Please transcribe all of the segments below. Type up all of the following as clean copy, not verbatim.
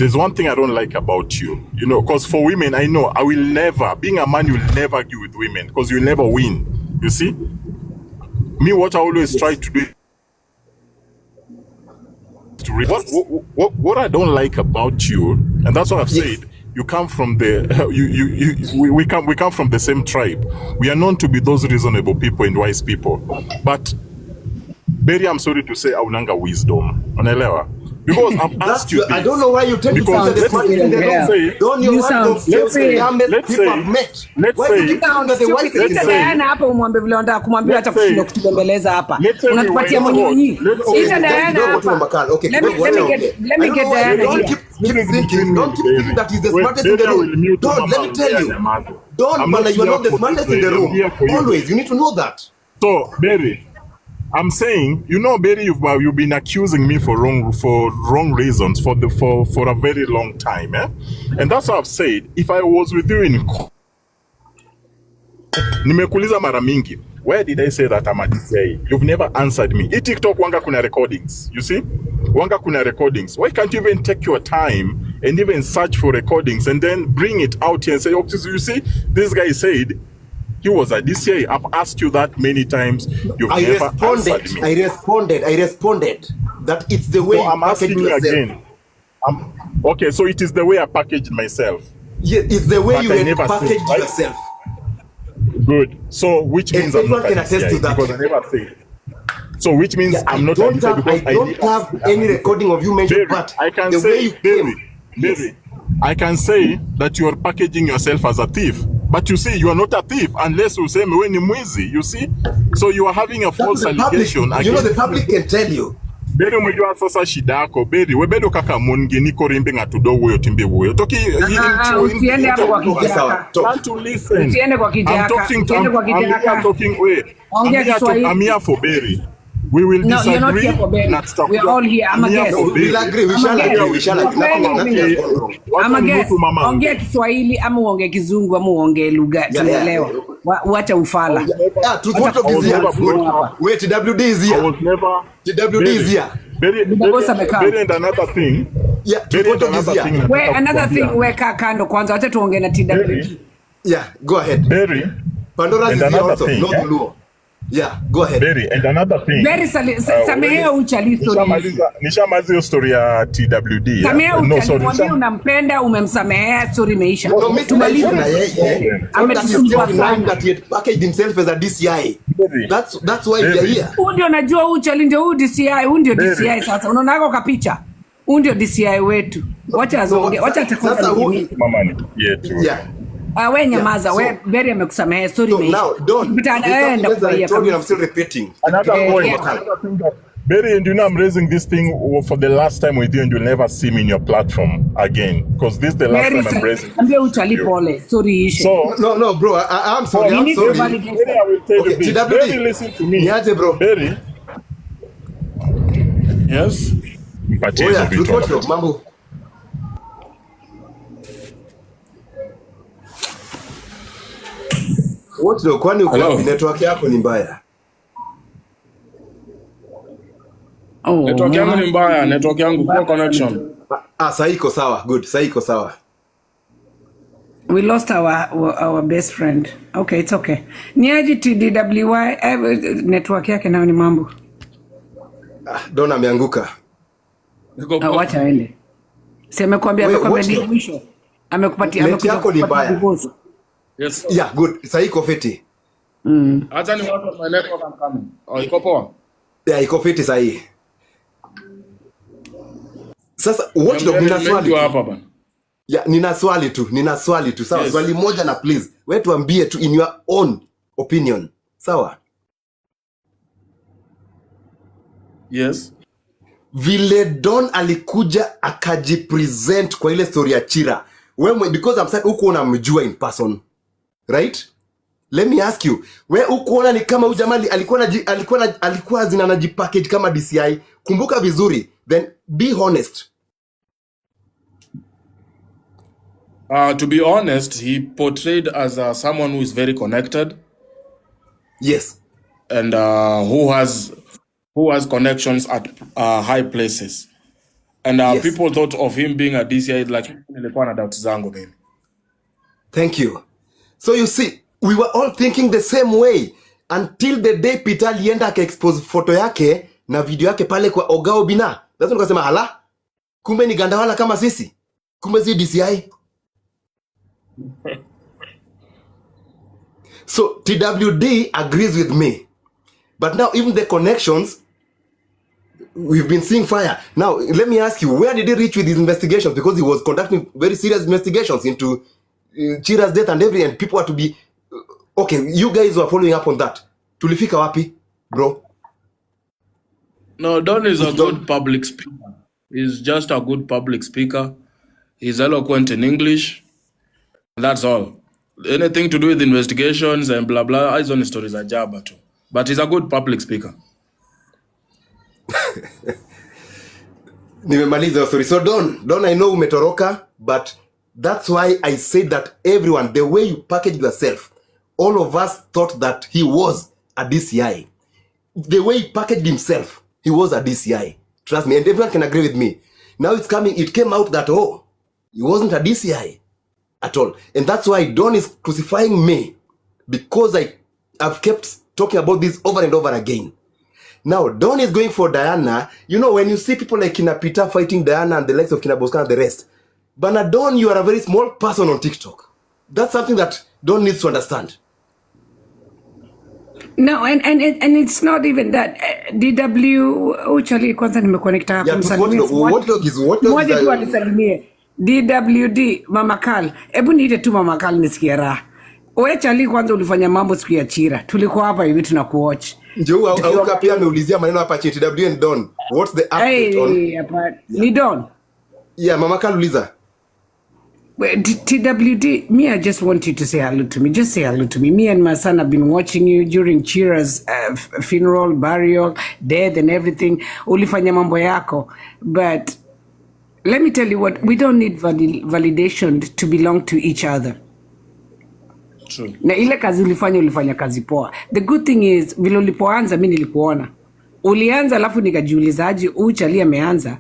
there's one thing I don't like about you, you know, because for women, I know I will never, being a man, you'll never argue with women because you'll never win. You see? Me, what I always try to do what I don't like about you, and that's what I've said. You come from the we come from the same tribe. We are known to be those reasonable people and wise people, but Berry, I'm sorry to say, aunanga wisdom. Unaelewa? Because I've asked you this. I don't know why you tend to sound the smart in the room. Don't you want to let's say Diana hapa umwambie vile unataka kumwambia hata kushinda kutubembeleza hapa. Unatupatia mwenyewe. Sita Diana hapa. Let me get Diana. Don't keep thinking that is the smartest in the room. Don't, let me tell you. Don't, man, you are not the smartest in the room. Always, you need to know that. So, Berry, I'm saying, you know, Berry, you've been accusing me for wrong reasons for a very long time, eh? And that's what I've said. If I was with you in nimekuuliza mara mingi, where did I say that I'm a DCI? You've never answered me. Hii TikTok wanga kuna recordings, you see? Wanga kuna recordings. Why can't you even take your time and even search for recordings and then bring it out here and say, oh, you see, this guy said he was a DCI. I've asked you that many times. You've never answered me. I responded that it's the way I'm asking you again. Okay, so it is the way I packaged myself. Yeah, it's the way but you packaged yourself. Good. So which means I'm not a DCI because I never said. So which means I'm not a DCI because I don't have any recording of you mentioned, but I can say, Berry, I can say that you are packaging yourself as a thief. But you see, you are not a thief unless you say mwe ni mwizi, you see? So you are having a false allegation. You know the public can tell you. Berry umejua sasa shida yako. Berry, webedo kaka mungi niko rimbe ngatudo uwe timbe uwe. Toki usiende hapo kwa kijaka. Can't you listen? Usiende kwa kijaka. Usiende kwa kijaka. I'm talking I'm here for Berry. We will disagree. You're not here for Berry. We are all here. I'm a guest. We'll agree. We shall agree. I'm a guest. Ongea Kiswahili ama uongee Kizungu ama uongee lugha tunaelewa. Wacha ufala. Wait, TWD is here. I was never. TWD is here. Berry and another thing. Yeah, another thing weka kando kwanza wacha tuongee na TWD. Yeah, go ahead. Berry. Pandora is here also. No Luo. Yeah, go ahead. Berry, and another thing. Berry, samehea uchali story. Nishamaliza hiyo story ya TWD. Samehea uchali, mwambie unampenda, umemsamehea, story imeisha. Tumaliza na yeye. Ametusumbua sana. That he packaged himself as a DCI. That's why we are here. Huyu ndio najua uchali ndio huyu DCI, huyu ndio DCI sasa. Unaona hako kapicha. Huyu ndio DCI wetu. Wacha azonge, wacha atakosa mimi. Mama ni yetu. Yeah. We nyamaza, we Berry amekusamehe, story imeisha. Now, don't. I'm still repeating. Another point. Berry, and you know I'm raising this thing for the last time with you, and you'll never see me in your platform again because this is the last time I'm raising. Ambia uchali pole, story issue. So no, bro, I'm sorry. I'm sorry. Berry, I will tell you this. Berry, listen to me. Niaje, bro. Berry. Yes. Mambo. What do kwani uko network yako ni mbaya? Network yangu ni mbaya, network yangu poor connection. Sasa iko sawa, good. Sasa iko sawa. We lost our best friend. Okay, it's okay. Niaje TDWY network yake nayo ni mambo. Dona ameanguka. Wacha aende. Sema kwambia ni mwisho. Amekupatia yako ni mbaya. Yes. Yeah, good. Sasa iko fiti. Acha ni watu my network I'm coming. Iko poa? Yeah, iko fiti sasa hii. Sasa what do nina swali hapa bana? Yeah, nina swali tu. Sawa, yes. Swali moja na please. Wewe tuambie tu in your own opinion. Sawa? Yes. Vile Don alikuja akajipresent kwa ile story ya Chira. Wewe because I'm saying uko unamjua in person. Right? Let me ask you. Wewe ukoona ni kama ujamali alikuwa anajipackage kama DCI. Kumbuka vizuri. Then be honest. To be honest, he portrayed as someone who is very connected. Yes. And who has connections at high places. And Yes. people thought of him being a DCI like nilikuwa na doubt zangu mimi. Thank you. So you see, we were all thinking the same way until the day Peter alienda aka-expose photo yake na video yake pale kwa Oga Obinna. That's when nikasema hala, kumbe ni gandawala kama sisi. Kumbe si DCI. So TWD agrees with me. But now even the connections, we've been seeing fire. Now, let me ask you, where did he reach with his investigations? Because he was conducting very serious investigations into Chira's death and everything, and people are to be... Okay, you guys were following up on that. Tulifika wapi, bro? No, Don is a good public speaker. He's just a good public speaker. He's eloquent in English. That's all. Anything to do with investigations and blah blah, his own stories are jabba too. But he's a good public speaker. Nimemaliza story. So Don, I know umetoroka, but that's why I said that everyone, the way you package yourself, all of us thought that he was a DCI. The way he packaged himself, he was a DCI. Trust me, and everyone can agree with me. Now it came out that, oh, he wasn't a DCI at all. And that's why Don is crucifying me, because I've kept talking about this over and over again. Now, Don is going for Diana. You know, when you see people like Kina Peter fighting Diana and the likes of Kina Boscan and the rest, but Don, you are a very small person on TikTok. That's something that Don needs to understand. No, and it's not even that. DW, Charlie, kwanza nimeconnecta Yeah, what dog is moja tu alisalimie. DWD, Mama Kal. Ebu niite tu Mama Kal nisikie raha. Wewe Charlie, kwanza ulifanya mambo siku ya Chira. Tulikuwa hapa hivi tunakuwatch. Njoo auka pia ameulizia maneno hapa chini TW and Don. What's the update on? Ni Don. Yeah, Mama Kal uliza. TWD, me, I just want you to say hello to me. Just say hello to me. Me and my son have been watching you during Chira's funeral, burial, death and everything. Ulifanya mambo yako. But let me tell you what, we don't need validation to belong to each other. True. Na ile kazi ulifanya kazi poa. The good thing is, vile ulipoanza mimi nilikuona. Ulianza alafu nikajiulizaje Charlie ameanza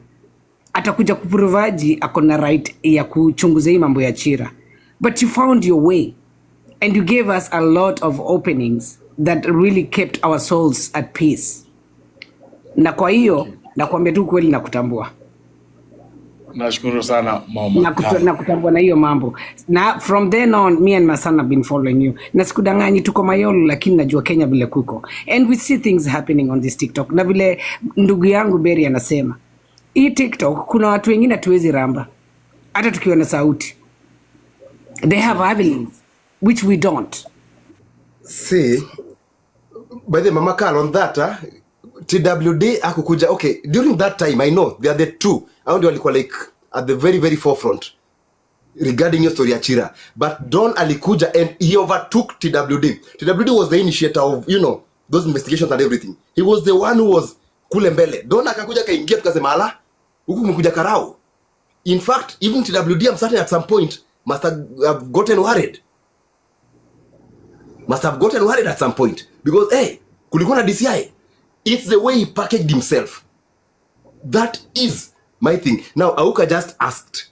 atakuja kuprovaji akona right ya kuchunguza hii mambo ya Chira. But you found your way and you gave us a lot of openings that really kept our souls at peace. Na kwa hiyo nakwambia tu kweli nakutambua. Nashukuru sana mama. Nakutambua na hiyo mambo. Na from then on, me and my son have been following you. Na sikudanganyi tuko Mayolo lakini najua Kenya vile kuko. And we see things happening on this TikTok. Na vile ndugu yangu Berry anasema, hii TikTok kuna watu wengine hatuwezi ramba. Hata tukiwa na sauti. They have avenues which we don't. See, by the Mama Kal on that, TWD akukuja. Okay, during that time, I know they are the two. I ndio walikuwa like at the very, very forefront regarding your story ya Chira. But Don alikuja and he overtook TWD. TWD was the initiator of, you know, those investigations and everything. He was the one who was kule mbele. Don akakuja kaingia tukasema ala, huku kumekuja karao. In fact, even TWD, I'm certain at some point must have gotten worried. Must have gotten worried at some point. Because, hey, kulikuwa na DCI. It's the way he packaged himself. That is my thing. Now, Auka just asked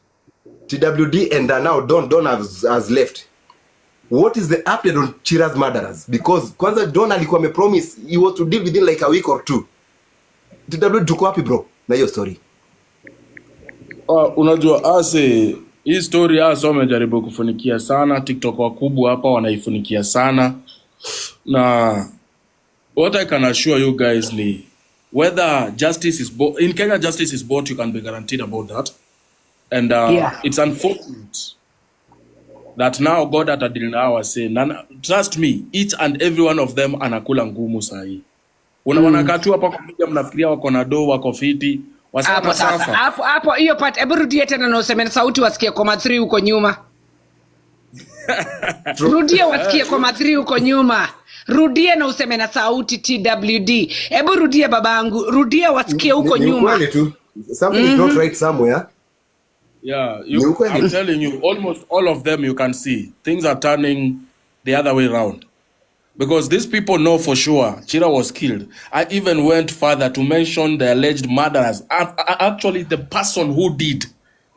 TWD and now Don has left. What is the update on Chira's murderers? Because kwanza Don alikuwa amepromise he was to deal within like a week or two. TWD tuko wapi bro na hiyo story? Unajua hii story wamejaribu kufunikia sana. TikTok wakubwa hapa wanaifunikia sana. Na what I can assure you guys ni whether justice is bought in Kenya, justice is bought, you can be guaranteed about that. And it's unfortunate that now God at Adilina was saying, trust me, each and every one of them anakula ngumu sahi. Wanakatu hapa kupiga mnafikiria wako na do wako fiti. Hapo sasa. Hapo hiyo part hebu rudie tena na useme sauti wasikie koma 3 huko nyuma. Rudie wasikie koma 3 huko nyuma. Rudie na useme na sauti TWD. Hebu rudie babangu. Rudie wasikie huko nyuma. Something is not right somewhere. Yeah, I'm telling you, almost all of them you can see things are turning the other way around. because these people know for sure Chira was killed. I even went further to mention the alleged murderers. Actually, the person who did,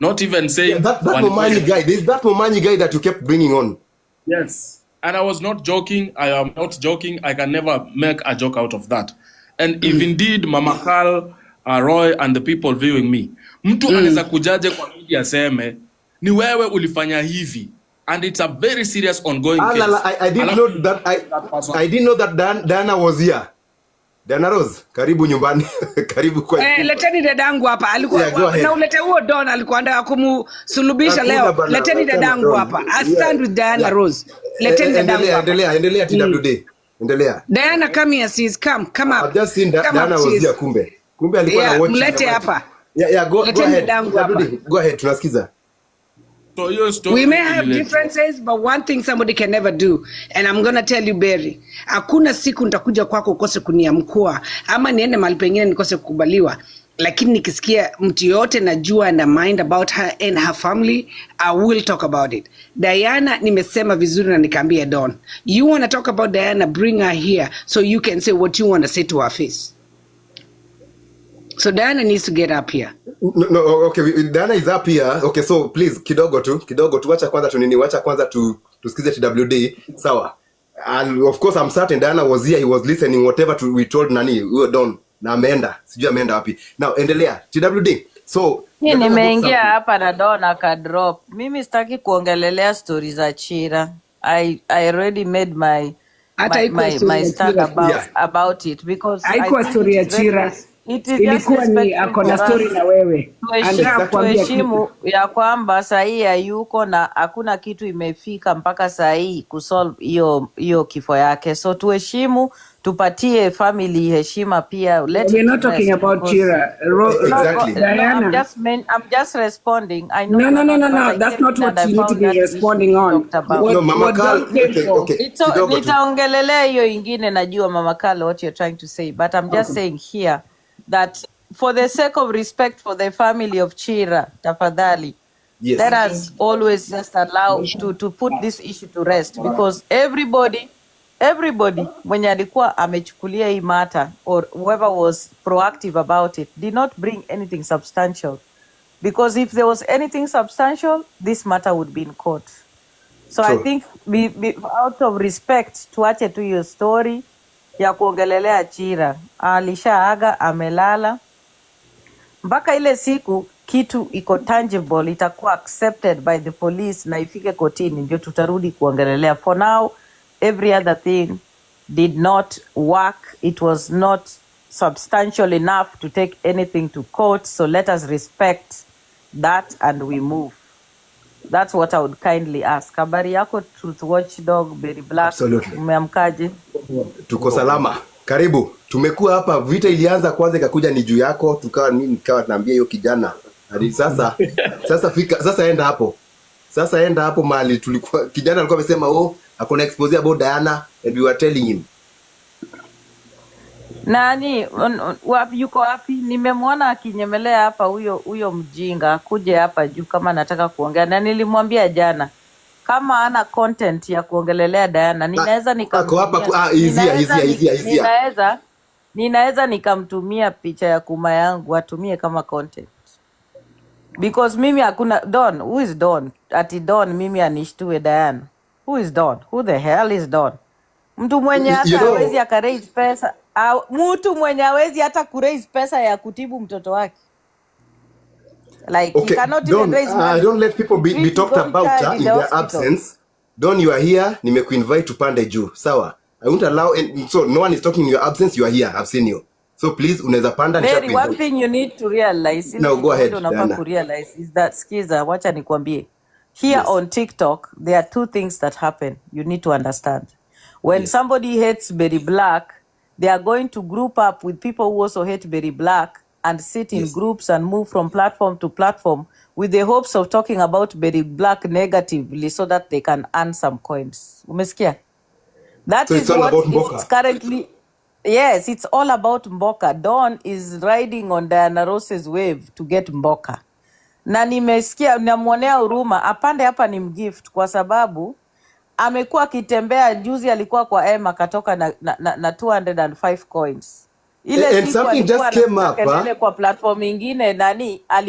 not even Yeah, saying that one. Momanyi guy. There's that Momanyi guy that you kept bringing on. Yes. And I was not joking. I am not joking. I can never make a joke out of that. And if indeed Mama Carl, Roy and the people viewing me, mtu anaweza kujaje kwa media aseme ni wewe ulifanya hivi, and it's a very serious ongoing case. I didn't know that I didn't know that Diana was here. Diana Rose, karibu nyumbani. Karibu kwa. Leteni dadangu hapa. Alikuwa Yeah, go ahead. na ulete huo Don alikuwa anataka kumsulubisha Hakuna leo. bana, Leteni wachana dadangu Don. hapa. I stand with Diana Rose. Leteni dadangu hapa. Endelea TWD. Endelea. Diana, come here, sis. Come up. I've just seen Come Diana up, was sis. here kumbe. Kumbe alikuwa Yeah, na watch. mlete hapa. Yeah, go Leteni ahead. dadangu hapa. TWD, go ahead, tunasikiza. So your story We may have related. differences, but one thing somebody can never do, and I'm gonna tell you Berry, hakuna siku nitakuja kwako ukose kuniamkua ama niende mahali pengine nikose kukubaliwa, lakini nikisikia mtu yote najua na mind about her and her family, I will talk about it. Diana, nimesema vizuri na nikaambia Don, you want to talk about Diana, bring her here so you can say what you want to say to her face. So Diana needs to get up here. No, okay, Diana is up here. Okay, so please kidogo tu wacha kwanza tusikize TWD. Sawa. And of course I'm certain Diana was here, he was listening whatever we told nani, we were done. Na ameenda, sijui ameenda wapi. Now endelea TWD. So Mimi nimeingia hapa na Don akadrop. Mimi sitaki kuongelelea stories za Chira. I already made my Hata ikuwa story ya stand Chira. about it because I Haikuwa think story ya it is very Chira. it is just Ilikuwa ni respectful akona for story us. na wewe. Anataka kuambia Tuheshimu kitu. ya kwamba sahii hayuko na hakuna kitu imefika mpaka sahii kusolve hiyo kifo yake, so tuheshimu, tupatie family heshima pia. Let We're it not talking rest about because Chira. Exactly. no, Diana. I'm just responding. I know No, you're not, but I that's came not in what and I you need to found be that issue responding on. talked about. No, Mama What Carl, Don came for. okay. It's so, Kidogo tu. nitaongelelea hiyo ingine, najua Mama Carlo what you're trying to say, but I'm just saying here that for the sake of respect for the family of Chira, tafadhali, Yes. let us always just allow to put this issue to rest, because everybody mwenye alikuwa amechukulia hii matter or whoever was proactive about it did not bring anything substantial, because if there was anything substantial this matter would be in court. So I True. think out of respect tuache tu hiyo story ya kuongelelea Chira. Alishaaga, amelala mpaka ile siku kitu iko tangible itakuwa accepted by the police na ifike kotini, ndio tutarudi kuongelelea. For now every other thing did not work. It was not substantial enough to take anything to court, so let us respect that and we move. That's what I would kindly ask. Habari yako Truth Watchdog, Berry Black? Absolutely. Umeamkaje? Tuko salama. Karibu. Tumekuwa hapa, vita ilianza kwanza ikakuja ni juu yako, nikawa naambia hiyo kijana. Hadi sasa enda hapo. Sasa enda hapo mahali tulikuwa, kijana alikuwa amesema akona expose about Diana and we were telling him. Nani wapi, yuko wapi? Nimemwona akinyemelea hapa, huyo mjinga akuje hapa juu kama anataka kuongea, na nilimwambia jana kama ana content ya kuongelelea Diana ninaweza Ako hapa ninaweza nikamtumia picha ya kuma yangu atumie kama content, because mimi hakuna Don. Who is Don? Ati Don mimi anishtue Diana? Who is Don? Who the hell is Don? Mtu mwenye hata hawezi akaraise pesa, mtu mwenye hawezi hata kuraise pesa ya kutibu mtoto wake. Like Okay, he cannot even raise money. don't let people be talked about in their absence. Don, you are here, nimekuinvite tupande juu. Sawa? I won't allow so no one is talking in your absence. You are here. I've seen you. So please unaweza panda Very, one thing you need to realize, Now go ahead, Diana. to realize is that, skiza, wacha nikwambie. Here on TikTok, there are two things that happen. You need to understand. When somebody hates Berry Black, they are going to group up with people who also hate Berry Black and sit in groups and move from platform to platform with the hopes of talking about Berry Black negatively so that they can earn some coins. Umesikia? That So is it's all what about is Mboka. currently. Yes, it's all about Mboka. Don is riding on Diana Ross's wave to get Mboka. Na nimesikia, namwonea huruma, apande hapa ni mgift kwa sababu amekuwa akitembea. Juzi alikuwa kwa M akatoka na 205 coins. Ile And siku something alikuwa just came anapiga up, huh? kelele kwa platform ingine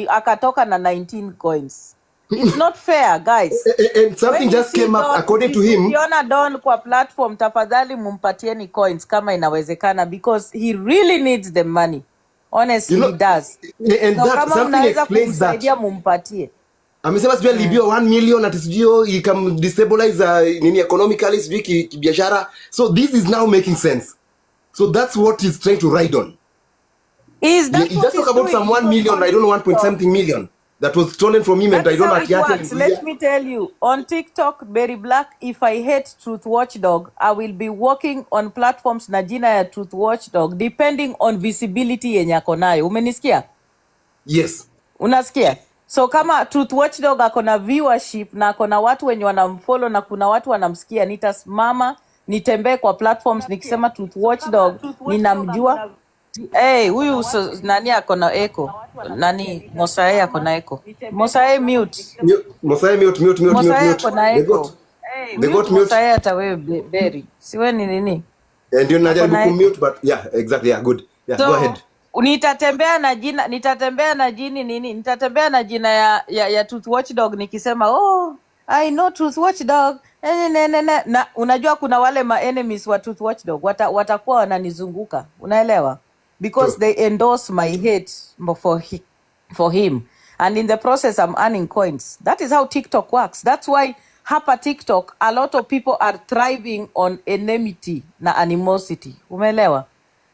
akatoka na 19 coins. It's not fair, guys. And something When you just see came up Don, according to him. ukiona Don kwa platform, tafadhali mumpatieni coins kama inawezekana, because he really needs the money. Honestly, You he know, does. and So that kama something mnaweza explains that. kumsaidia mumpatie. Amesema sijui alibiwa 1 million ati sijui he can destabilize nini economically sijui kibiashara. So this is now making sense. So that's what he's trying to ride on. Is He that he what just he's talk about doing? some 1 Because million, on I don't know, 1 point TikTok, something million that was stolen from him, and that I is don't know how at it Airtel works. and Media. Let me tell you, on TikTok, Berry Black, if I hate Truth Watchdog, I will be working on platforms na jina ya Truth Watchdog, depending on visibility yenye ako nayo. Umenisikia? Yes. Unasikia? So kama Truth Watchdog ako na viewership na ako na watu wenye wanamfollow na kuna watu wanamsikia, nitasimama nitembee kwa platforms nikisema Truth Watchdog ninamjua. Huyu nani ako na echo? Nani Mosae ako na echo? Mosae mute. Mosai mute. Mosae ako na They echo. got they Mute got mute. Mosae hata wewe Berry. Siwe ni nini? And you Ako najaribu na echo. kumute, but yeah, exactly. Yeah, good. Yeah, go So ahead. nitatembea na jina ya Truth Watchdog nikisema I know Truth Watchdog. Na unajua kuna wale ma enemies wa Truth Watchdog watakuwa wananizunguka. Unaelewa? Because True. they endorse my hate for him. And in the process I'm earning coins. That is how TikTok works. That's why hapa TikTok a lot of people are thriving on enmity na animosity. Umeelewa?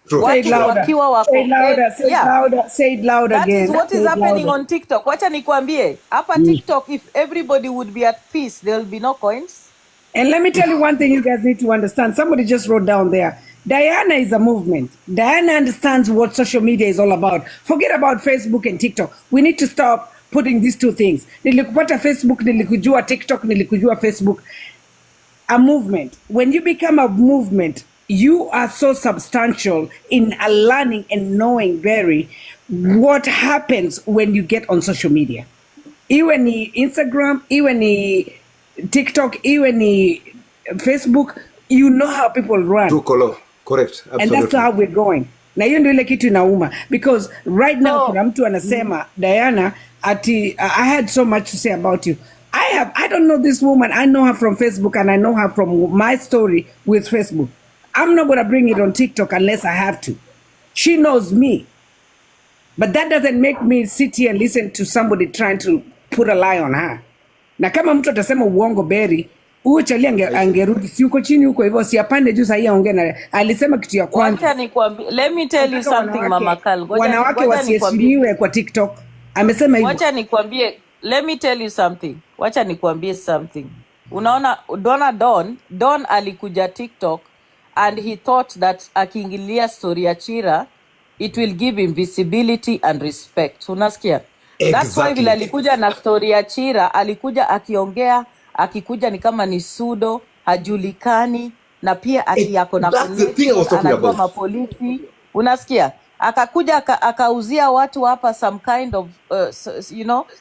True. Say it Watu louder. wakiwa wako Say it louder. Say it yeah, louder. Say it louder that is again. what Say is it happening louder. on TikTok. Wacha nikwambie hapa TikTok, if everybody would be at peace, there will be no coins. And let me tell you one thing you guys need to understand. Somebody just wrote down there. Diana is a movement. Diana understands what social media is all about. Forget about Facebook and TikTok. We need to stop putting these two things. Nilikupata Facebook, nilikujua TikTok, nilikujua Facebook. A movement. When you become a movement, you are so substantial in learning and knowing very what happens when you get on social media. Iwe ni Instagram, iwe ni TikTok, iwe ni Facebook, you know how people run. True color. Correct. And that's how Absolutely. we're going. Na hiyo ndio ile kitu inauma, because right now So kuna mtu anasema Diana ati I had so much to say about you. I don't know this woman. I know her from Facebook and I know her from my story with Facebook. I'm not going to bring it on TikTok unless I have to. She knows me. But that doesn't make me sit here and listen to somebody trying to put a lie on her. Na kama mtu atasema uongo Berry, huyo chali angerudi, si uko chini huko hivyo, si apande juu sahi aongee na alisema kitu ya kwanza. wacha nikwambie, let me tell you Nataka something Mama Kal. wanawake Ngoja nikwambie, wasiheshimiwe kwa TikTok. Amesema hivyo. wacha nikwambie, let me tell you something. Wacha nikwambie something. Unaona Don alikuja TikTok and he thought that akiingilia story ya Chira it will give him visibility and respect. Unasikia? That's why vile Exactly. alikuja na story ya Chira, alikuja akiongea, akikuja ni kama ni sudo, hajulikani, na pia ati yako na That's the thing I was connection, talking anajua about. mapolisi. Unasikia? Akakuja akauzia watu hapa some kind of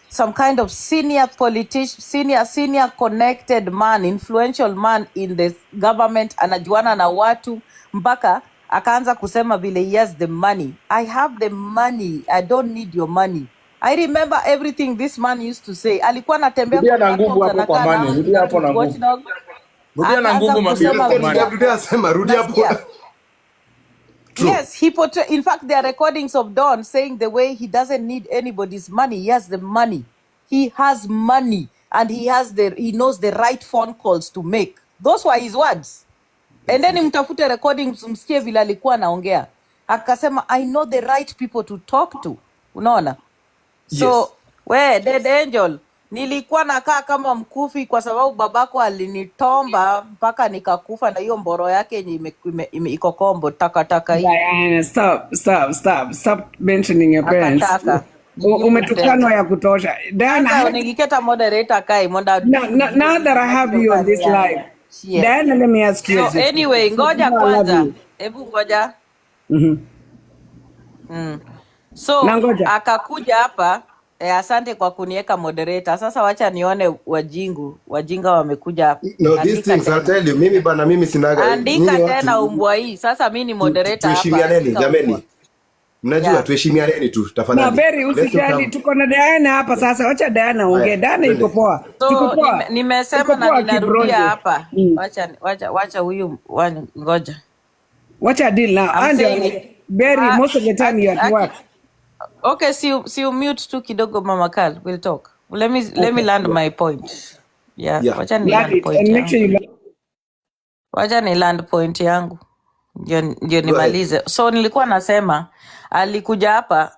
some kind of senior politician, senior connected man, influential man in the government, anajuana na watu mpaka akaanza kusema vile he has the money. I have the money, I don't need your money. I remember everything this man used to say. Alikuwa anatembea Rudia kwa na nguvu platforms, hapo kwa anakaa mani. nao Rudia hapo na nguvu. Watchdog, Rudia na akaanza nguvu kusema mabili kwa vile mani. Anasema rudia hapo. unasikia. True. Yes, in fact, there are recordings of Don saying the way he doesn't need anybody's money. He has the money. He has money, and he knows the right phone calls to make. Those were his words. And then mtafute recordings, msikie vile alikuwa anaongea. Akasema, I know the right people to talk to. Unaona? So, Yes. we Dead Angel, nilikuwa nakaa kama mkufi kwa sababu babako alinitomba mpaka nikakufa na hiyo mboro yake yenye iko kombo takataka hii. Diana, stop mentioning your parents. Akataka. Umetukanwa ya kutosha. Diana, Sasa nikiketa moderator kai monda. now that I have you on this live, Yeah. Diana, let me ask you So this. anyway, ngoja I love kwanza. you. Hebu ngoja. Mhm. So Na ngoja. akakuja hapa Asante kwa kuniweka moderator. Sasa wacha nione wajinga wamekuja. No, these Andika things I'll tena, tell you. Mimi bana, mimi sinaga andika nyinyi tena watu umbwa hii. Sasa mi ni moderator hapa, tuheshimianeni andika umbwa. jameni. Mnajua Yeah. tuheshimianeni tu Na tafadhali. Beri, Let's not usijali, have tuko na Diana hapa sasa. Wacha Diana ongee. haya. Diana iko Twende. poa, iko So poa, nimesema iko na poa ninarudia Kibronje. hapa. Wacha huyu ngoja. Wacha deal now. I'm And saying Beri, most of the time you at aki, work. okay, si you mute tu kidogo Mama Kal. We'll talk. Let me Okay. land my point. Yeah, Yeah. wacha ni Land land it point and make sure yangu. you Wacha ni land point yangu. Ndio Go ahead. nimalize. So nilikuwa nasema alikuja hapa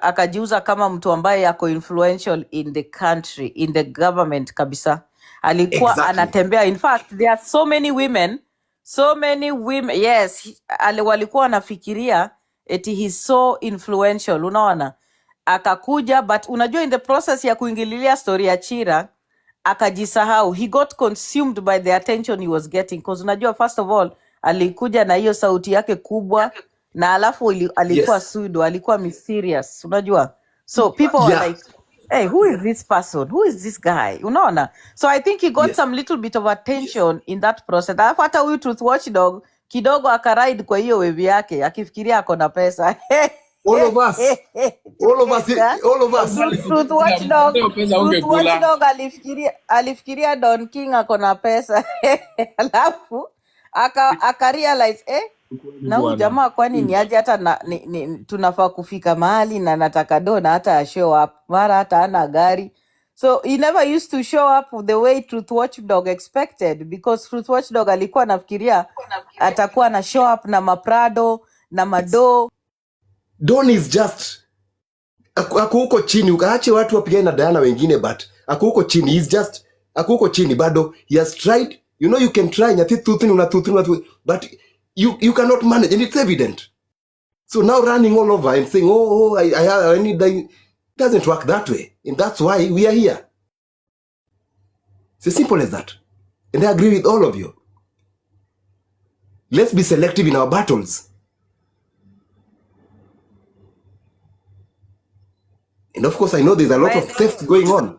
akajiuza kama mtu ambaye ako influential in the country, in the government kabisa. Alikuwa Exactly. anatembea. In fact, there are so many women, yes, walikuwa wanafikiria eti he's so influential, unaona. Akakuja, but unajua in the process ya kuingililia story ya Chira akajisahau. He got consumed by the attention he was getting, because unajua first of all alikuja na hiyo sauti yake kubwa, na alafu alikuwa Yes. pseudo, alikuwa mysterious, unajua. So people were Yeah. like, hey, who is this person, who is this guy, unaona. So I think he got Yes. some little bit of attention in that process. Alafu hata huyu Truth Watchdog kidogo akaride kwa hiyo wave yake akifikiria ako na pesa. All of us. All of us. All of us. Truth Watchdog, Hiyo pesa Truth ungekula. Watchdog alifikiria Don King ako na pesa. Alafu aka realize na huyu jamaa kwani ni aje, hata tunafaa kufika mahali na nataka do na hata show up, mara hata ana gari. So he never used to show up the way Truth Watchdog expected, because Truth Watchdog alikuwa anafikiria atakuwa na show up na maprado na mado. Don is just ako huko chini, ukaache watu wapigane na Diana wengine, but ako huko chini. He's just ako huko chini bado. He has tried, you know, you can try nyati tuthi, but you cannot manage, and it's evident. So now running all over and saying, oh I need that, doesn't work that way, and that's why we are here. It's as simple as that. And I agree with all of you. Let's be selective in our battles. And of course, I know there's a lot By of the theft going on.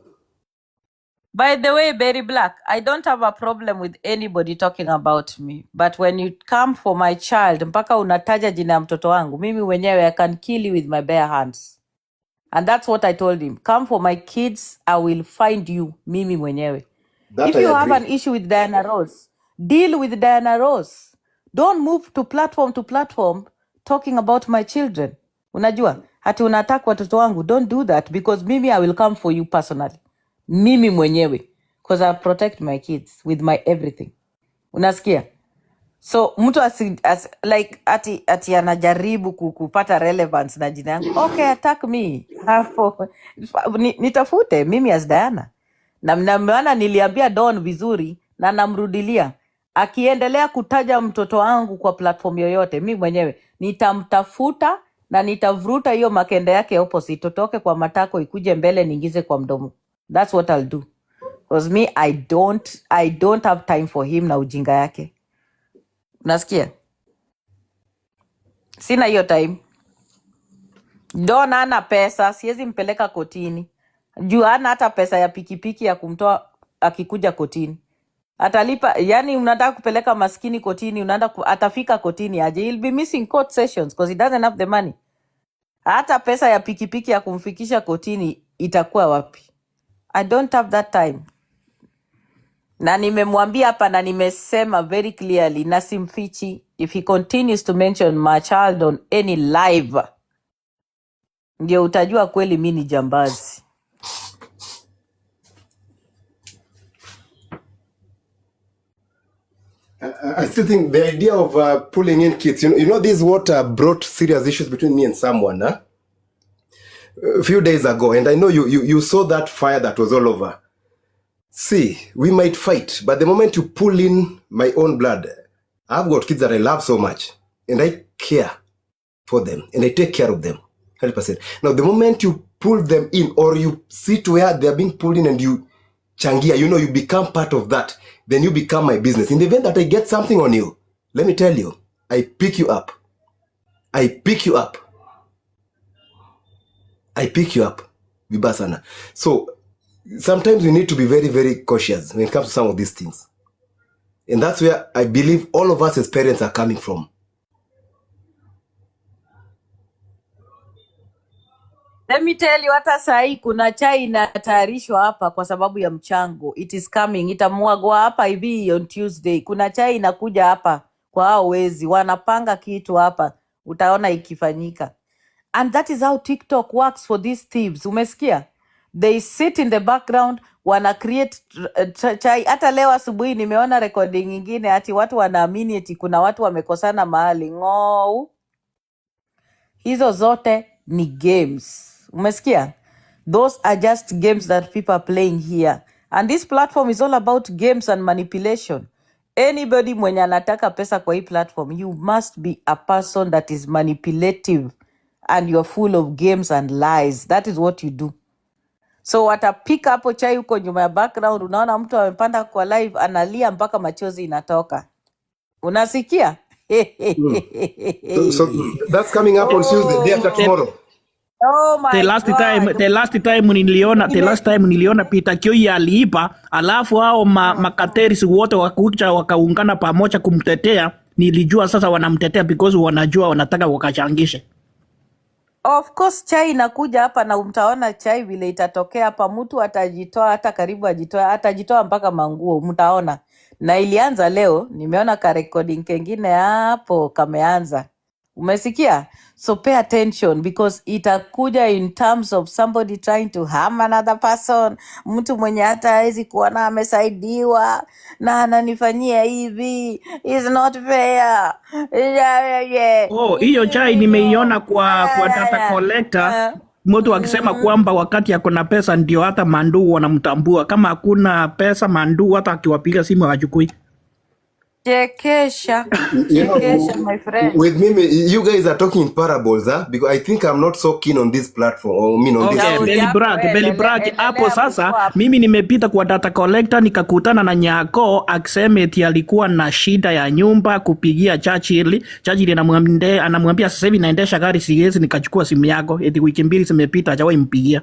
By the way, Berry Black, I don't have a problem with anybody talking about me, but when you come for my child, mpaka unataja jina ya mtoto wangu, mimi mwenyewe I can kill you with my bare hands. And that's what I told him. Come for my kids, I will find you, mimi mwenyewe. That If I you have an agree. issue with Diana Ross, deal with Diana Ross. Don't move to platform talking about my children. Unajua, hati unataka watoto wangu, don't do that, because mimi I will come for you personally. Mimi mwenyewe, because I protect my kids with my everything. Unasikia? So mtu like ati anajaribu kupata relevance na jina yangu. Okay, attack me. Hapo nitafute mimi as Diana. Na mnaona niliambia Don vizuri na namrudilia. Akiendelea kutaja mtoto wangu kwa platform yoyote, mimi mwenyewe nitamtafuta na nitavuruta hiyo makende yake opposite, totoke kwa matako ikuje mbele niingize kwa mdomo. That's what I'll do. Because me, I don't have time for him na ujinga yake. Unasikia? Sina hiyo time. Don ana pesa, siwezi mpeleka kotini. Juu hana hata pesa ya pikipiki ya kumtoa akikuja kotini. Atalipa, yani unataka kupeleka maskini kotini, atafika kotini aje? He'll be missing court sessions because he doesn't have the money. Hata pesa ya pikipiki ya kumfikisha kotini itakuwa wapi? I don't have that time. Na nimemwambia hapa na nimesema very clearly na simfichi, if he continues to mention my child on any live, ndio utajua kweli mimi ni jambazi. I still think the idea of pulling in kids, you know, this is what brought serious issues between me and someone a few days ago, and I know you saw that fire that was all over. See, we might fight, but the moment you pull in my own blood, I've got kids that I love so much, and I care for them, and I take care of them 100%. Now, the moment you pull them in, or you sit where they're being pulled in and you changia, you know, you become part of that, then you become my business. In the event that I get something on you, let me tell you, I pick you up. I pick you up. I pick you up vibaya sana. So sometimes we need to be very very cautious when it comes to some of these things, and that's where I believe all of us as parents are coming from. Let me tell you, hata sahi kuna chai inatayarishwa hapa kwa sababu ya mchango. It is coming. Itamwagwa hapa hivi on Tuesday. Kuna chai inakuja hapa kwa hao wezi. Wanapanga kitu hapa. Utaona ikifanyika. And that is how TikTok works for these thieves. Umesikia? They sit in the background, wana create chai. Hata leo asubuhi nimeona recording nyingine ati watu wanaamini eti kuna watu wamekosana mahali. Ng'ou. Hizo zote ni games. Umesikia? Those are just games that people are playing here. And this platform is all about games and manipulation. Anybody mwenye anataka pesa kwa hii platform, you must be a person that is manipulative and you're full of games and lies. That is what you do. So watapika hapo chai huko nyuma ya background, unaona mtu amepanda kwa live analia mpaka machozi inatoka. Unasikia? So that's coming up on Tuesday, day after tomorrow. Oh my The last time niliona Peter Kioi aliipa, alafu hao makateris wote wakuja wakaungana pamoja kumtetea. Nilijua sasa wanamtetea because wanajua wanataka wakachangishe. Of course chai inakuja hapa na mtaona chai vile itatokea hapa. Mtu atajitoa, hata karibu atajitoa mpaka manguo, mtaona. Na ilianza leo, nimeona ka recording kengine hapo kameanza. Umesikia? So pay attention because itakuja in terms of somebody trying to harm another person. Mtu mwenye hata hawezi kuona amesaidiwa na ananifanyia hivi. It's not fair. Yeah. Oh, hiyo chai nimeiona kwa data collector. Mtu akisema kwamba wakati ako na pesa ndio hata manduu wanamtambua. Kama hakuna pesa manduu hata akiwapiga simu hawachukui. Chekesha. You know, Chekesha, my friend. with me, you guys are talking in parables, huh? Because I think I'm not so keen on this platform, or on this. Okay, Belly Brag hapo sasa mimi nimepita kwa data collector nikakutana na Nyako akisema eti alikuwa na shida ya nyumba kupigia Churchill anamwambia sasa hivi naendesha gari siwezi nikachukua simu yako eti wiki mbili zimepita hajawahi mpigia.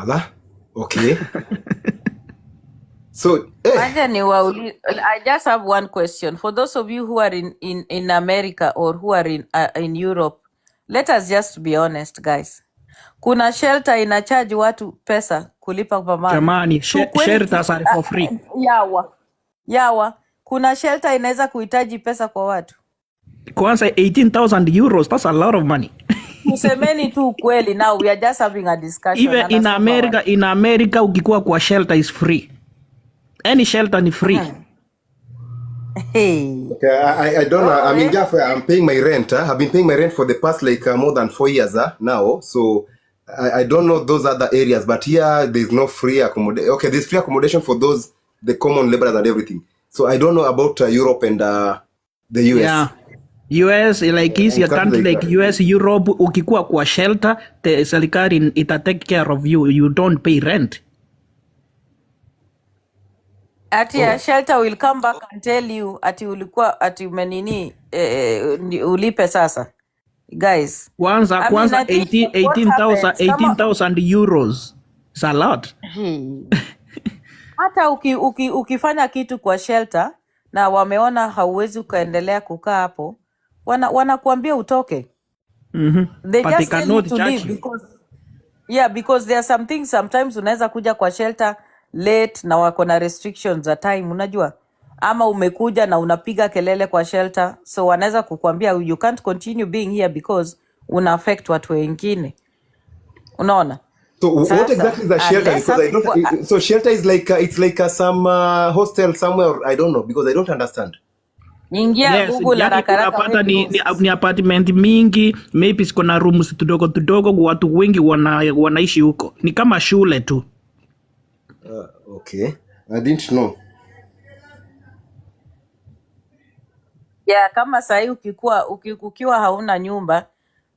Ala? Okay. So, I just have one question. For those of you who are in America or who are in Europe, let us just be honest, guys. Kuna shelter inacharge watu pesa kulipa kwa month. Jamani, shelters are for free. Yawa. Kuna shelter inaweza kuhitaji pesa kwa watu. Kwanza 18,000 euros, that's a lot of money. Tusemeni tu ukweli, now we are just having a discussion. Even in America ukikuwa kwa shelter is free. Any shelter ni free. Hey. okay, I don't know. I mean, Jeff, I'm paying my rent. I've been paying my rent for the past more than 4 years now. So I don't know those other areas, but here there's no free accommodation. Okay, there's free accommodation for those, the common laborers and everything. So I don't know about Europe and the US. Yeah. US like easier country like US, Europe, ukikuwa kwa shelter, the serikali ita take care of you. You don't pay rent. Ati a shelter will come back and tell you ati ulikuwa ati umenini ulipe sasa. Guys. Kwanza 18,000 euros. It's a lot. Hata ukifanya kitu kwa shelter na wameona hauwezi ukaendelea kukaa hapo, wanakuambia utoke. They But just they tell you cannot to charge leave you. because there are some things sometimes unaweza kuja kwa shelter late na wako na restrictions za time, unajua, ama umekuja na unapiga kelele kwa shelter, so wanaweza kukuambia you can't continue being here because una affect watu wengine, unaona. So what Sasa, exactly is a shelter? unless Because I don't. So shelter is like it's like some hostel somewhere. I don't know because I don't understand. Ingia Yes, Google yani haraka unapata ni apartment mingi, maybe ziko na rooms tudogo, watu wengi wanaishi huko. Ni kama shule tu. Okay, I didn't know. Yeah, kama sahii ukiwa hauna nyumba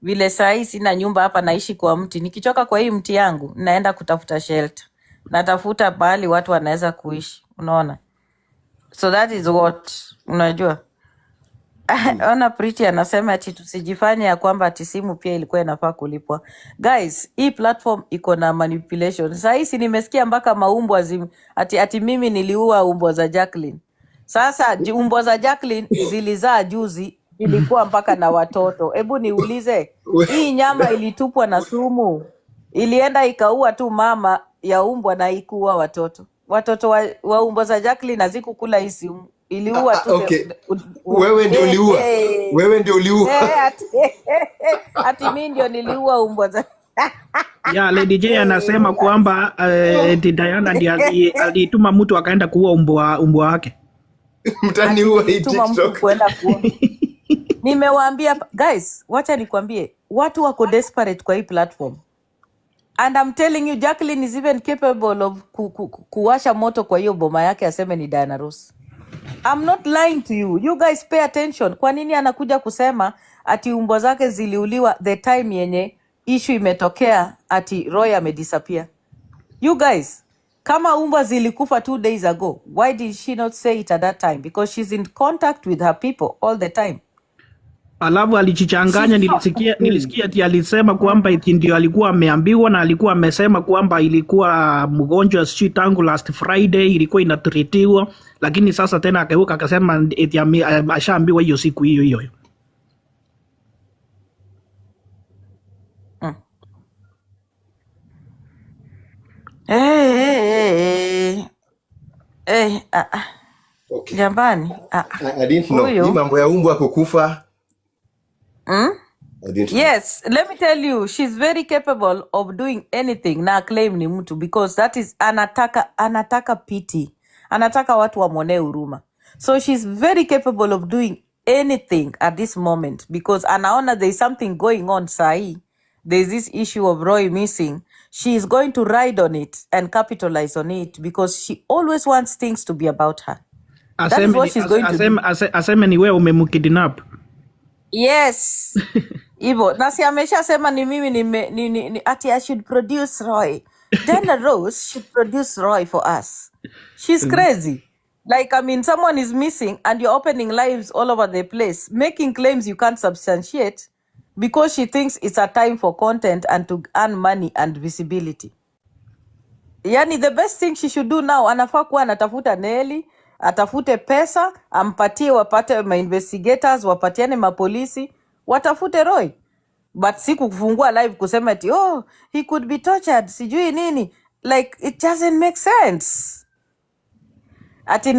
vile, sahii sina nyumba hapa, naishi kwa mti. Nikichoka kwa hii mti yangu naenda kutafuta shelter, natafuta mahali watu wanaweza kuishi, unaona. So that is what unajua. Ona Priti anasema ati tusijifanye ya kwamba ati simu pia ilikuwa inafaa kulipwa. Guys, hii platform iko na manipulation. Sasa hii si nimesikia mpaka maumbwa ati mimi niliua umbwa za Jacqueline. Sasa umbwa za Jacqueline zilizaa juzi, ilikuwa mpaka na watoto. Hebu niulize, hii nyama ilitupwa na sumu, ilienda ikaua tu mama ya umbwa na ikuua watoto. Watoto wa umbwa za Jacqueline hazikukula hii sumu, iliua tu Okay. Wewe ndio uliua. Wewe ndio uliua. ati mimi ndio niliua umbwa za Ya Lady J anasema kwamba Diana ndiye alituma mtu akaenda kuua umbwa wake. Mtaniua hii tuma mtu TikTok. kwenda kuua. Nimewaambia guys, wacha nikwambie, watu wako desperate kwa hii platform. And I'm telling you, Jacqueline is even capable of kuwasha moto kwa hiyo boma yake aseme ni Diana Ross. I'm not lying to you. You guys pay attention. Kwa nini anakuja kusema ati umbwa zake ziliuliwa the time yenye issue imetokea ati Roy amedisappear? You guys, kama umbwa zilikufa 2 days ago, why did she not say it at that time? Because she's in contact with her people all the time. Alafu alichichanganya, nilisikia ati alisema kwamba eti ndio alikuwa ameambiwa, na alikuwa amesema kwamba ilikuwa mgonjwa sijui tangu last Friday ilikuwa inatritiwa, lakini sasa tena akeuka akasema eti ashaambiwa hiyo siku hiyo. Okay. Jambani. I didn't know. Huyo. Hii mambo ya umbwa kukufa. I didn't know. Yes, let me tell you, she's very capable of doing anything na claim ni mtu, because that is anataka pity. Anataka watu wamwonee huruma. So she's very capable of doing anything at this moment, because anaona there is something going on sahi. There's this issue of Roy missing. She is going to ride on it and capitalize on it, because she always wants things to be about her. That is what she's going to do. Aseme ni wewe umemkidnap. Yes. Hivyo, na si ameshasema ni mimi ati I should produce Roy. Diana Ross should produce Roy for us. She's crazy. Like, I mean, someone is missing and you're opening lives all over the place, making claims you can't substantiate because she thinks it's a time for content and to earn money and visibility. Yani, the best thing she should do now, anafaa kuwa anatafuta Nelly, atafute pesa, ampatie, wapate investigators, wapatiane mapolisi, watafute Roy. But si kufungua live kusema ati, oh, he could be tortured, sijui nini. Like, it doesn't make sense. Ati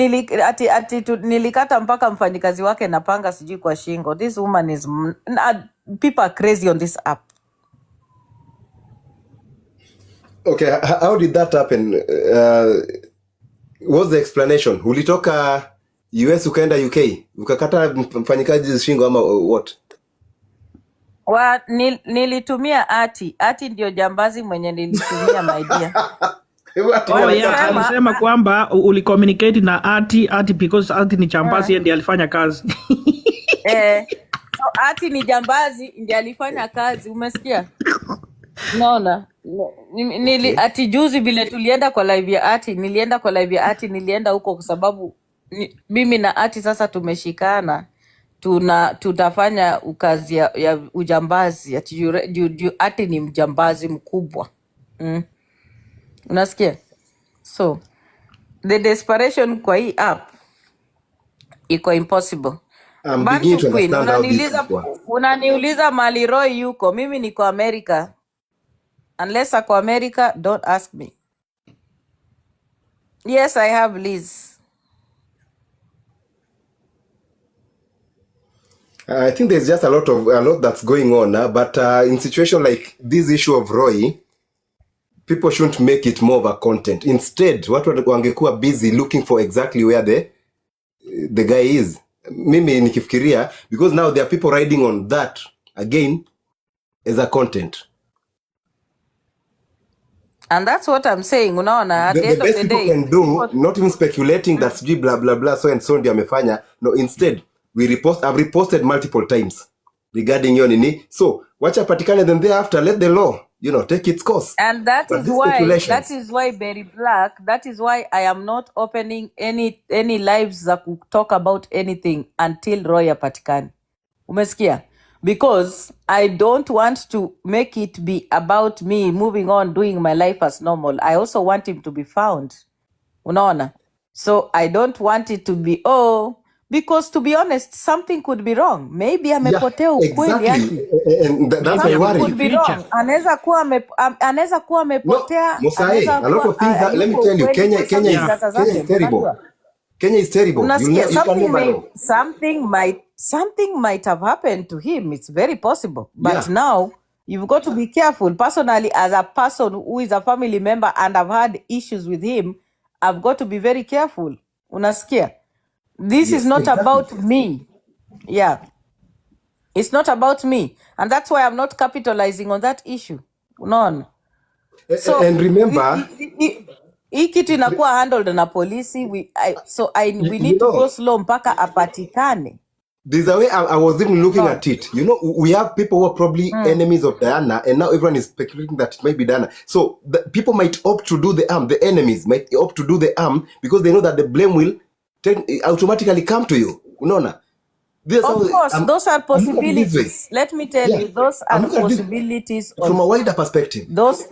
nilikata mpaka mfanyikazi wake na panga sijui kwa shingo. This woman is... people are crazy on this app. Okay, how did that happen? What's the explanation? Ulitoka US ukaenda UK? Ukakata mfanyikazi shingo ama what? Nilitumia Ati ndio jambazi mwenye nilitumia my dear. Alisema kwamba ulicommunicate na Ati because Ati ni jambazi ndiye alifanya kazi. So Ati ni jambazi ndiye alifanya kazi, umesikia? Naona ati juzi vile tulienda kwa live ya Ati, nilienda huko kwa sababu mimi na Ati sasa tumeshikana, tutafanya kazi ya ujambazi. Ati ni mjambazi mkubwa. Unasikia? So the desperation kwa hii app iko impossible. Bantu Queen, unaniuliza mali Roy yuko, mimi niko America. Unless ako America, don't ask me. Yes, I have Liz. I think there's just a lot that's going on, but in situation like this issue of Roy, people shouldn't make it more of a content. Instead, watu wangekuwa busy looking for exactly where the guy is. Mimi nikifikiria, because now there are people riding on that again as a content. And that's what I'm saying. Unaona, at the end of best the people day, can do, not even speculating that sijui blah blah blah so and so ndio amefanya. No, instead I've reposted multiple times regarding hiyo nini. So wacha patikane, then thereafter let the law take its course. And that But is these why speculations, Berry Black, that is why I am not opening any lives za talk about anything until Roy apatikane. Umesikia? Because I don't want to make it be about me moving on doing my life as normal. I also want him to be found. Unaona? So I don't want it to be because to be honest something could be wrong. Maybe yeah, amepotea ukweli yake. exactly. And that's my Maybe worry. Could be amejificha. wrong. Anaweza kuwa No, amepotea, Musae, anaweza a lot kuwa of things let me hayuko tell you, ukweli kwa sababu Yeah. data Kenya is zake terrible. unajua. Kenya is terrible. Unasikia You can never know. something might have happened to him. It's very possible. But Yeah. now you've got to be careful. Personally, as a person who is a family member and I've had issues with him, I've got to be very careful. Unasikia? This is Yes, not exactly. about me. Yeah. It's not about me. And that's why I'm not capitalizing on that issue. Unaona? So And remember, hii kitu inakuwa handled na polisi. We you need to go know, slow mpaka apatikane. there's a way I was even looking at it. We have people who are probably enemies of Diana, and now everyone is speculating that it might be Diana. So the people might opt to do the harm. The enemies might opt to do the harm because they know that the blame will automatically come to you. Unaona? Of course, those are I'm looking at it this way. possibilities. Let me tell Yeah. you, those I'm are looking at this possibilities from a on wider perspective. those.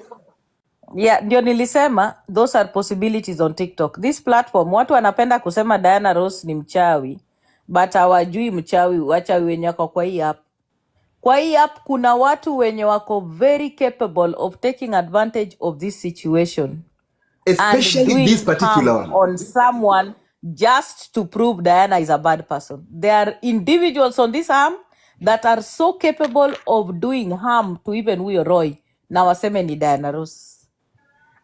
Yeah, ndio nilisema those are possibilities on TikTok. This platform, watu wanapenda kusema Diana Ross ni mchawi, but hawajui wachawi wenye wako kwa hii app. Kwa hii app kuna watu wenye wako very capable of taking advantage of this situation and Especially doing this particular harm one. on someone just to prove Diana is a bad person. There are individuals on this arm that are so capable of doing harm to even huyo Roy na waseme ni Diana Ross.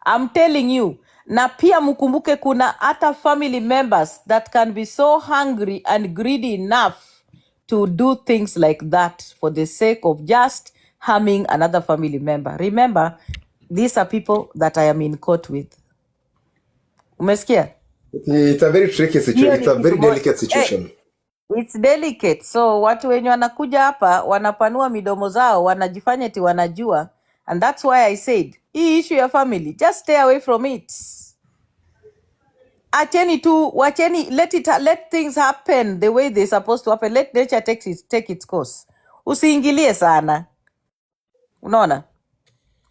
I'm telling you. Na pia mkumbuke kuna hata family members that can be so hungry and greedy enough to do things like that for the sake of just harming another family member. Remember, these are people that I am in court with. Umesikia? It's a very tricky situation. Hiyo It's ni a very kitu moja. delicate situation. It's delicate. So watu wenye wanakuja hapa wanapanua midomo zao, wanajifanya eti wanajua, and that's why I said hii issue ya family, just stay away from it. Wacheni, let things happen the way they're supposed to happen. Let nature take its course. Usiingilie sana. Unaona?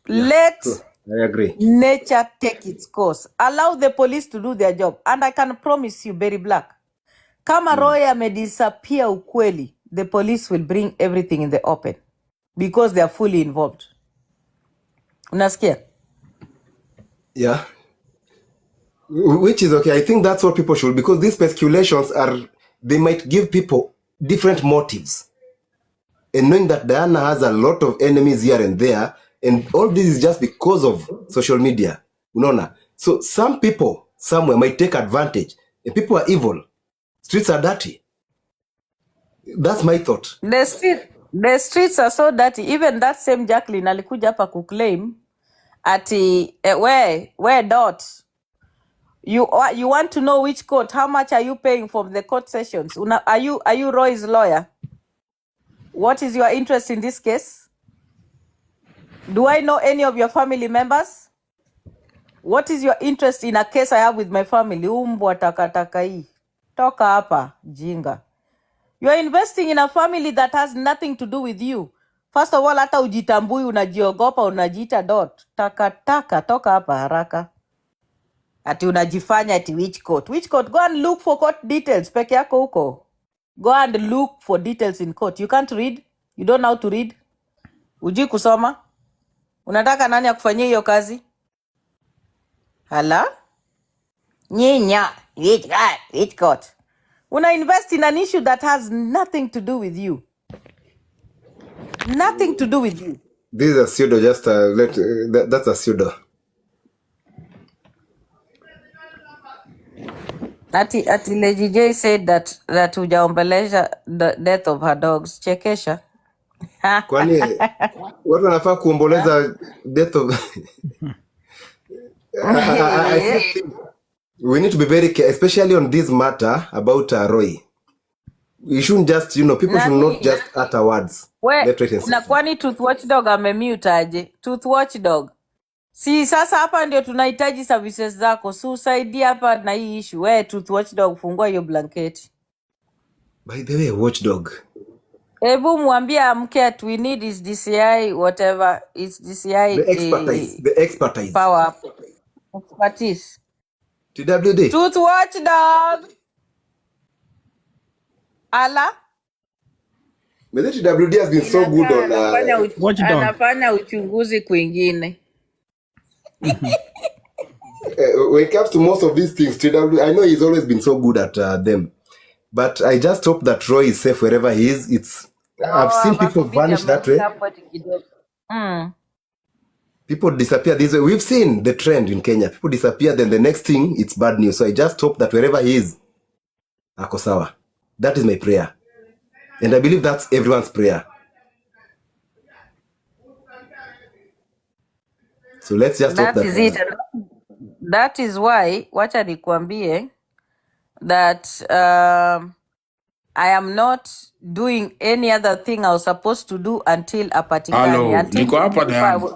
Yeah, Let true. I agree. nature take its course. Allow the police to do their job. And I can promise you, Berry Black, kama Roy amedisappear ukweli, the police will bring everything in the open because they are fully involved. Unasikia? Yeah. Which is okay. I think that's what people should, because these speculations they might give people different motives. And knowing that Diana has a lot of enemies here and there, and all this is just because of social media. Unaona? So some people somewhere might take advantage. And people are evil. Streets are dirty. That's my thought. The streets are so dirty. Even that same Jacqueline alikuja hapa kuclaim ati where dot you want to know which court, how much are you paying for the court sessions? Are you Roy's lawyer? What is your interest in this case? Do I know any of your family members? What is your interest in a case I have with my family? Umbwa takataka hii. Toka hapa, jinga. You are investing in a family that has nothing to do with you. First of all, hata ujitambui, unajiogopa, unajiita dot. Takataka, toka hapa haraka. Ati unajifanya ati which court? Which court? Go and look for court details. Peke yako huko. Go and look for details in court. You can't read? You don't know how to read? Ujui kusoma? Unataka nani akufanyia hiyo kazi? Hala? Nyinya. Which court? Una invest in an issue that has nothing to do with you. Nothing to do with you. This is a pseudo, that's a pseudo. Ati Lady J said that hujaombelesha the death of her dogs. Chekesha. Kwani watu wanafaa kuomboleza death of I think we need to be very careful, especially on this matter about Roy. You shouldn't just, people should not Nani just utter words we left, right, and na center. kwani Truth Watchdog amemute aje? Truth Watchdog. Si sasa hapa ndio tunahitaji services zako. Si usaidie hapa na hii issue. We Truth Watchdog, fungua hiyo blanketi. By the way, watchdog. Hebu mwambie amke at we need is DCI whatever is DCI The expertise. The expertise. power up. Expertise. TWD. Truth Watchdog. Ala But the TWD has been so good on Watchdog. anafanya uchunguzi kwingine. when it comes to most of these things. TWD, I know he's always been so good at them, but I just hope that Roy is safe wherever he is. I've seen people vanish that way. People disappear this way. We've seen the trend in Kenya. People disappear, then the next thing it's bad news. So I just hope that wherever he is, ako sawa. That is my prayer, and I believe that's everyone's prayer. So let's just hope That is it. That is why wacha nikwambie that I am not doing any other thing I was supposed to do until apatikane. Hello, Until niko hapa Diana.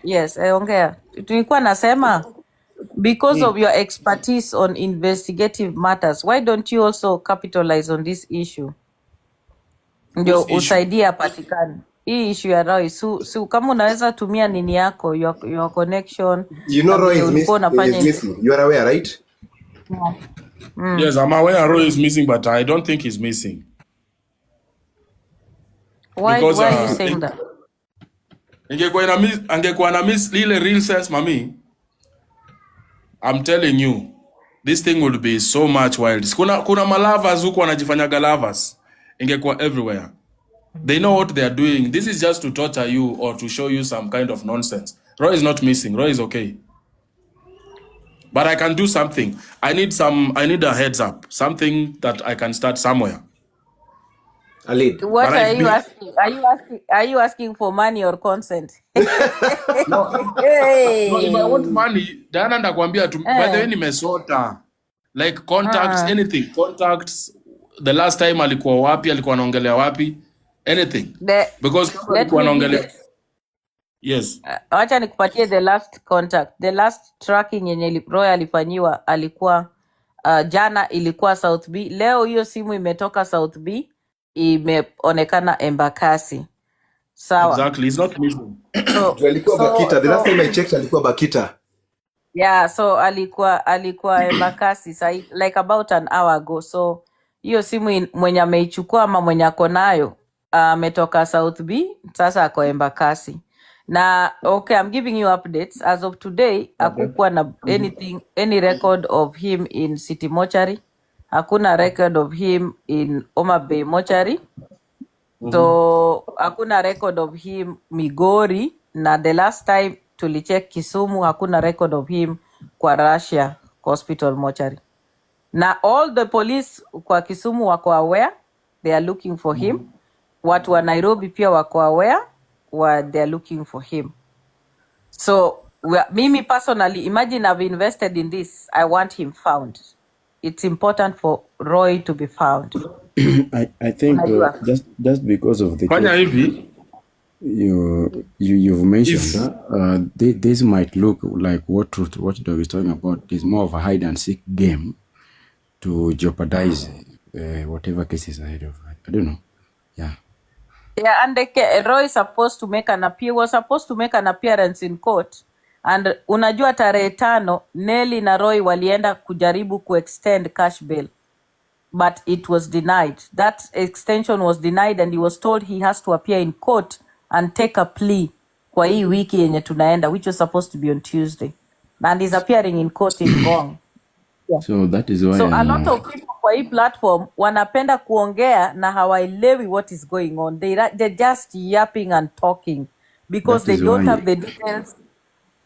yes, ongea. Tulikuwa nasema because of your expertise on investigative matters, why don't you also capitalize on this issue? Ndio Whose issue? usaidie apatikane. Hii issue ya Roy, kama unaweza tumia nini yako, your connection. Roy is ulikuwa unafanya hivyo. missing. You are aware, right? Yes, I'm aware Roy is missing, but I don't think he's missing. Because Why are you saying that? angekuwa na miss lile real sense mami, I'm telling you this thing would be so much wild. Kuna malavas huko wanajifanyaga lovers, ingekuwa everywhere. They know what they are doing. This is just to torture you or to show you some kind of nonsense. Roy is not missing. Roy is okay. But I can do something. I need a heads up. Something that I can start somewhere. Alid. What But are you asking? Are you asking for money or consent? No, if I want money, Diana ndakwambia tu, by the way nimesota. Like contacts, anything. Contacts, the last time alikuwa wapi, alikuwa anaongelea wapi, anything. Because kama alikuwa anaongelea. Yes. Wacha nikupatie the last contact. The last tracking yenye Roy alifanyiwa alikuwa jana ilikuwa South B. Leo hiyo simu imetoka South B, imeonekana Embakasi. Sawa. Exactly. It's not missing. Alikuwa Bakita. The last time I checked alikuwa Bakita. Yeah, so alikuwa Embakasi like about an hour ago. So hiyo simu mwenye ameichukua ama mwenye ako nayo ametoka South B, sasa ako Embakasi. Na okay, I'm giving you updates. As of today, hakukuwa na any record of him in City Mortuary. Hakuna record of him in Homa Bay Mortuary. So hakuna record of him Migori, na the last time tulicheck Kisumu hakuna record of him kwa Russia Hospital Mortuary. Na all the police kwa Kisumu wako aware, they are looking for him. Watu wa Nairobi pia wako aware, they are looking for him. So mimi personally, imagine I've invested in this. I want him found. It's important for Roy to be found. I think just because of the Fanya case hivi. you've mentioned this might look like what Truth Watchdog is talking about is more of a hide and seek game to jeopardize whatever cases ahead of it. I don't know. Yeah. Yeah, and Roy was supposed to make an appearance in court. And unajua tarehe 5 Nelly na Roy walienda kujaribu kuextend cash bail, but it was denied. That extension was denied and he was told he has to appear in court and take a plea kwa hii wiki yenye tunaenda, which was supposed to be on Tuesday. And he's appearing in court in Ngong. So that is why So a lot of people kwa hii platform wanapenda kuongea na hawaelewi what is going on. They're just yapping and talking because they don't have the details.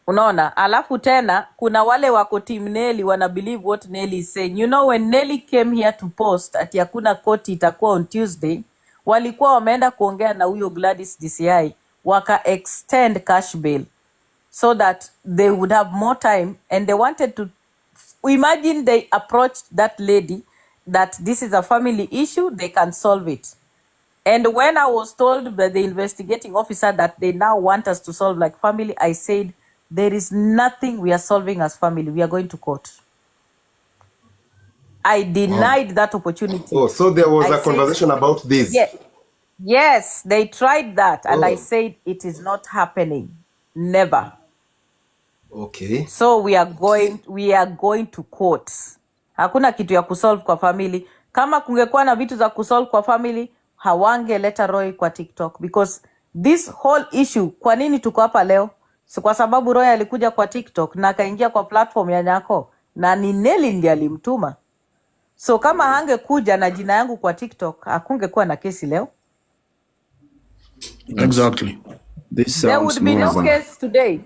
Unaona, alafu tena kuna wale wako team Nelly wana believe what Nelly is saying. You know, when Nelly came here to post ati hakuna koti itakuwa on Tuesday, walikuwa wameenda kuongea na huyo Gladys DCI waka extend cash bail so that they would have more time, and they wanted to imagine they approached that lady that this is a family issue, they can solve it. And when I was told by the investigating officer that they now want us to solve like family, I said, there is nothing we are solving as family. We are going to court. I denied that opportunity. Oh, so there was I a said, conversation about this. yes, they tried that. And I Oh, said, it is not happening. Never. okay. So we are going to court. Hakuna kitu ya kusolve kwa family. Kama kungekuwa na vitu za kusolve kwa family, hawangeleta Roy kwa TikTok, because this whole issue, kwa nini tuko hapa leo? Si kwa sababu Roy alikuja kwa TikTok na akaingia kwa platform ya Nyako na ni Nelly ndiye alimtuma. So kama hangekuja na jina yangu kwa TikTok, hakungekuwa na kesi leo. Exactly. This There sounds would be more no of a case today.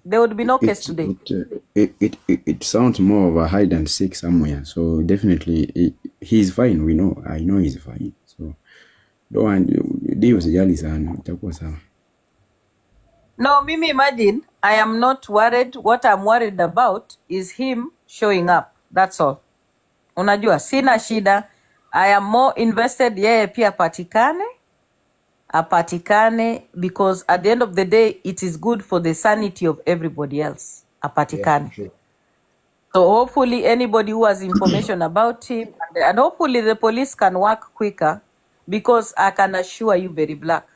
There would be no case today. it sounds more of a hide and seek somewhere. So definitely he's fine. I know he's fine. So don't deal usijali sana, itakuwa sawa. No, Mimi, imagine, I am not worried. What I'm worried about is him showing up. That's all. Unajua, sina shida. I am more invested yeye pia apatikane, because at the end of the day, it is good for the sanity of everybody else. Apatikane. Sure. So hopefully anybody who has information about him, and hopefully the police can work quicker, because I can assure you, Very Black,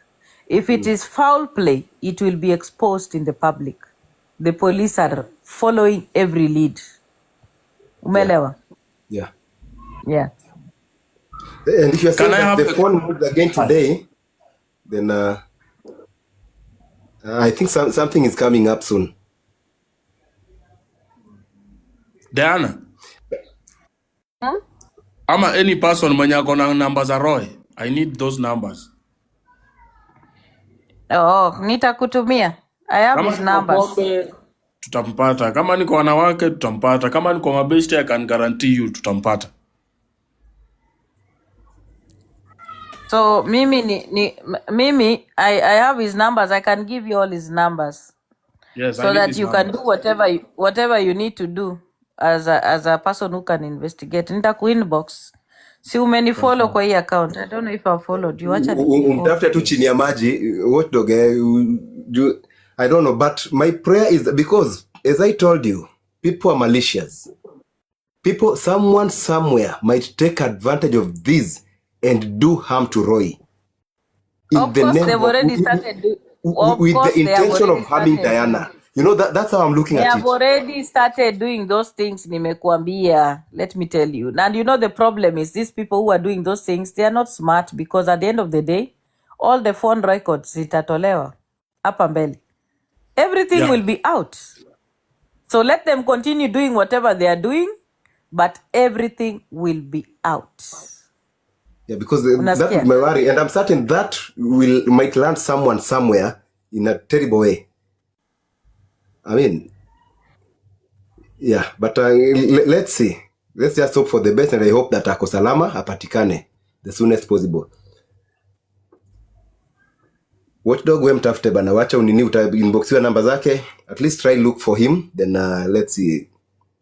if it is foul play, it will be exposed in the public. The police are following every lead. Umelewa? Yeah. Yeah. And if you're saying Can I that have the a phone moved again today, then I think something is coming up soon. Diana? Ama any person mwenye ako na namba za Roy, I need those numbers. Oh, nitakutumia. I have Kama his ni numbers. Kombe tutampata, kama ni kwa wanawake tutampata, kama ni kwa mabeshte I can guarantee you tutampata. So Mimi, I have his numbers. I can give you all his numbers, Yes, I so need that his you can numbers. do whatever you need to do as a person who can investigate. Nitakuinbox. Si umenifollow kwa hii account. I don't know if I followed you. Acha nikufollow. Umtafute tu chini ya maji watchdog. I don't know, but my prayer is because, as I told you, people are malicious. People, someone somewhere might take advantage of this and do harm to Roy in Of the course, name they've of already started. with the intention of harming Diana. You know, that's how I'm looking They at have it. already started doing those things, nimekuambia. Let me tell you. And you know the problem is these people who are doing those things, they are not smart, because at the end of the day, all the phone records zitatolewa hapa mbele. Everything Yeah. will be out. So let them continue doing whatever they are doing, but everything will be out. Yeah, because that is Unasikia? my worry, and I'm certain that might land someone somewhere in a terrible way. I mean, yeah, but let's see. Let's just hope for the best, and I hope that ako salama apatikane the soonest possible. Watchdog, we mtafute bana, wacha unini, utainboxiwa namba zake. At least try look for him, then let's see.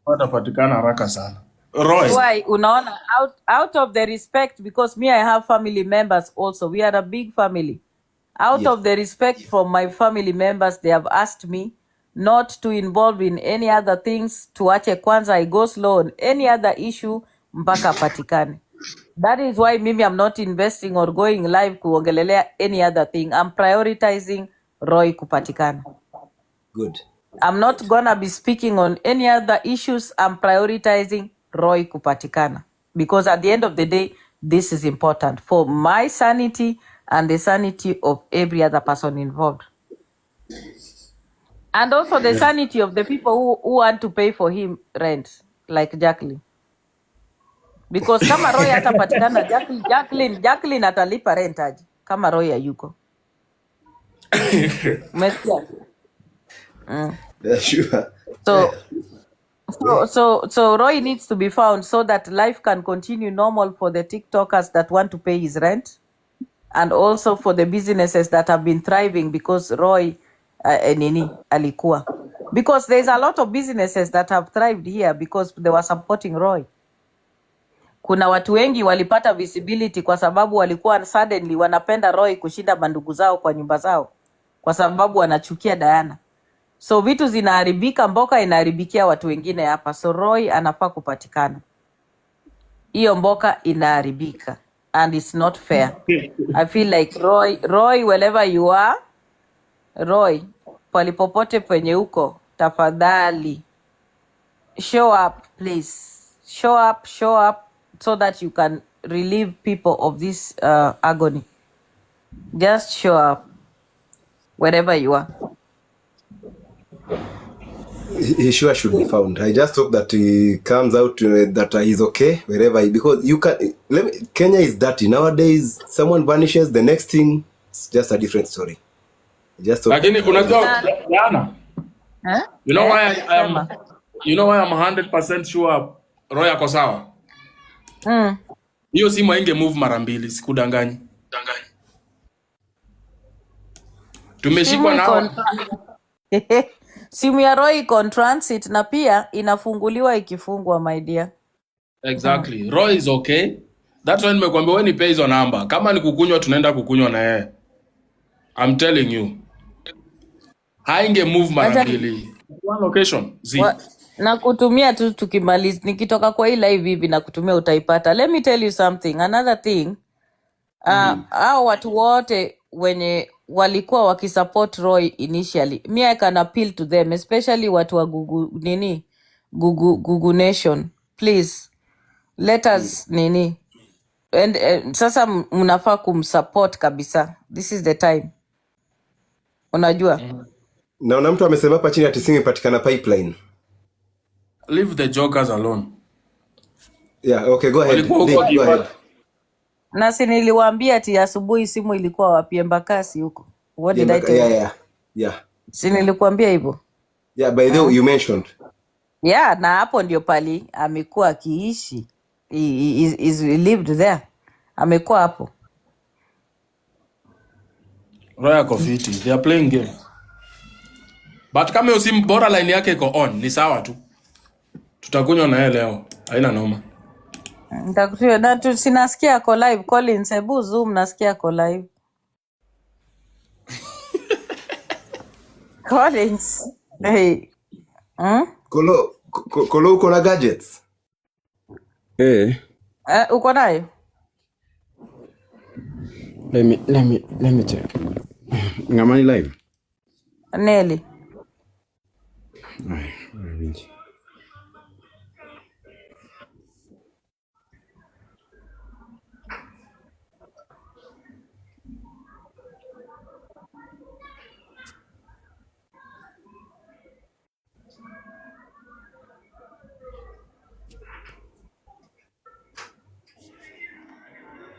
Watapatikana haraka sana. Roy, Why? Unaona, out of the respect, because me, I have family members also. We are a big family. Out Yes. of the respect from my family members, they have asked me not to involve in any other things. Tuache kwanza, I go slow on any other issue mpaka patikane. That is why Mimi, I'm not investing or going live kuongelelea any other thing. I'm prioritizing Roy kupatikana. Good. I'm not gonna be speaking on any other issues. I'm prioritizing Roy kupatikana, because at the end of the day, this is important for my sanity and the sanity of every other person involved, and also the sanity of the people who want to pay for him rent, like Jacqueline. Because kama Roy hatapatikana, Jacqueline atalipa rent aje kama Roy hayuko. Umesikia? Yeah, sure. So Roy needs to be found so that life can continue normal for the TikTokers that want to pay his rent, and also for the businesses that have been thriving because Roy nini alikuwa. Because there's a lot of businesses that have thrived here because they were supporting Roy. kuna watu wengi walipata visibility kwa sababu walikuwa suddenly wanapenda Roy kushinda mandugu zao kwa nyumba zao, kwa sababu wanachukia Diana. So vitu zinaharibika, mboka inaharibikia watu wengine hapa. So Roy anafaa kupatikana. Hiyo mboka inaharibika and it's not fair. I feel like Roy wherever you are, Roy palipopote penye uko, tafadhali show up please. Show up so that you can relieve people of this agony. Just show up wherever you are. He sure should be found. I just hope that he comes out that he's okay wherever he, because you can Kenya is dirty nowadays. Someone vanishes, the next thing it's just a different story. Just hope. Lakini unajua Diana, Huh? you know why Sema. I'm 100% sure Roy ako sawa. Mm. Hiyo simu hainge move mara mbili, sikudanganyi. Simu Tumeshikwa iko nao. simu ya Roy iko on transit na pia inafunguliwa ikifungwa, my dear. Exactly. Roy is okay. That's why nimekuambia wewe nipe hizo namba. Kama ni kukunywa tunaenda kukunywa na yeye. I'm telling you. Hainge move mara Acha mbili. One location. Z. na kutumia tu tukimaliza, nikitoka kwa hii live hivi na kutumia utaipata. Let me tell you something, another thing. Hao watu wote wenye walikuwa wakisupport Roy initially, me I can appeal to them, especially watu wa Gugu Nation. Please let us and sasa mnafaa kumsupport kabisa. This is the time. Unajua? Naona mtu amesema hapa chini ati simu ipatikana pipeline. Leave the jokers alone. Yeah, okay, go ahead. Walikuwa huko Go ahead. Kibaki. Na si niliwaambia ati asubuhi simu ilikuwa wapi? Embakasi huko. What did I tell you? Yeah. Si nilikuambia hivyo? Yeah, by the way, you mentioned. Yeah, na hapo ndio pali amekuwa akiishi. He lived there. Amekuwa hapo. Roy ako fiti. They are playing game. But kama hiyo simu bora line yake iko on, ni sawa tu. Tutakunywa na yeye leo. Haina noma. Nitakutia na tu sinasikia ako live. Collins, hebu zoom, nasikia ako live. Collins. Hey. Kolo uko na gadgets? Uko nayo? Let me check. Ngamani live. Nelly. Ay, winji.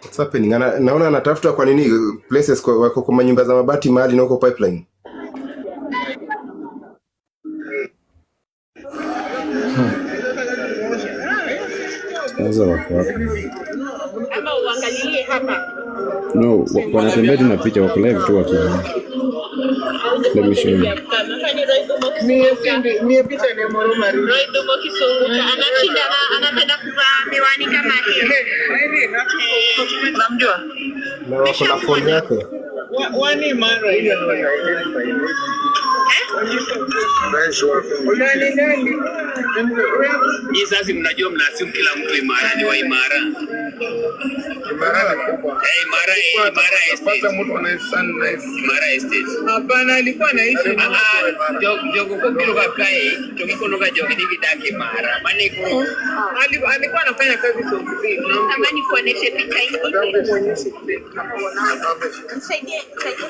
What's happening? Naona anatafuta kwa nini places wako kwa nyumba za mabati mahali na huko pipeline. Sasa wako wapi? No, wanatembea tu na picha, wako live tu wakiona. Let me show you. Mie picha ni Moroma. Roy Domo Kisunguka anashinda anapenda kuvaa miwani kama hivi. Namjua. Na wako na phone yake. Wani mara hiyo nani? Ni sasa mnajua mnasimu kila mtu Imara ni wa Imara. Imara ni kubwa. Imara estate. Mtu anaisana Imara estate. Hapana, alikuwa anaishi jogo kwa kilo kakai, jogo kunoka jogo ni vidaki Imara. Mani kwa alikuwa anafanya kazi sokoni. Tamani kuonesha picha hii. Saidie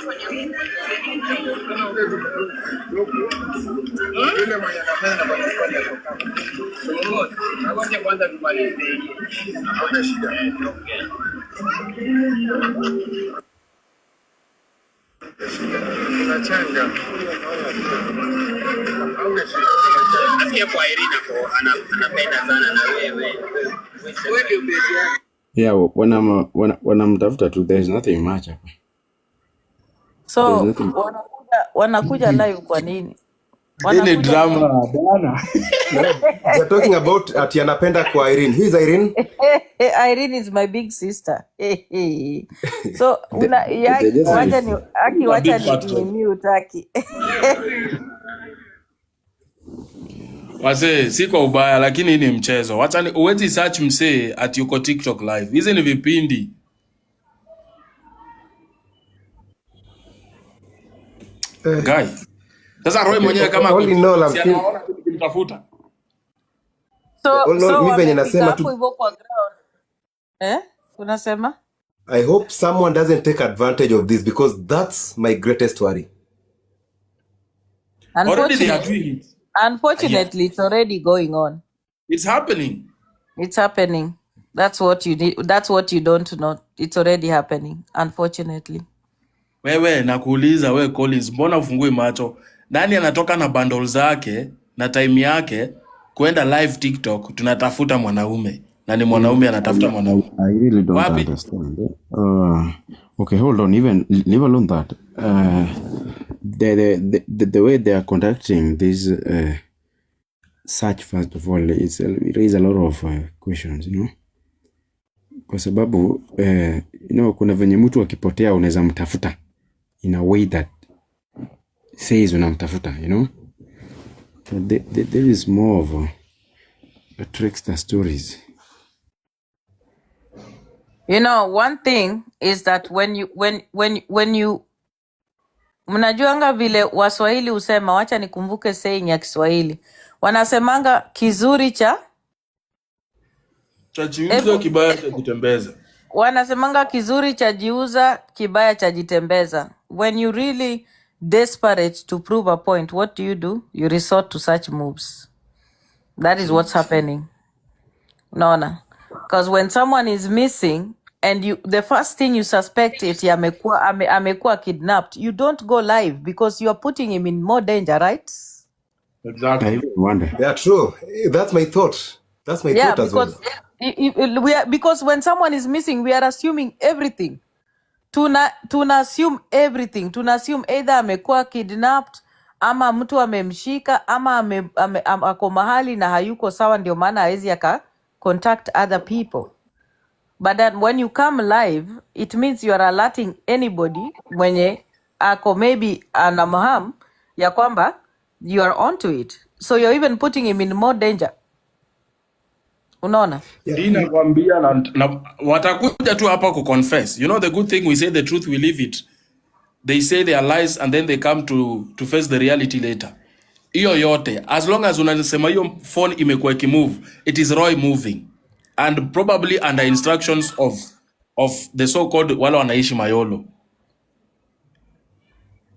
kwenye yule mwenye anafanya na ngoja kwanza tumalize. Hauna shida. Tunachanga. Hauna shida. Asikia kwa Irina kwa anapenda sana na wewe. Wewe ndio bezi yake. Yeah, wanamtafuta tu, there's nothing much hapa. So wanakuja live kwa nini? Hii ni wanakuja drama bana. They're talking about ati anapenda kwa Irene. Who is Irene? Irene is my big sister. So una ya They just wacha ni aki A big wacha fat ni one. mute aki. Wase, si kwa ubaya lakini hii ni mchezo. Wacha ni uwezi search msee ati uko TikTok live. Hizi ni vipindi. Guy. Sasa Roy mwenyewe kama All in all, I'm si feel, anaona kitu kimtafuta. all in all, So mi venye wamefika nasema hapo tu, hivyo kwa ground. Unasema? I hope someone doesn't take advantage of this because that's my greatest worry. Already they are Unfortunately, doing it. unfortunately it's already going on. It's happening. It's happening. That's what you need. That's what you don't know. It's already happening, unfortunately. Wewe nakuuliza wewe Collins, mbona ufungui macho? Nani anatoka na bundle zake na time yake kwenda live TikTok tunatafuta mwanaume na ni mwanaume anatafuta mwanaume. I really don't Wapi? understand. Okay, hold on. Even leave alone that. The way they are conducting this search, first of all, it raises a lot of questions, you know. Kwa sababu kuna venye mtu akipotea unaweza mtafuta in a way that says unamtafuta, you know. There is more of a trickster stories. You know, one thing is that when you mnajuanga vile Waswahili husema, wacha nikumbuke saying ya Kiswahili. Wanasemanga kizuri cha Chajiuza kibaya cha kutembeza. wanasemanga kizuri cha jiuza, kibaya cha jitembeza. When you really desperate to prove a point, what do? You resort to such moves. That is what's happening. Unaona? Because when someone is missing and the first thing you suspect it amekuwa kidnapped, you don't go live because you are putting him in more danger, right? I Exactly. even wonder. Yeah, true. That's my thought. That's my Yeah, thought as well. because when someone is missing, we are assuming everything. Tuna assume everything. Tuna assume either amekuwa kidnapped ama mtu amemshika ama ako mahali na hayuko sawa, ndio maana hawezi aka contact other people. But then when you come live, it means you are alerting anybody mwenye ako maybe anamham ya kwamba you are onto it. So you're even putting him in more danger. Unaona? Dina kwambia na watakuja tu hapa ku confess. You know the good thing, we say the truth, we leave it. They say their lies and then they come to face the reality later. Hiyo yote, as long as unasema hiyo phone imekuwa ikimove, it is Roy moving and probably under instructions of the so called wale wanaishi Mayolo.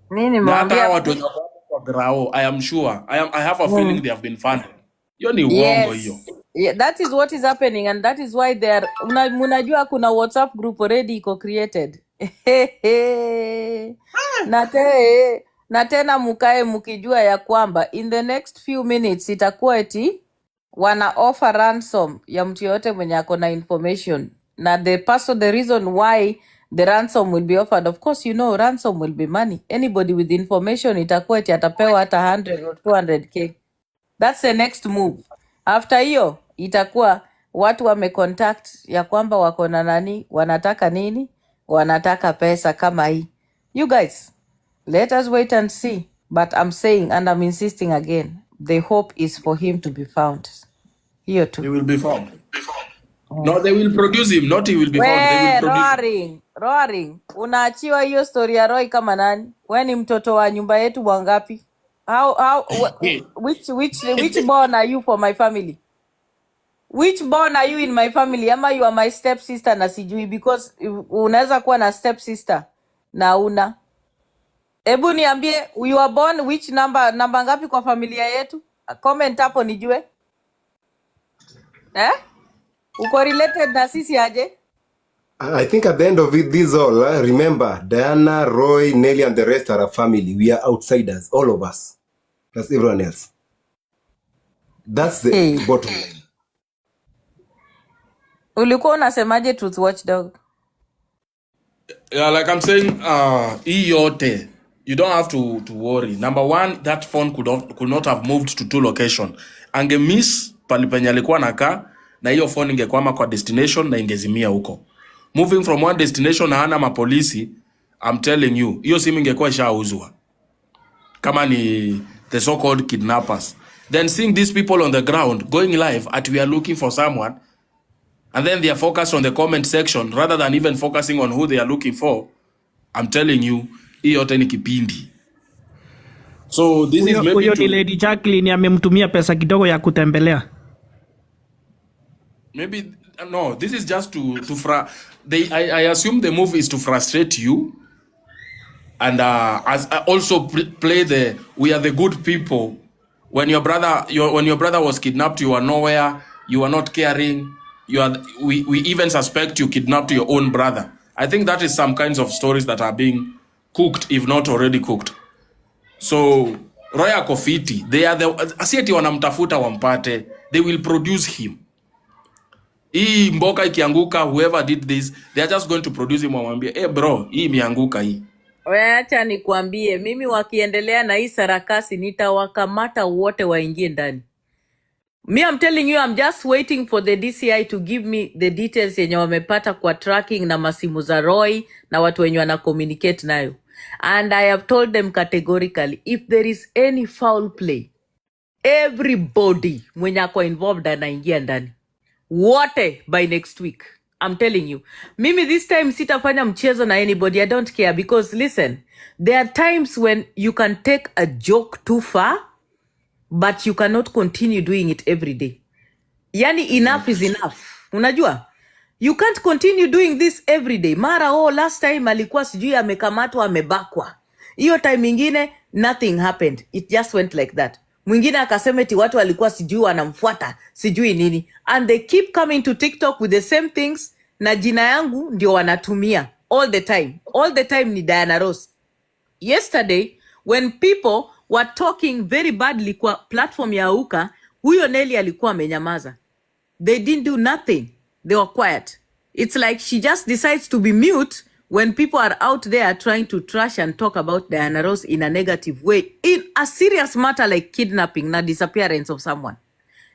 Mimi Na hata nimwambia watu wenye wako kwa grao, I am sure, I have a feeling they have been funded. Hiyo ni uongo hiyo. yes. Yeah, that is what is happening and that is why they are munajua kuna WhatsApp group already iko created. Na tena mukae mukijua ya kwamba in the next few minutes itakuwa eti wana offer ransom ya mtu yote mwenye ako na information, na the reason why the ransom will be offered, of course you know ransom will be money. Anybody with information itakuwa eti atapewa hata 100 or 200k. That's the next move. After hiyo itakuwa watu wamecontact ya kwamba wako na nani, wanataka nini, wanataka pesa kama hii. You guys, let us wait and see. But I'm saying and I'm insisting again, the hope is for him to be found. Hiyo He tu. will be found. No, they will produce him, not he will be found. They will produce him. Roaring. Unaachiwa hiyo story ya Roy kama nani? We ni mtoto wa nyumba yetu wangapi? Which born are you for my family? Which born are you in my family? Ama you are my step sister na sijui, because unaweza kuwa na step sister na una. Ebu niambie you are born which namba ngapi kwa familia yetu? Comment hapo nijue. Uko related na sisi aje? I think at the end of it, this all, remember, Diana, Roy, Nelly, and the rest are a family. We are outsiders, all of us. That's everyone else. That's the Hey. bottom line. Ulikuwa unasemaje Truth Watchdog? Yeah, like I'm saying, hii yote you don't have to worry. Number one, that phone could not have moved to 2 location. Ange miss palipenye alikuwa nakaa na hiyo phone ingekwama kwa destination na ingezimia huko. Moving from one destination na hana mapolisi, I'm telling you, hiyo simu ingekuwa ishauzwa. Kama ni the so-called kidnappers. Then seeing these people on the ground going live at we are looking for someone, and then they are focused on the comment section rather than even focusing on who they are looking for. I'm telling you, hii yote ni kipindi. So this is maybe Huyo ni Lady Jacqueline amemtumia pesa kidogo ya kutembelea. maybe no, this is just to I assume the move is to frustrate you, and as also play the we are the good people. When your brother was kidnapped, you are nowhere, you are not caring, we even suspect you kidnapped your own brother. I think that is some kinds of stories that are being cooked, if not already cooked. So Roya Kofiti, they are the asieti wanamtafuta wampate, they will produce him. Hii mboka ikianguka, whoever did this, they are just going to produce him, wamwambie bro, hii imeanguka hii. Acha nikwambie, mimi wakiendelea na hii sarakasi nitawakamata wote waingie ndani. Me, I'm telling you, I'm just waiting for the DCI to give me the details yenye wamepata kwa tracking na masimu za Roy na watu wenye wana communicate nayo. And I have told them categorically, if there is any foul play, everybody mwenye ako involved anaingia ndani. Wote by next week. I'm telling you. Mimi this time sitafanya mchezo na anybody. I don't care because listen, there are times when you can take a joke too far, but you cannot continue doing it every day. Yani enough is enough. Unajua? You can't continue doing this every day. Mara last time alikuwa sijui amekamatwa amebakwa. Hiyo time ingine nothing happened. It just went like that. Mwingine akasema eti watu walikuwa sijui wanamfuata, sijui nini. And they keep coming to TikTok with the same things na jina yangu ndio wanatumia all the time. All the time ni Diana Ross. Yesterday when people were talking very badly kwa platform ya Uka, huyo Nelly alikuwa amenyamaza. They didn't do nothing. They were quiet. It's like she just decides to be mute when people are out there trying to trash and talk about Diana Ross in a negative way, in a serious matter like kidnapping na disappearance of someone.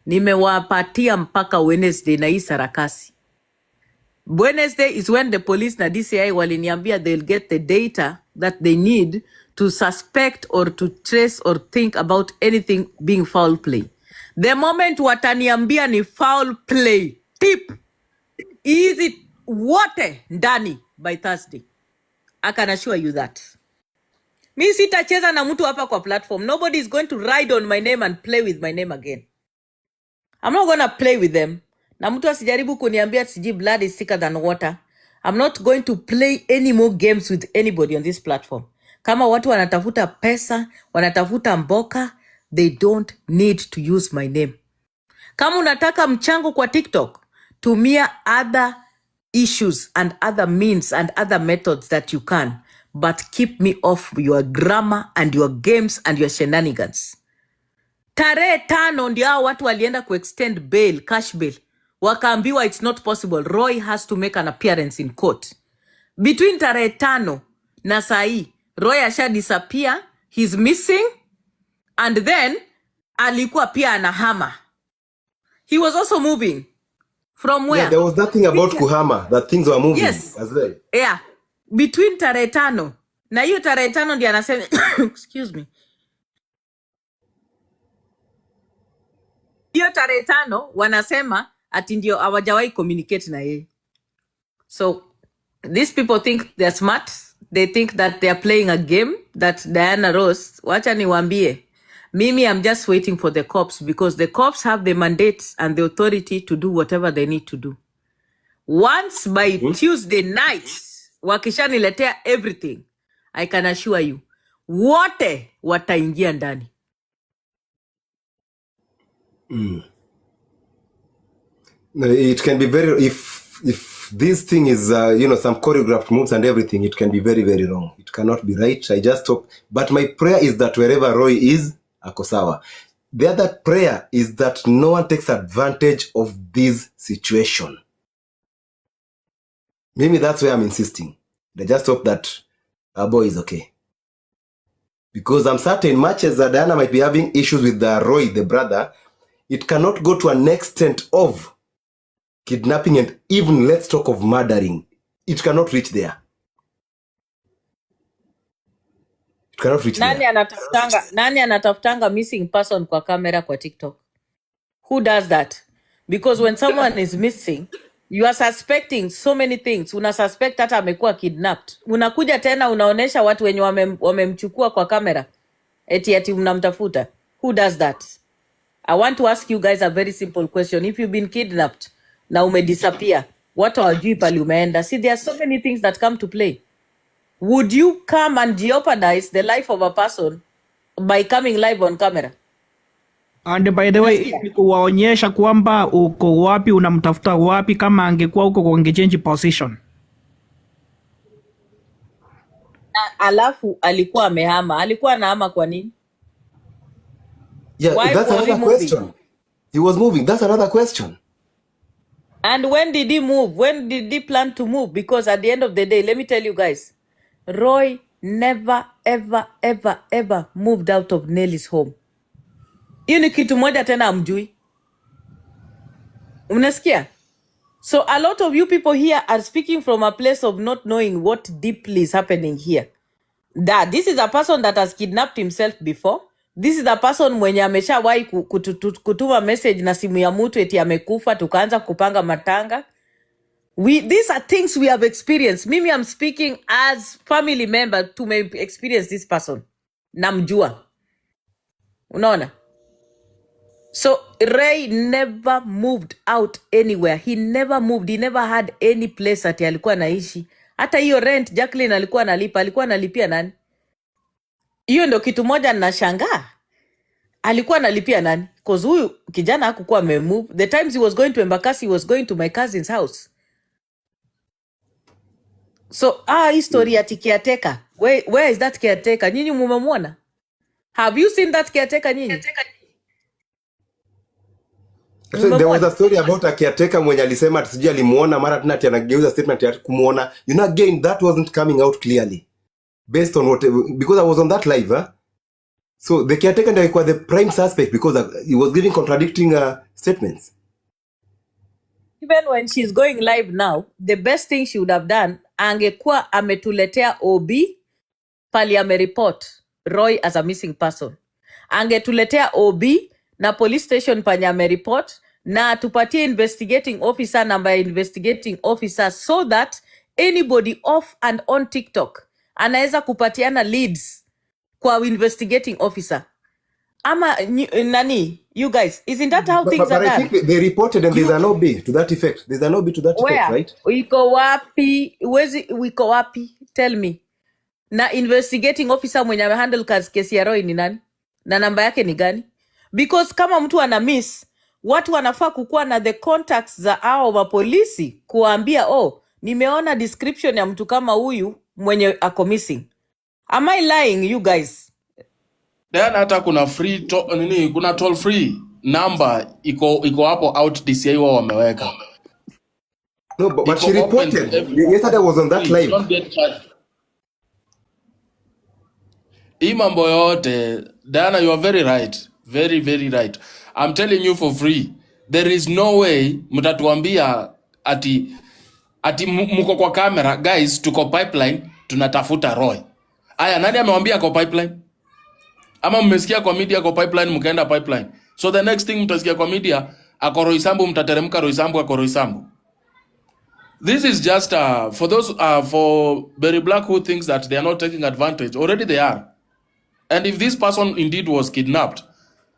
Nimewapatia mpaka Wednesday na hii sarakasi. Wednesday is when the police na DCI waliniambia they'll get the data that they need to suspect or to trace or think about anything being foul play. The moment wataniambia ni foul play, tip, easy wote ndani by Thursday. I can assure you that. Mi sitacheza na mtu hapa kwa platform. Nobody is going to ride on my name and play with my name again. I'm not going to play with them. Na mtu asijaribu kuniambia siji blood is thicker than water. I'm not going to play any more games with anybody on this platform. Kama watu wanatafuta pesa, wanatafuta mboka, they don't need to use my name. Kama unataka mchango kwa TikTok, tumia other issues and other means and other methods that you can, but keep me off your grammar and your games and your shenanigans. Tarehe 5 ndio hao watu walienda kuextend bail, cash bail. Wakaambiwa it's not possible. Roy has to make an appearance in court. Between tarehe 5 na sahi, Roy asha disappear, he's missing, and then alikuwa pia anahama. He was also moving. From where? Yeah, there was nothing about kuhama, that things were moving Yes. as well. Yeah. Between tarehe 5 na hiyo tarehe 5 ndio anasema excuse me. Hiyo tarehe 5 wanasema ati ndio hawajawahi communicate na yeye. So these people think they're smart. They think that they're playing a game, that Diana Ross. Wacha niwaambie. Mimi, I'm just waiting for the cops because the cops have the mandate and the authority to do whatever they need to do. Once by Tuesday night, wakishaniletea everything, I can assure you, wote wataingia ndani. No, it can be very, if this thing is some choreographed moves and everything, it can be very, very wrong. It cannot be right. I just hope, but my prayer is that wherever Roy is, ako sawa. The other prayer is that no one takes advantage of this situation. Maybe that's why I'm insisting. I just hope that our boy is okay. Because I'm certain much as Diana might be having issues with Roy, the brother, it cannot go to an extent of kidnapping and even let's talk of murdering. It cannot reach there. It cannot reach Nani there. anatafutanga missing person kwa kamera kwa TikTok? Who does that? Because when someone is missing, you are suspecting so many things. Una suspect hata amekuwa kidnapped. Unakuja tena unaonesha watu wenye wamemchukua kwa kamera. Eti mnamtafuta. Who does that? I want to ask you guys a very simple question. If you've been kidnapped na umedisappear, watu hawajui pali umeenda. See, there are so many things that come to play. Would you come and jeopardize the life of a person by coming live on camera? And by the way, kuwaonyesha kwamba uko wapi, unamtafuta wapi. Kama angekuwa uko angechange position. Alafu alikuwa amehama. Alikuwa anahama kwa nini? Yeah, Why that's was he another moving? question. He was moving. That's another question. And when did he move? When did he plan to move? Because at the end of the day, let me tell you guys, Roy never, ever, ever, ever moved out of Nelly's home. Hiyo ni kitu moja tena amjui. Unasikia? So a lot of you people here are speaking from a place of not knowing what deeply is happening here. That this is a person that has kidnapped himself before. This is a person mwenye ameshawahi kutuma message na simu ya mtu eti amekufa, tukaanza kupanga matanga. These are things we have experienced. Mimi, I'm speaking as family member to may experience this person. Namjua. Unaona? So Ray never moved out anywhere. He never moved. He never had any place ati alikuwa naishi. Hata hiyo rent Jacqueline alikuwa analipa. Alikuwa analipia nani? Hiyo ndo kitu moja nashangaa. Alikuwa analipia nani? Cause huyu kijana hakukuwa amemove. The times he was going to Embakasi, he was going to my cousin's house. So history ya caretaker. Where is that caretaker? Nyinyi mumemwona? Have you seen that caretaker nyinyi? So there was a story about a caretaker mwenye alisema sijui alimuona mara tena ati anageuza statement ya kumuona. You know, again, that wasn't coming out clearly based on what, because I was on that live, huh? So the caretaker ndio alikuwa the prime suspect because he was giving contradicting statements. Even when she's going live now, the best thing she would have done, angekuwa ametuletea OB pali amereport Roy as a missing person. Angetuletea OB na police station panya amereport na tupatie investigating officer, number investigating officer, so that anybody off and on TikTok anaweza kupatiana leads kwa investigating officer. Ama nani, you guys, isn't that how things are done? I think they reported and there's an OB to that effect. There's an OB to that effect, right? Wiko wapi? Wiko wapi? Tell me. Na investigating officer mwenye amehandle kesi ya Roy ni nani? Na namba yake ni gani? Because kama mtu ana miss, watu wanafaa kukuwa na the contacts za hao wa polisi kuambia, nimeona description ya mtu kama huyu mwenye ako missing. Am I lying, you guys? Then hata kuna kuna toll free number iko hapo out DCI wao wameweka. No, but she reported. Yesterday I was on that live. Don't get charged. Hii mambo yote, Diana, you are very right. Very, very right. I'm telling you for free. There is no way mtatuambia ati mko kwa kamera, guys, tuko pipeline, tunatafuta Roy. Aya, nani amewambia kwa pipeline? Ama mmesikia kwa media kwa pipeline, mkaenda pipeline. So the next thing mtasikia kwa media, ako Roysambu, mtateremka Roysambu, ako Roysambu. This is just for those for Berry Black who thinks that they are not taking advantage. Already they are. And if this person indeed was kidnapped,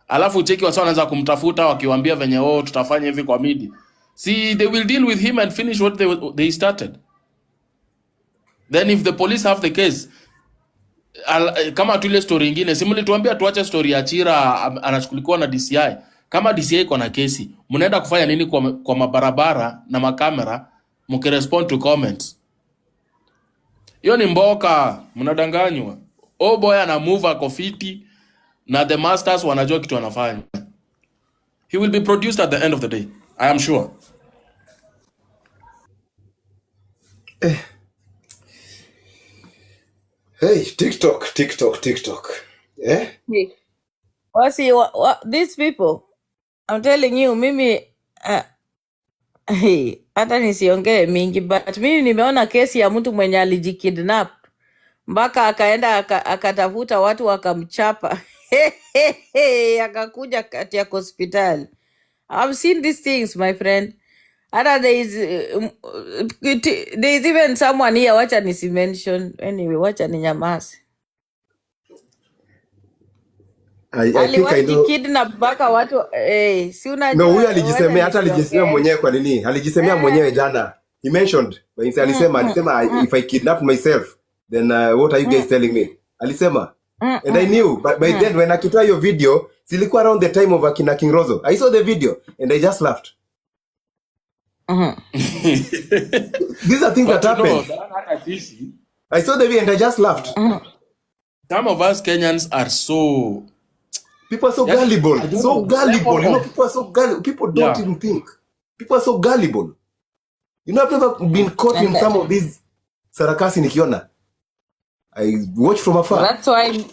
alafu cheki wasa wanaanza kumtafuta wakiwaambia venye tutafanya hivi kwa media. See, they will deal with him and finish what they started. Then if the police have the case, kama tule story nyingine, simuli tuambia tuache story ya Chira anachukuliwa na DCI. Kama DCI iko na kesi, mnaenda kufanya nini kwa mabarabara na makamera mkirespond to comments? Hiyo ni mboka, mnadanganywa. Boy ana move ako fiti na the masters wanajua kitu wanafanya. He will be produced at the end of the day, I am sure. Hey, TikTok. Eh? Hey, these people, I'm telling you, mimi hey, hata nisiongee mingi, but mimi nimeona kesi ya mtu mwenye alijikidnap mpaka akaenda akatafuta watu wakamchapa akakuja kati ya hospitali. I've seen these things, my friend. Hata there is even someone here, wacha nisimention. Anyway, wacha ninyamaze. I think I Aliwahi know. kidnap mpaka watu si No, unajua, huyu wacha alijisemea, hata alijisemea nisiongee. mwenyewe kwa nini? Alijisemea mwenyewe jana. He mentioned, alisema if I kidnap myself, then what are you guys telling me? Alisema. And I knew, but by then when akitoa hiyo video, silikuwa around the time of akina King Rozo. I saw the video and I just laughed. These are things that But you know, happen. hata sisi, I saw the video and I just laughed. some of us Kenyans are so, People are so yani, I gullible. don't So know, gullible. level You know, of, people are so gullible. People don't yeah. even think. People are so gullible. You know, I've never been caught in some of these sarakasi nikiona. I watch from afar. That's why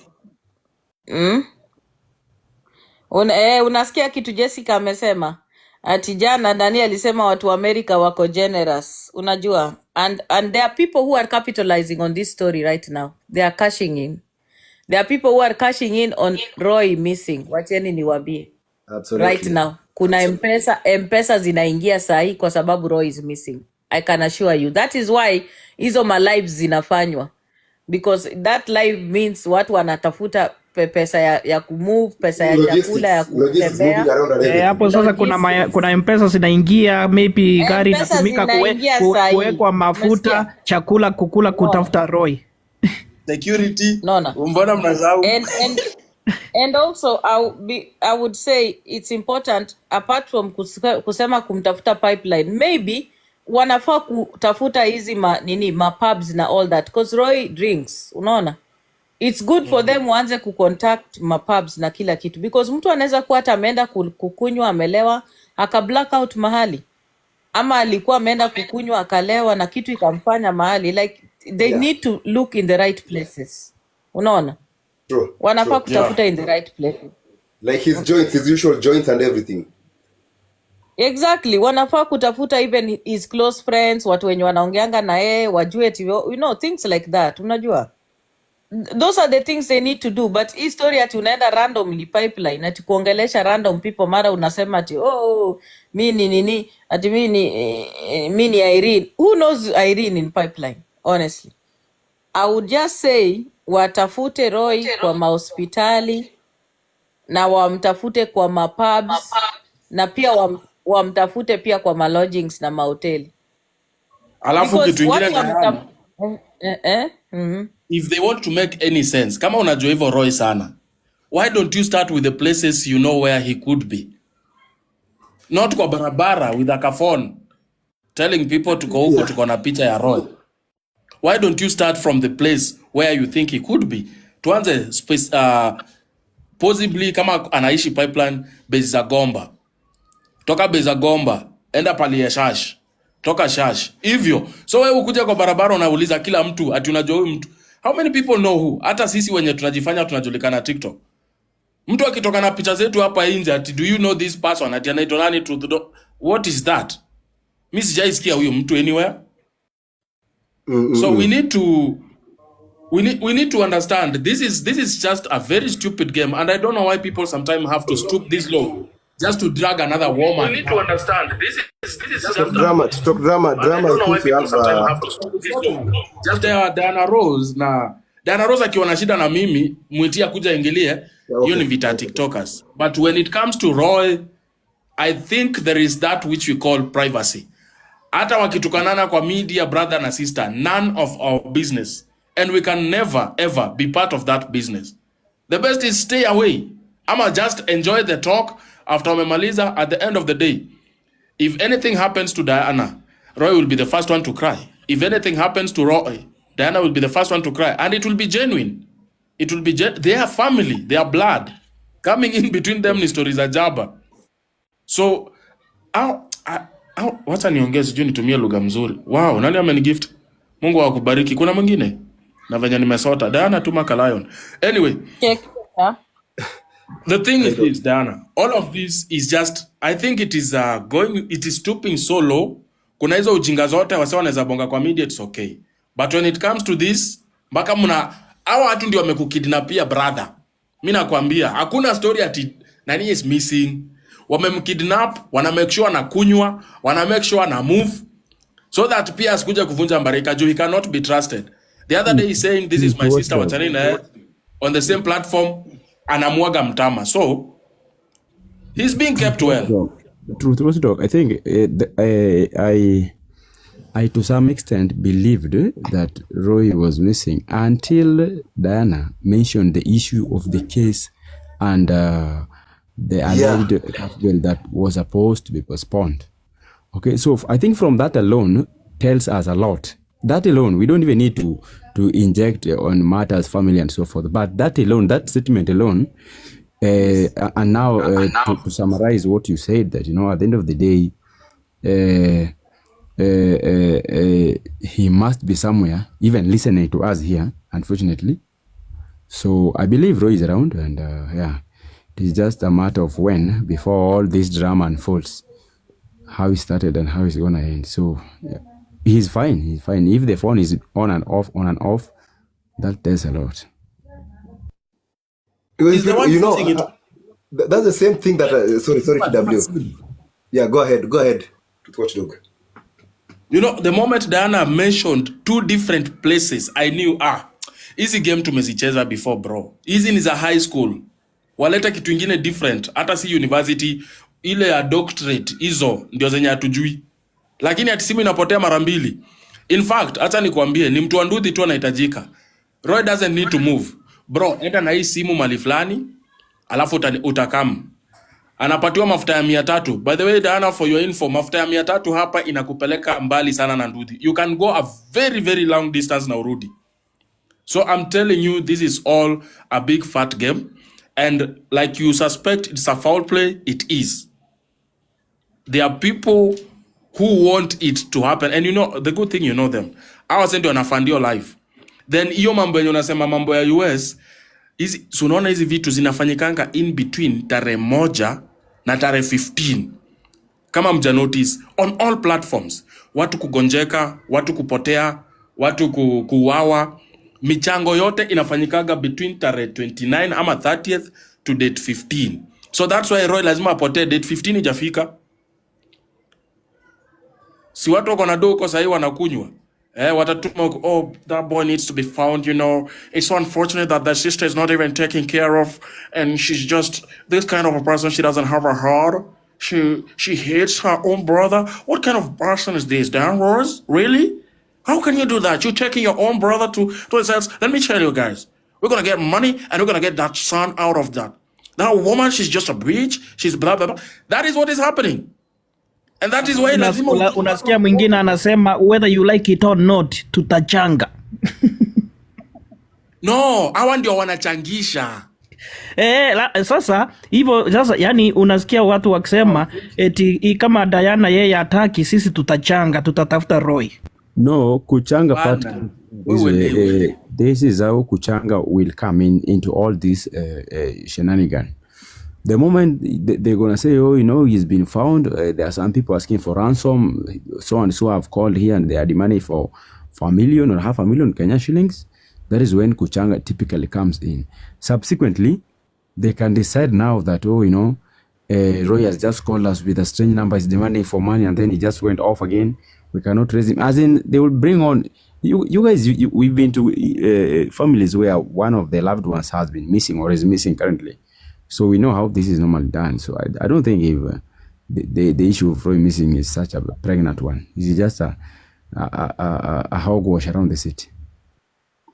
unasikia kitu Jessica amesema ati jana Dani alisema watu wa Amerika wako generous, unajua, and there are people who are capitalizing on this story right now. They are cashing in. There are people who are cashing in on Roy missing. Wacheni niwaambie right Absolutely. now kuna mpesa zinaingia sahi kwa sababu Roy is missing. I can assure you that is why hizo ma lives zinafanywa, because that live means watu wanatafuta pesa ya kumove, pesa ya chakula, ya Logistics moving kutembea. around and everything. Hapo sasa kuna kuna mpesa zinaingia, maybe gari Mpesa inatumika zinaingia sahi, kuwekwa mafuta, umesikia? chakula kukula, Unaona, kutafuta Roy. security, unaona. mbona mnasahau? And also I would say it's important, apart from kusema kumtafuta pipeline, maybe wanafaa kutafuta hizi ma pubs na all that, because Roy drinks, unaona. It's good for them waanze kucontact ma pubs na kila kitu, because mtu anaweza kuwa hata ameenda kukunywa amelewa aka blackout mahali, ama alikuwa ameenda kukunywa akalewa na kitu ikamfanya mahali, like they Yeah. need to look in the right places, unaona. True. Wanafaa True. kutafuta in the right places. Like his joints, his usual joints and everything. Exactly, wanafaa kutafuta even his close friends, watu wenye wanaongeanga na yeye wajue things like that, unajua. Those are the things they need to do, but hii story ati unaenda randomly pipeline ati kuongelesha random people, mara unasema ati mimi nini ati mimi ni Irene. Who knows Irene in pipeline? Honestly, I would just say watafute Roy kwa mahospitali na wamtafute kwa mapubs na pia wamtafute pia kwa malodgings na mahoteli, Alafu because kitu ingine watu Diana, wamtafuta if they want to make any sense, kama unajua hivyo Roy sana, why don't you start with the places you know where he could be, not kwa barabara with a phone telling people tuko huko, Yeah. tuko na picha ya Roy. Why don't you start from the place where you think he could be? Tuanze possibly kama anaishi pipeline base za Gomba, toka base za Gomba enda pale ya Shash, toka Shash hivyo. So wewe ukuja kwa barabara unauliza kila mtu ati unajua huyu mtu. How many people know who? Hata sisi wenye tunajifanya tunajulikana TikTok, mtu akitoka na picha zetu hapa nje ati do you know this person, ati anaitwa nani to the what is that? Mimi sijaisikia huyo mtu anywhere. So we need to understand this is just a very stupid game, and I don't know why people sometimes have to stoop this low just to drag another woman. We need to understand this is just TikTok drama. and I I don't know why think we people have. sometimes have to stoop this low. Just Diana Rose na Diana Rose akiwa na shida na mimi mwitia kuja ingilie, Yeah, hiyo okay. ni vita TikTokers. But when it comes to Roy, I think there is that which we call privacy. Hata wakitukanana kwa media, brother na sister, none of our business, and we can never ever be part of that business. The best is stay away, ama just enjoy the talk. After umemaliza, at the end of the day, if anything happens to Diana, Roy will be the first one to cry. If anything happens to Roy, Diana will be the first one to cry, and it will be genuine. It will be they are family, they are blood. Coming in between them ni stories za jaba. So wacha niongee, sijui nitumie lugha mzuri. Wow, nani amenigift? Mungu akubariki. Kuna mwingine? Na venye nimesota. Diana tuma Lion. Anyway, Check. Huh? the thing is this, Diana. All of this is just, I think it is it is stooping so low. Kuna hizo ujinga zote wase wanaweza bonga kwa media, it's okay. But when it comes to this, mpaka hawa watu ndio wamekukidnapia brother. Mimi nakwambia, hakuna story ati nani is missing. Wamemkidnap, wana make sure anakunywa, wana make sure ana move. So that pia asikuja kuvunja mbarika juu he cannot be trusted. The other day he's saying this is my sister wachani na on the same platform anamwaga mtama. So he's being kept well. Truth dog, I think I to some extent believed that Roy was missing until Diana mentioned the issue of the case and the alleged capital that was supposed to be postponed. Okay, so I think from that alone tells us a lot. That alone, we don't even need to inject on matters, family and so forth. But that alone, that statement alone, and now to summarize what you said, that, you know, at the end of the day, he must be somewhere, even listening to us here, unfortunately. So I believe Roy is around, and yeah, it is just a matter of when, before all this drama unfolds, how it started and how it's gonna end. So yeah, he's fine. He's fine. If the phone is on and off, that tells a lot. He's the one using it. That's the same thing that sorry TW. Yeah, go ahead Watchdog. You know, the moment Diana mentioned 2 different places, I knew easy game tumezicheza before bro. Easy is a high school. Waleta kitu ingine different, hata si university, ile ya doctorate hizo ndio zenye hatujui. Lakini ati simu inapotea mara 2. In fact, hata nikwambie ni mtu anduthi tu anahitajika. Roy doesn't need to move. Bro, enda na hii simu mali fulani, alafu utakam. Anapatiwa mafuta ya 300. By the way, Diana, for your info, mafuta ya 300 hapa inakupeleka mbali sana na nduthi. You can go a very, very long distance na urudi. So I'm telling you, this is all a big fat game. And like you suspect it's a foul play, it is. There are people who want it to happen. And you know, the good thing, you know them. I was saying wanafund your life. Then iyo mambo yenye unasema mambo ya US, unaona hizi vitu zinafanyikanga in between tarehe 1 na tarehe 15. Kama mja notice, on all platforms. Watu kugonjeka, watu kupotea, watu kuuawa. Michango yote inafanyikaga between tarehe 29 ama 30th to date 15. So that's why Roy lazima apotee date 15 ijafika. Si watu wako na doko sahi wanakunywa. Watatuma, oh, that boy needs to be found, you know. It's so unfortunate that the sister is not even taken care of, and she's just this kind of a person. She doesn't have a heart. She hates her own brother. What kind of person is this, Dan Rose? Really? How can you do that? You're taking your own brother to his house. Let me tell you guys, we're gonna get money and we're gonna get that son out of that. That woman, she's just a bitch. She's blah blah blah. That is what is happening. And that is why unasikia mwingine anasema whether you like it or not, tutachanga. No, hawa ndio wanachangisha. Sasa hivyo sasa, yani unasikia watu wakisema eti kama Diana yeye hataki, sisi tutachanga, tutatafuta Roy. No, kuchanga part this is how kuchanga will come into all this shenanigan. The moment they're going to say, oh, you know, he's been found, there are some people asking for ransom, so and so have called here and they are demanding for $1 million or $500,000 Kenya shillings. That is when kuchanga typically comes in. Subsequently, they can decide now that, oh, you know, Roy has just called us with a strange number, he's demanding for money, and then he just went off again. We cannot raise him. As in, they will bring on, you guys, we've been to families where one of the loved ones has been missing or is missing currently. So we know how this is normally done. So I don't think if the issue of Roy missing is such a pregnant one. It's just a hogwash around the city.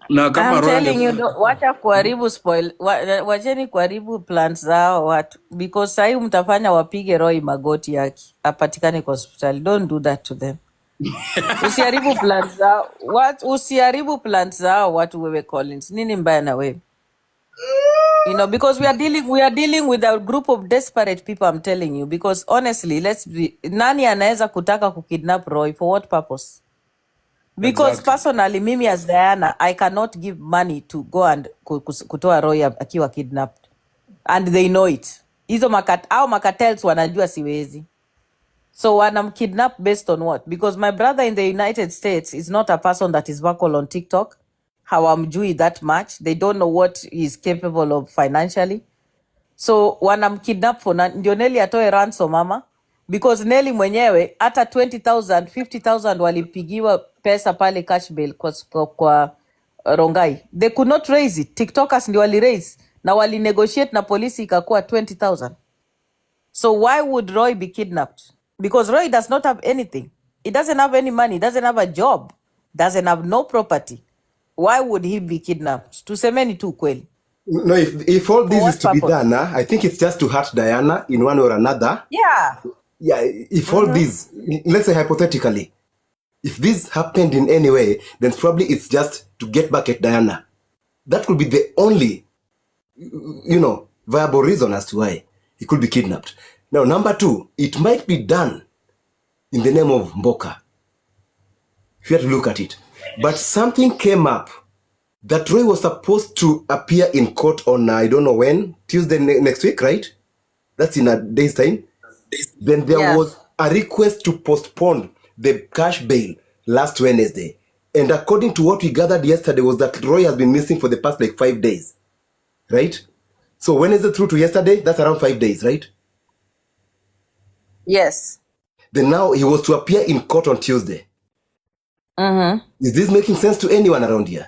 I'm telling you, wacha kuharibu wacheni kuharibu plans zao watu, because sahi mtafanya wapige Roy magoti yake apatikane kwa hospitali. Don't do that to them. Usiharibu plans zao. Usiharibu plans zao watu, wewe Collins. Nini mbaya na wewe? You know, because we are dealing with a group of desperate people, I'm telling you. Because honestly, nani anaweza kutaka kukidnap Roy? For what purpose? Because Exactly. personally, mimi as Diana, I cannot give money to go and kutoa Roy akiwa kidnapped. And they know it. Hizo makatels wanajua siwezi. So wanamkidnap based on what? Because my brother in the United States is not a person that is vocal on TikTok. Hawamjui that much. They don't know what he's capable of financially. So wanamkidnap for ndio Nelly atoe ransom mama, because Nelly mwenyewe hata 20,000 50,000 walipigiwa pesa pale cash bail kwa Rongai. They could not raise it. TikTokers ndio wali raise na wali negotiate na polisi ikakuwa 20,000. So why would Roy be kidnapped? Because Roy does not have anything. He doesn't have any money, doesn't have a job, doesn't have no property. Why would he be kidnapped? Tusemeni tu kweli. No, if all For this is what to be purpose? done, I think it's just to hurt Diana in one or another. Yeah. Yeah, if all this, let's say hypothetically, if this happened in any way, then probably it's just to get back at Diana. That could be the only, viable reason as to why he could be kidnapped. Now, number two, it might be done in the name of Mboka, if you have to look at it. But something came up that Roy was supposed to appear in court on, I don't know when, Tuesday next week, right? That's in a day's time. Then there Yeah. was a request to postpone the cash bail last Wednesday. And according to what we gathered yesterday was that Roy has been missing for the past 5 days, right? So Wednesday through to yesterday, that's around 5 days, right? Yes. Then now he was to appear in court on Tuesday. Is this making sense to anyone around here?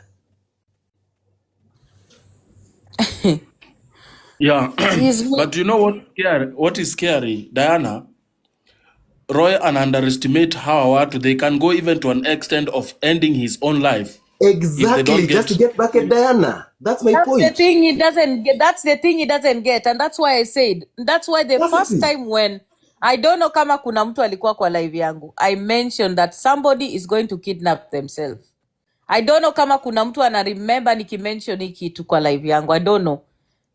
Yeah. He's But you know what is scary, Diana? Roy underestimate how watu they can go even to an extent of ending his own life if they Exactly, don't just to get. get back at Diana. That's my That's the point. thing he doesn't get. That's the thing he doesn't get, and that's why I said. That's why the That's the first thing. time when I don't know kama kuna mtu alikuwa kwa live yangu, I mentioned that somebody is going to kidnap themselves. I don't know kama kuna mtu ana remember nikimention hii kitu kwa live yangu. I don't know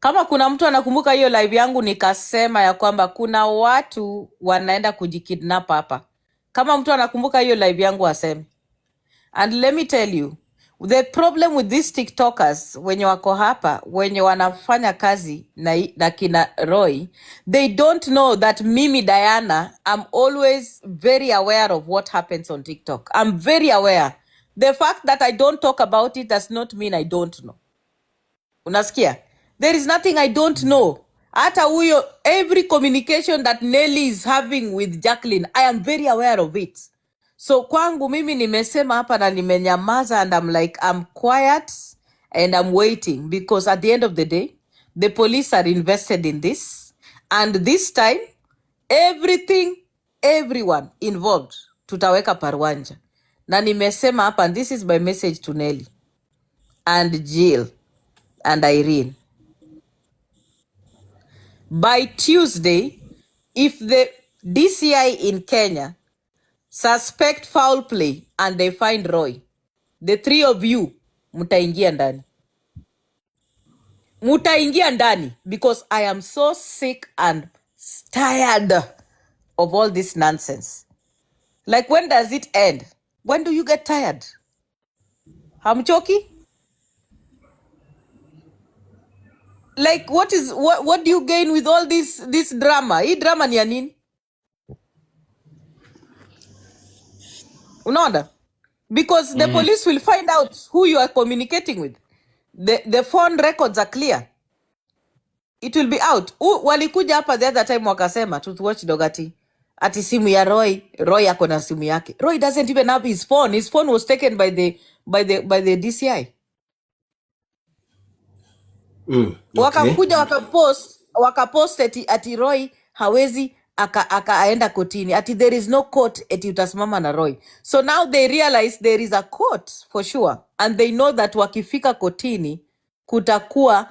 kama kuna mtu anakumbuka hiyo live yangu nikasema ya kwamba kuna watu wanaenda kujikidnap hapa. Kama mtu anakumbuka hiyo live yangu aseme. And let me tell you, the problem with these TikTokers, wenye wako hapa, wenye wanafanya kazi na kina Roy, they don't know that mimi, Diana, I'm always very aware of what happens on TikTok. I'm very aware. The fact that I don't talk about it does not mean I don't know. Unasikia? There is nothing I don't know. Hata huyo, every communication that Nelly is having with Jacqueline, I am very aware of it. So kwangu mimi nimesema hapa na nimenyamaza, and I'm like, I'm quiet and I'm waiting, because at the end of the day, the police are invested in this. And this time, everyone involved, tutaweka parwanja. Na nimesema hapa, and this is my message to Nelly and Jill and Irene. By Tuesday, if the DCI in Kenya suspect foul play and they find Roy, the three of you mutaingia ndani. Mutaingia ndani, because I am so sick and tired of all this nonsense. Like, when does it end? When do you get tired? Hamchoki? Like, what do you gain with all this drama? Hii drama ni ya nini? Unaona? Because the police will find out who you are communicating with. The phone records are clear. It will be out. Walikuja hapa the other time wakasema to Watchdog ati simu ya Roy ako na simu yake. Roy doesn't even have his phone. His phone was taken by the DCI. Okay. Wakakuja wakapost ati Roy hawezi akaenda kotini, ati there is no court, ati utasimama na Roy. So now they realize there is a court for sure, and they know that wakifika kotini kutakuwa,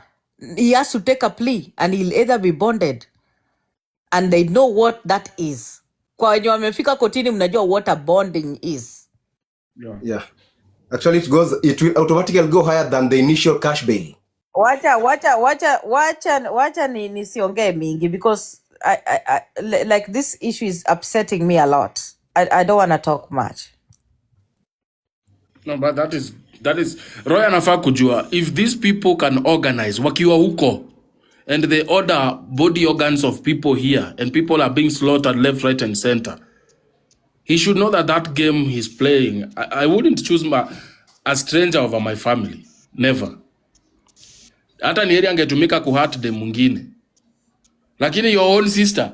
he has to take a plea and he'll either be bonded, and they know what that is. Kwa wenye wamefika kotini mnajua what a bonding is. Yeah. Actually, it will automatically go higher than the initial cash bail. Wacha nisiongee mingi, because I like, this issue is upsetting me a lot. I don't want to talk much. No, but that is Roy anafaa kujua if these people can organize wakiwa huko and they order body organs of people here and people are being slaughtered left, right and center. He should know that that game he's playing. I wouldn't choose a stranger over my family. Never. Hata ni heri angetumika kuhurt dem mwingine. Lakini your own sister.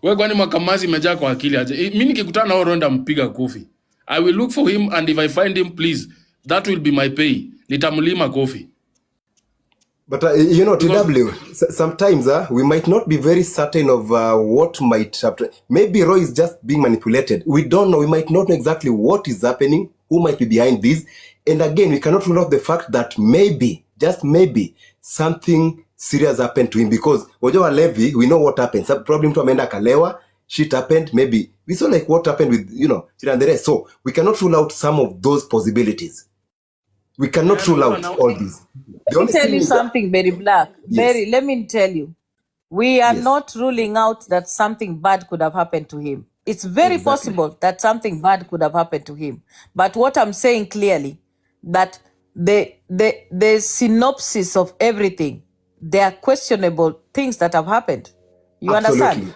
Wewe kwani makamazi imejaa kwa akili aje? Mimi nikikutana na Ronda mpiga kofi. I will look for him and if I find him, please, that will be my pay. Nitamlima kofi. But you know, TW, sometimes we might not be very certain of what might happen. Maybe Roy is just being manipulated. We don't know. We might not know exactly what is happening, who might be behind this. And again, we cannot rule out the fact that maybe, just maybe, something serious happened to him. Because Wajawa Levi, we know what happened. Some problem to Amanda Kalewa, shit happened. Maybe we saw like what happened with, you know, and the rest. So we cannot rule out some of those possibilities. We cannot rule out all these. Let me tell you something, Berry Black. Yes. Berry, let me tell you. We are Yes. not ruling out that something bad could have happened to him. It's very Exactly. possible that something bad could have happened to him. But what I'm saying clearly, that the synopsis of everything, there are questionable things that have happened. You understand?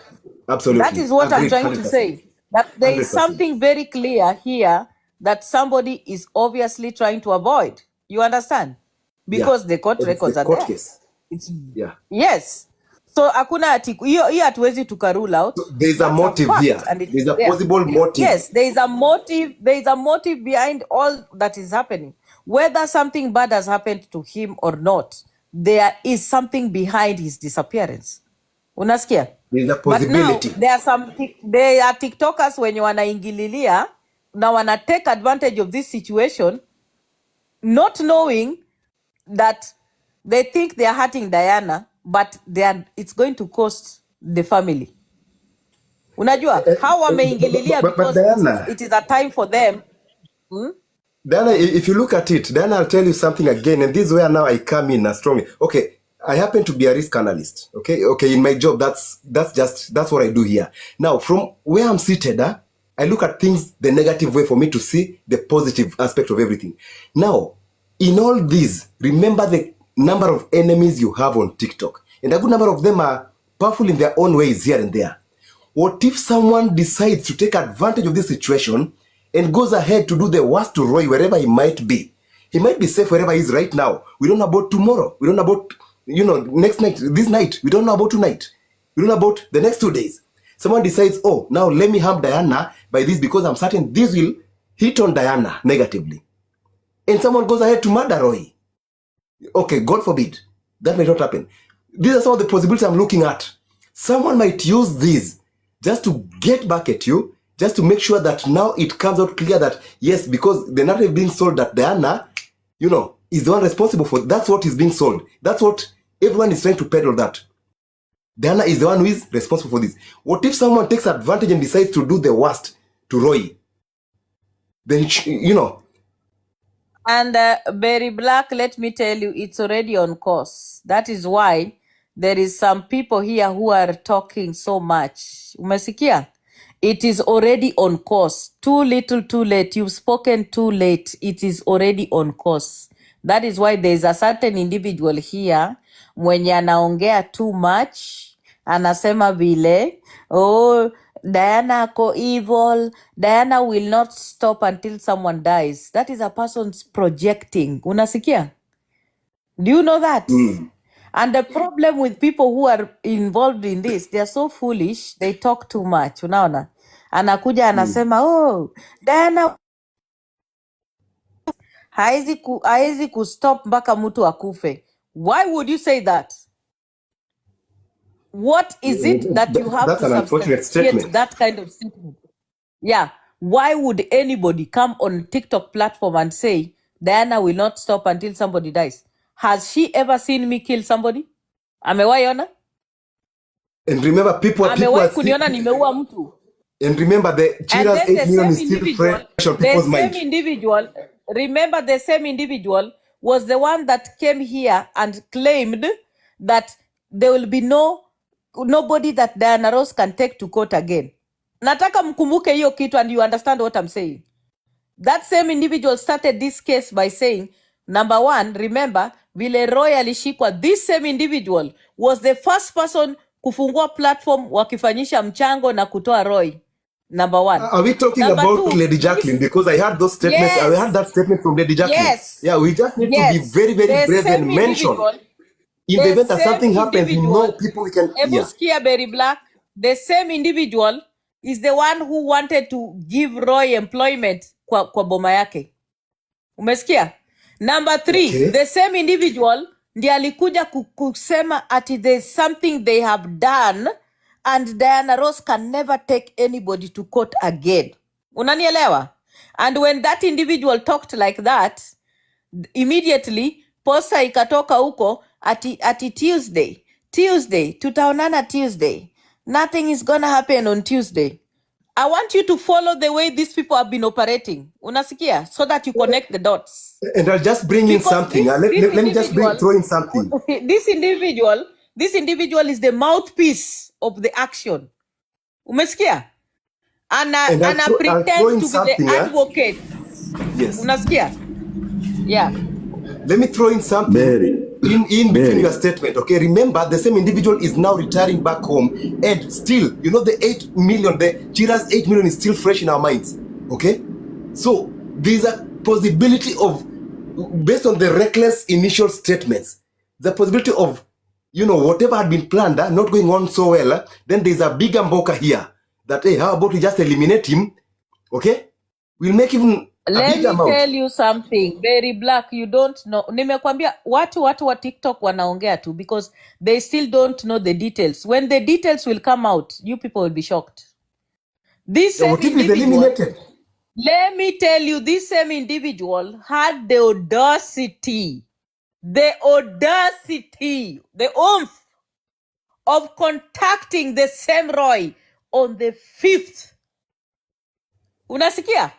Absolutely. That is what I'm Agreed, trying to 100%. say. That there is 100%. something very clear here that somebody is obviously trying to avoid. You understand? Because the court It's records the are court there. case. It's Yeah. yes. So hakuna ati hiyo hatuwezi tuka rule out. So there's a That's a motive fact here. and it There's is a there. possible motive. Yes, there is a motive. There is a motive behind all that is happening. Whether something bad has happened to him or not, there is something behind his disappearance. Unasikia? There's a But now possibility. there are TikTokers wenye wanaingililia na wana take advantage of this situation, not knowing that they think they are hurting Diana, but it's going to cost the family. Unajua how wameingililia But because Diana, it is a time for them. Diana, if you look at it, Diana, I'll tell you something again, and this is where now I come in strongly. Okay, I happen to be a risk analyst. Okay, in my job, that's what I do here. Now, from where I'm seated, I look at things the negative way for me to see the positive aspect of everything. Now, in all this, remember the number of enemies you have on TikTok, and a good number of them are powerful in their own ways here and there. What if someone decides to take advantage of this situation and goes ahead to do the worst to Roy wherever he might be? He might be safe wherever he is right now. We don't know about tomorrow. We don't know about, next night, this night. We don't know about tonight. We don't know about the next 2 days. Someone decides, oh, now let me harm Diana by this because I'm certain this will hit on Diana negatively. And someone goes ahead to murder Roy. Okay, God forbid. That may not happen. These are some of the possibilities I'm looking at. Someone might use this just to get back at you, just to make sure that now it comes out clear that, yes, because the narrative being sold that Diana, is the one responsible for, that's what is being sold. That's what everyone is trying to peddle, that Diana is the one who is responsible for this. What if someone takes advantage and decides to do the worst to Roy? Then, And Berry Black, let me tell you, it's already on course. That is why there is some people here who are talking so much. Umesikia? It is already on course. Too little, too late. You've spoken too late. It is already on course. That is why there is a certain individual here mwenye anaongea too much, anasema vile, oh, Diana ako evil. Diana will not stop until someone dies. That is a person's projecting. Unasikia? Do you know that? And the problem with people who are involved in this, they are so foolish, they talk too much. Unaona? Anakuja anasema, oh, Diana haezi kustop mpaka mtu akufe. Why would you say that? What is it that you have that's to an unfortunate substantiate statement. that kind of statement? Yeah. Why would anybody come on TikTok platform and say, Diana will not stop until somebody dies? Has she ever seen me kill somebody? Amewahi ona? And remember, people Amewahi are kuniona nimeua mtu? and remember, the And Chira's then 8 million is still fresh on people's mind. remember the same individual was the one that came here and claimed that there will be nobody that Diana Ross can take to court again. Nataka mkumbuke hiyo kitu and you understand what I'm saying. That same individual started this case by saying, number one, remember, vile Roy alishikwa, this same individual was the first person kufungua platform wakifanyisha mchango na kutoa Roy. Number one. Are we talking Number about two, Lady Jacqueline? Because I heard those statements. I heard that statement from Lady Jacqueline. yes, Yeah, we just need to be yes, very, very the brave same and mention. individual, In the the event that same something happens, we know individual, people we can. Ebu Yeah. Skia Berry Black, the same individual is the one who wanted to give Roy employment kwa boma yake. Umesikia? Number three, Okay. the same individual ndiye alikuja kusema ati there's something they have done and Diana Ross can never take anybody to court again. Unanielewa? And when that individual talked like that, immediately posta ikatoka huko ati Tuesday tutaonana Tuesday, nothing is gonna happen on Tuesday. I want you to follow the way these people have been operating, unasikia, so that you connect the dots. And I'll just bring in Because something. Let me just throw in something. this individual is the mouthpiece of the action. Umesikia? And Ana I'll pretend throw in to be something. the advocate. Yes. Unasikia? Yeah. Let me throw in something in between your statement. Okay, remember the same individual is now retiring back home, and still, you know, the 8 million, the Chira's 8 million is still fresh in our minds. Okay, so there's a possibility of, based on the reckless initial statements, the possibility of, you know, whatever had been planned not going on so well. Then there's a bigger mboka here that, hey, how about we just eliminate him? Okay, we'll make even Let me tell you something, Berry Black, you don't know. Nimekwambia watu wa TikTok wanaongea tu because they still don't know the details. When the details will come out, you people will be shocked. This So same what if he's individual, eliminated? let me tell you, this same individual had the audacity, the oomph of contacting the same Roy on the 5th. Unasikia?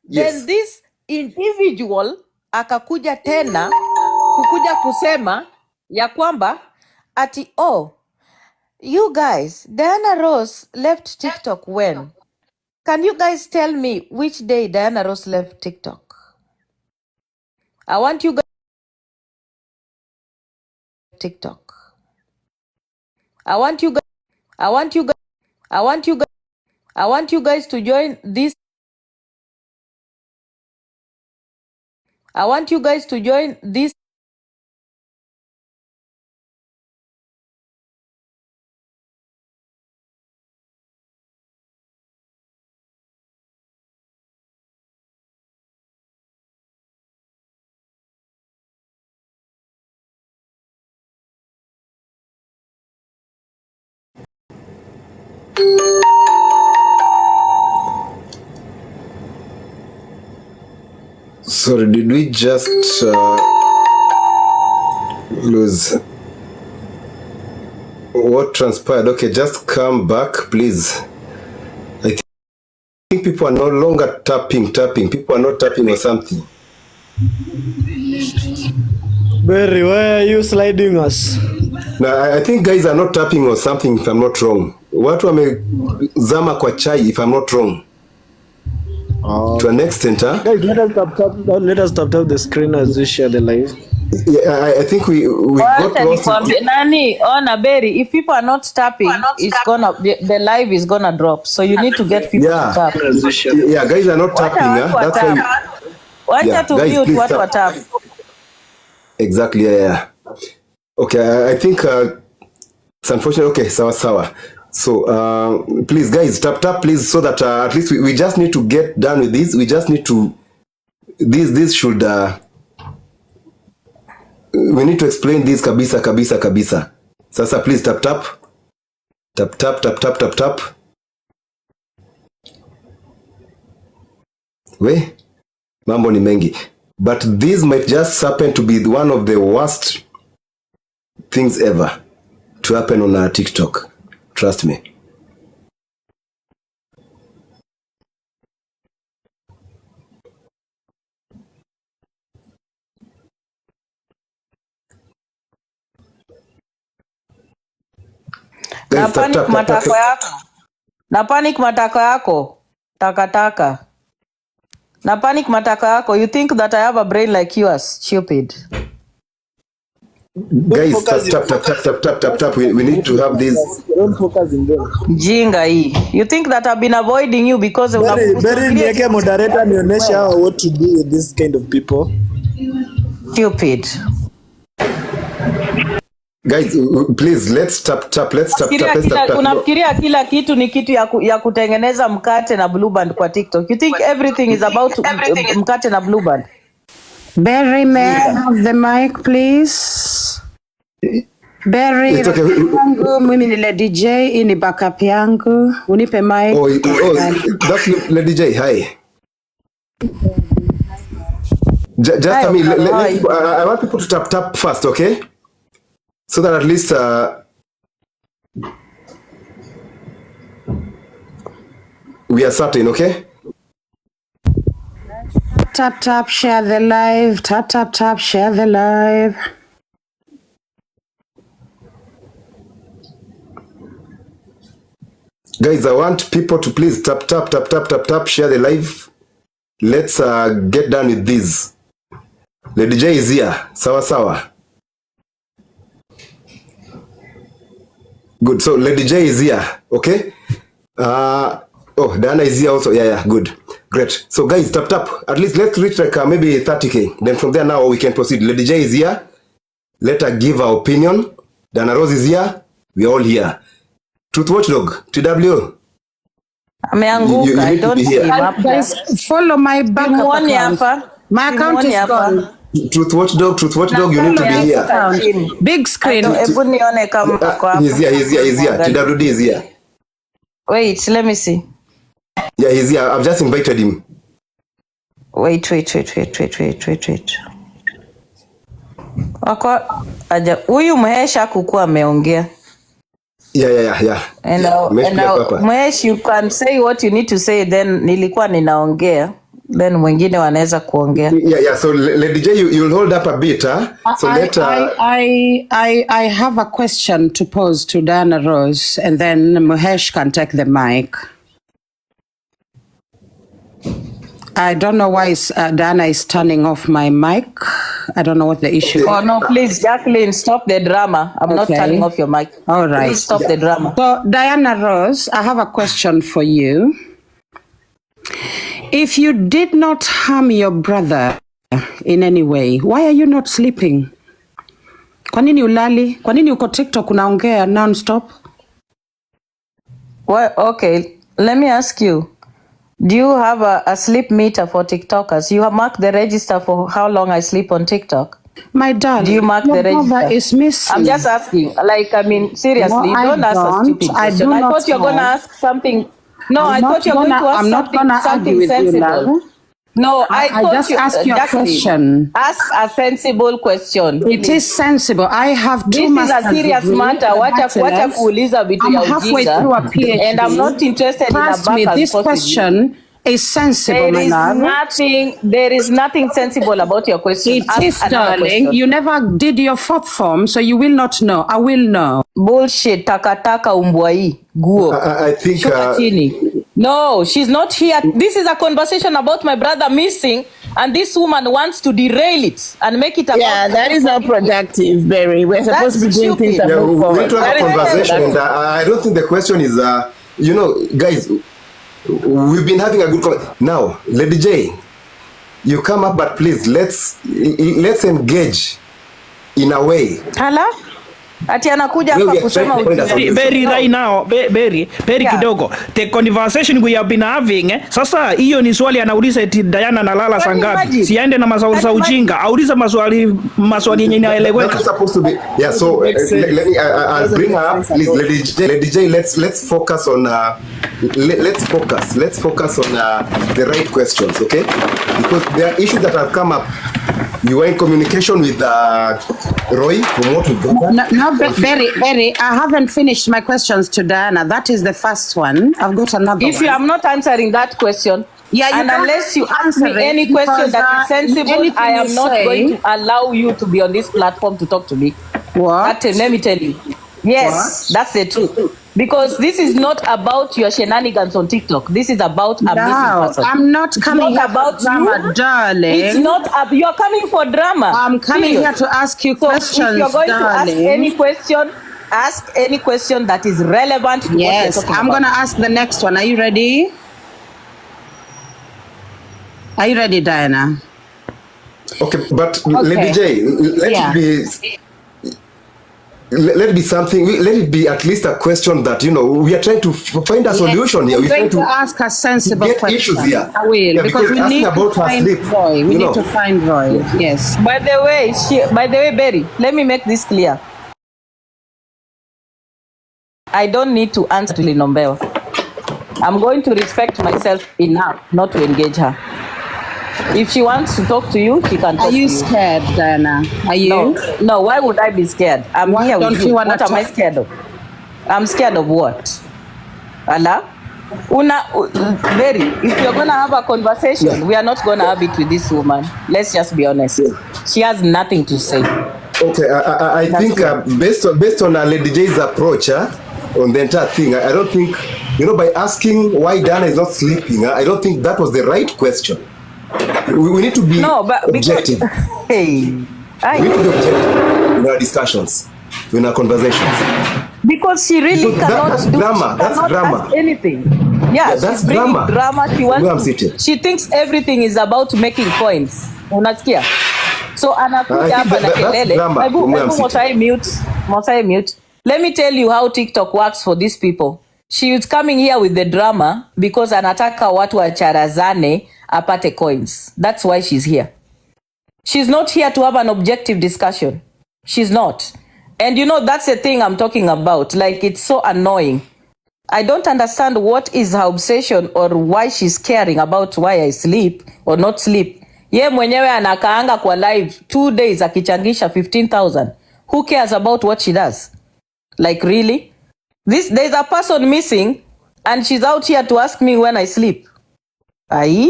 Yes. Then this individual akakuja tena kukuja kusema ya kwamba ati you guys, Diana Ross left TikTok when? Can you guys tell me which day Diana Ross left TikTok? I want you guys TikTok. I want you guys to join this. I want you guys to join this. Sorry, did we just lose? What transpired? Okay, just come back, please. I think people are no longer tapping. People are not tapping or something. Berry, why are you sliding us? Now, I think guys are not tapping or something, if I'm not wrong. Watu wamezama kwa chai, if I'm not wrong. To an extent, huh? Guys, let us tap the screen as we share the live. Yeah, I think we got lost. Nani, ona Berry, if people are not tapping, the live is gonna drop. So you need to get people to tap. Yeah, guys are not tapping. That's why. Wacha to guys, mute please what tap. tap. Exactly. Yeah. Okay, I think it's unfortunate. Okay, sawa. So please, guys, tap, please, so that at least we just need to get done with this. We just need to. This should. We need to explain this kabisa. Sasa, please tap. We, mambo ni mengi, but this might just happen to be one of the worst things ever to happen on our TikTok. Trust me. Na Guys, tap. panic matako yako. Takataka. Na panic mataka yako. You think that I have a brain like yours? Stupid. Guys, tap. We need to have this. Don't focus in them. Jinga hii. You think that I've been avoiding you because Very nieke moderator nionyeshe how what to do with this kind of people. Stupid. Guys, please let's tap. Unafikiria kila kitu ni kitu ya kutengeneza mkate na Blue Band kwa TikTok. You think everything is about mkate na Blue Band? Berry, may I have the mic, please? Berry, It's okay. yangu, mimi ni Lady J, hii ni backup yangu. Unipe mic. Oh, that's Lady J. Hi. Just Hi, I mean, hi. I want people to tap first, okay? So that at least we are certain, okay? Tap, share the live. Tap, share the live. Guys, I want people to please tap, share the live. Let's get done with this. Lady J is here. Sawa. Good. So Lady J is here. Okay. Diana is here also. Yeah. Good. Great. So guys, tap. At least let's reach like maybe 30K. Then from there now we can proceed. Lady J is here. Let her give her opinion. Diana Rose is here. We are all here. Truth Watchdog, TW. Ameanguka. I don't see him up there. Guys, follow my backup account. My account is gone. Truth Watchdog, you need to be here. Big screen. Hebu nione kama ako hapa. He's here. TWD is here. Wait, let me see. Yeah, he's here. I've just invited him. Wait. Wako aja huyu Mhesha kukua ameongea. Yeah. And now Mhesh, you can say what you need to say, then nilikuwa ninaongea. Then mwingine wanaweza kuongea. Yeah. So Lady J, you'll hold up a bit, huh? So I have a question to pose to Diana Rose, and then Mahesh can take the mic. I don't know why Diana is turning off my mic. I don't know what the issue is. Oh no, please, Jacqueline, stop the drama. I'm not turning off your mic. All right. Please stop the drama. So, Diana Rose, I have a question for you. If you did not harm your brother in any way, why are you not sleeping? Kwa nini ulali? Kwa nini uko TikTok unaongea non-stop? Well, okay, let me ask you. Do you have a sleep meter for TikTokers? You have marked the register for how long I sleep on TikTok? My darling, do you mark your the register? brother is missing. I'm just asking. Like, I mean, seriously, No, don't ask a stupid question. I thought you were going to ask something. No, I thought you were going to ask something sensible. No, I thought just you asked your Jacqueline, question. Ask a sensible question. It is sensible. I have two This is a master's serious degree, matter. a Wacha bachelor's. kuuliza vitu I'm ya halfway through a ujinga. PhD. And I'm not interested Trust in a me, back this question is sensible, my love. There is nothing sensible about your question. It Ask is, another darling. question. You never did your fourth form, so you will not know. I will know. Bullshit, takataka umbwa hii, guo. I think Shuka chini. No, she's not here. This is a conversation about my brother missing, and this woman wants to derail it and make it about... Yeah, that is not productive, Barry. We're supposed to be doing things that move we forward. need to have a conversation. And I don't think the question is, guys, we've been having a good now, Lady J, you come up, but please let's engage in a way. Hala? Ati anakuja hapa kusema Berry right now, Berry kidogo. The conversation we have been having, sasa hiyo ni swali anauliza eti Diana analala saa ngapi? Siende na maswali za ujinga, auliza maswali yenye inaeleweka. Supposed to be. Yeah, so let me I'll bring her up, please. Lady J, let's focus on let's focus on the right questions, okay? Because there are issues that have come up. You were in communication with Roy from what we've done. No, Berry, I haven't finished my questions to Diana. That is the first one. I've got another If you am not answering that question, yeah, and unless you ask me any question that is sensible, I am not going to allow you to be on this platform to talk to me. What? Let me tell you. Yes, that's the truth. Because this is not about your shenanigans on TikTok. This is about a missing No, person. I'm not It's coming not here for about drama, you. darling. It's not. You're coming for drama. I'm coming period. here to ask you So questions, if you're going to ask darling. any question that is relevant to what you're Yes, talking I'm about. gonna ask the next one. Are you ready? Are you ready, Diana? Okay, but Okay. Lady J, let Yeah. it be. Let it be something. Let it be at least a question that we are trying to find a solution here. I'm We're going trying to to ask a sensible get question. issues here. I will, Yeah, because we asking need to about her find sleep. Roy. We you need know. to find Roy. Yes. By the way, Berry, let me make this clear. I don't need to answer to Linombeo. I'm going to respect myself enough not to engage her. If she wants to talk to you, she can talk Are to you you. scared, Diana? Are you? No, why would I be scared? I'm Why here don't with you you. wanna What am I talk? scared of? I'm scared of what? Allah? Berry, if you're going to have a conversation, we are not going to have it with this woman. Let's just be honest. She has nothing to say. Okay, I That's think good. based on Lady J's approach on the entire thing, I don't think by asking why Diana is not sleeping, I don't think that was the right question. We need to be No, but objective. hey, We need to be objective in our discussions, in our conversations. because she really Because cannot that's do. drama. She That's cannot drama. ask anything. Yeah, Yeah, that's she's bringing drama. drama. She Where I'm wants. sitting. She thinks everything is about making coins. Unasikia? So I anakuja think hapa na that's kelele. drama from where I'm Must I sitting. mute? Let me tell you how TikTok works for these people. She is coming here with the drama because anataka watu wacharazane apate coins. That's why she's here. She's not here to have an objective discussion. She's not. And that's the thing I'm talking about. Like, it's so annoying. I don't understand what is her obsession or why she's caring about why I sleep or not sleep. Ye mwenyewe anakaanga kwa live 2 days akichangisha 15,000. Who cares about what she does? Like, really? There's a person missing and she's out here to ask me when I sleep. Aye?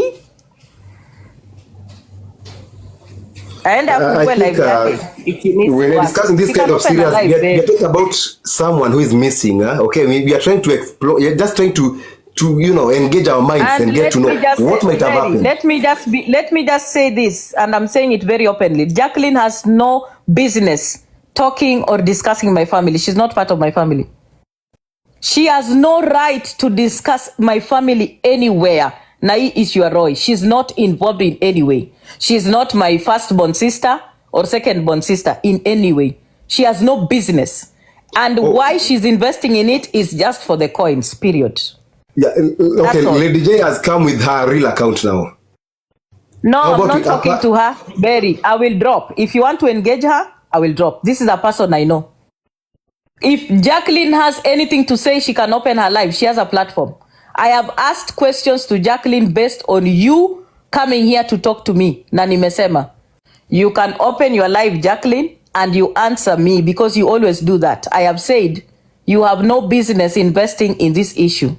Aende I afungue think live yake if he needs when to we're ask. discussing this He kind can of open a serious, live, we are babe. talking about someone who is missing. Okay, we are trying to explore. You're just trying to engage our minds and get to know what might have happened. Let me just say this, and I'm saying it very openly. Jacqueline has no business talking or discussing my family. She's not part of my family. She has no right to discuss my family anywhere. Na hii issue ya Roy, she's not involved in any way. She's not my firstborn sister or secondborn sister in any way. She has no business. And why she's investing in it is just for the coins, period. Yeah, okay. That's all. Lady J has come with her real account now. No, How I'm about not with talking Apa? to her. Berry, I will drop. If you want to engage her, I will drop. This is a person I know. If Jacqueline has anything to say, she can open her live. She has a platform. I have asked questions to Jacqueline based on you coming here to talk to me. Na nimesema. You can open your live, Jacqueline, and you answer me because you always do that. I have said you have no business investing in this issue.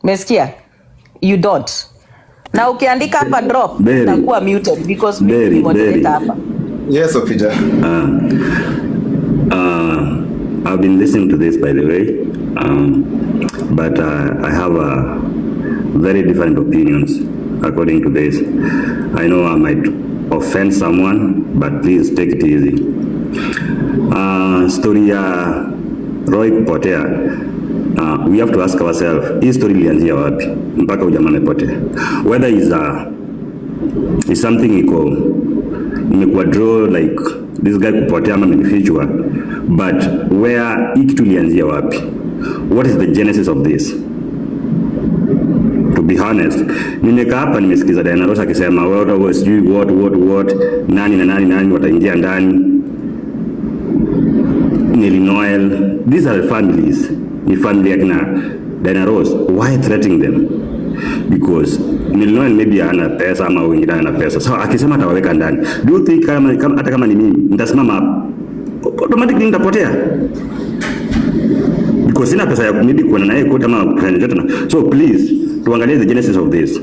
Meskia? You don't. Na ukiandika hapa drop, Berry. takuwa muted because mimi Berry, ni moderator Berry. hapa. Yes, Opija. I've been listening to this, by the way, but I have very different opinions according to this. I know I might offend someone, but please take it easy. Story ya Roy kupotea, we have to ask ourselves, hii story ilianzia wapi mpaka ujamaa amepotea? Whether is something imekuwa draw like this guy kupotea ama amefichwa, but where hii kitu ilianzia wapi? What is the genesis of this? To be honest, nimekaa hapa nimesikiza Diana Ross akisema what nani na nani wataingia ndani, Nelly Noel, these are families. Ni family ya kina Diana Ross. Why threatening them? Because Nelly Noel maybe hana pesa ama wengine hana pesa, so akisema atawaweka ndani, do you think hata kama ni mimi nitasimama automatically nitapotea? Because sina pesa ya maybe kuona naye kote ama kufanya chochote. So please tuangalie the genesis of this.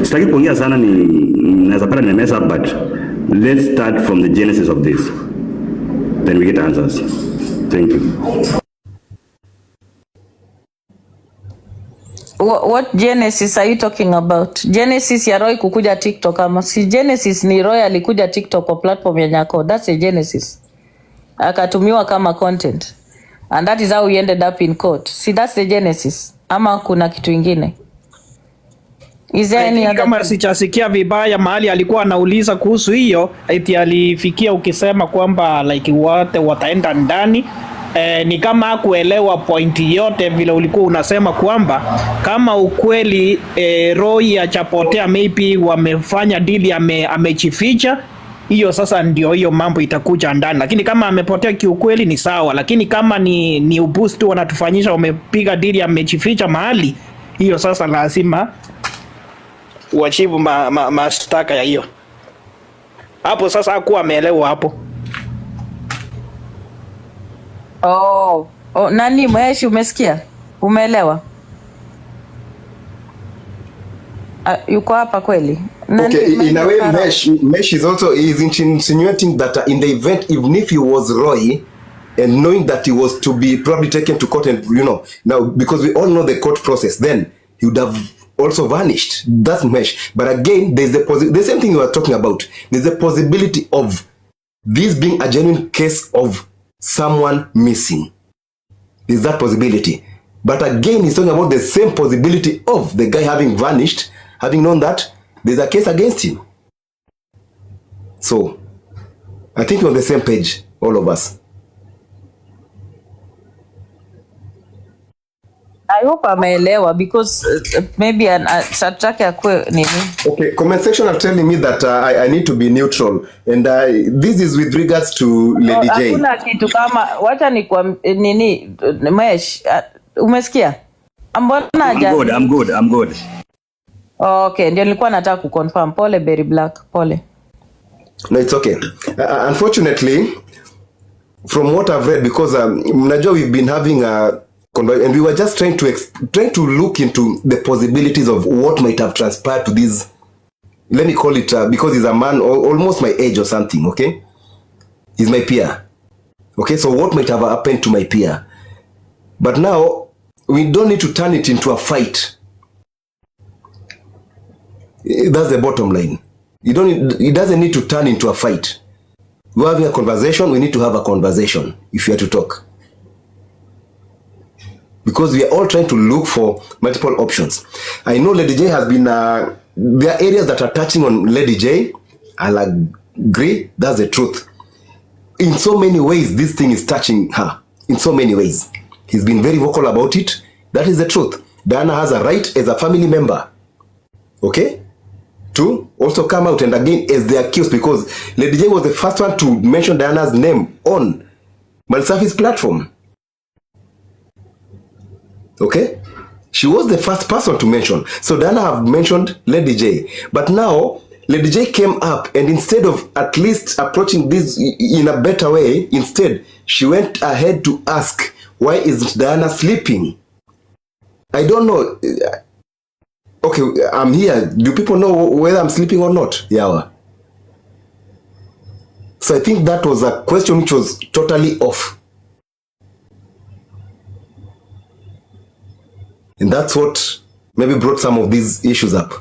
Sitaki kuongea sana, naweza pata ni mess up, but let's start from the genesis of this, then we get answers. Thank you. What Genesis are you talking about? Genesis ya Roy kukuja TikTok ama si Genesis ni Roy alikuja TikTok kwa platform ya Nyako. That's a Genesis. Akatumiwa kama content. And that is how we ended up in court. See, that's the Genesis. Ama kuna kitu ingine? Is there any other kama sichasikia vibaya mahali alikuwa anauliza kuhusu hiyo, eti alifikia ukisema kwamba like wote wataenda ndani. Ni kama kuelewa pointi yote vile ulikuwa unasema kwamba kama ukweli Roy achapotea maybe wamefanya deal amechificha, hiyo sasa ndio hiyo mambo itakuja ndani. Lakini kama amepotea kiukweli ni sawa, lakini kama ni uboost wanatufanyisha wamepiga deal amechificha mahali, hiyo sasa lazima uachibu mashtaka ya hiyo. Hapo sasa hakuwa ameelewa hapo. Nani Mheshi, umesikia? Umeelewa? Yuko hapa kweli? Okay, in a way Mesh is also insinuating that in the event, even if he was Roy, and knowing that he was to be probably taken to court, and now because we all know the court process, then he would have also vanished. That's Mesh. But again, there's the same thing you are talking about. There's a possibility of this being a genuine case of someone missing. There's that possibility. But again, he's talking about the same possibility of the guy having vanished, having known that there's a case against him. So, I think we're on the same page, all of us. I hope ameelewa because maybe satake akwe nini. Okay, comment section are telling me that I need to be neutral, and this is with regards to Lady J. Hakuna kitu kama wacha ni kwa nini Mesh, umesikia? I'm good. Okay, ndio nilikuwa nataka kuconfirm. Pole Berry Black, pole. No, it's okay. Unfortunately, from what I've read, because mnajua we've been having and we were just trying to look into the possibilities of what might have transpired to this. Let me call it because he's a man almost my age or something. Okay, he's my peer. Okay, so what might have happened to my peer? But now we don't need to turn it into a fight. That's the bottom line. It doesn't need to turn into a fight. We're having a conversation. We need to have a conversation if you are to talk. Because we are all trying to look for multiple options. I know Lady J has been, there are areas that are touching on Lady J. I'll agree, that's the truth. In so many ways, this thing is touching her. In so many ways. He's been very vocal about it. That is the truth. Diana has a right as a family member. Okay? To also come out and again as the accused, because Lady J was the first one to mention Diana's name on Malsafi's platform. Okay, she was the first person to mention. So Diana have mentioned Lady J, but now Lady J came up, and instead of at least approaching this in a better way, instead she went ahead to ask, why is Diana sleeping? I don't know. Okay, I'm here. Do people know whether I'm sleeping or not? Yeah. So I think that was a question which was totally off. And that's what maybe brought some of these issues up.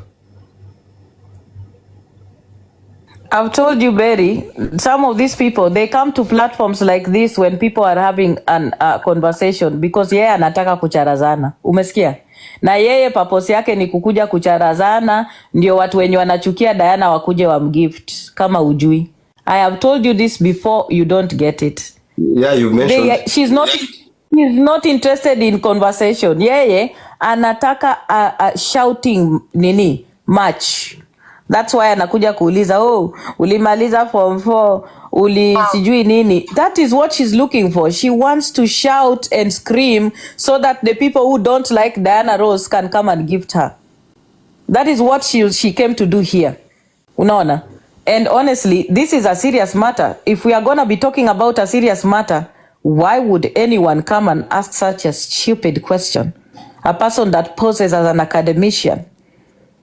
I've told you, Berry, some of these people, they come to platforms like this when people are having a conversation because yeye anataka kucharazana. Umesikia? Na yeye purpose yake ni kukuja kucharazana, ndio watu wenye wanachukia Diana wakuje wamgift kama ujui. I have told you this before, you don't get it. Yeah, you've mentioned. She's not interested in conversation. Yeye anataka a shouting match. That's why anakuja kuuliza, ulimaliza form 4, sijui nini. That is what she's looking for. She wants to shout and scream so that the people who don't like Diana Ross can come and gift her. That is what she came to do here. Unaona? And honestly, this is a serious matter. If we are going to be talking about a serious matter, why would anyone come and ask such a stupid question? A person that poses as an academician.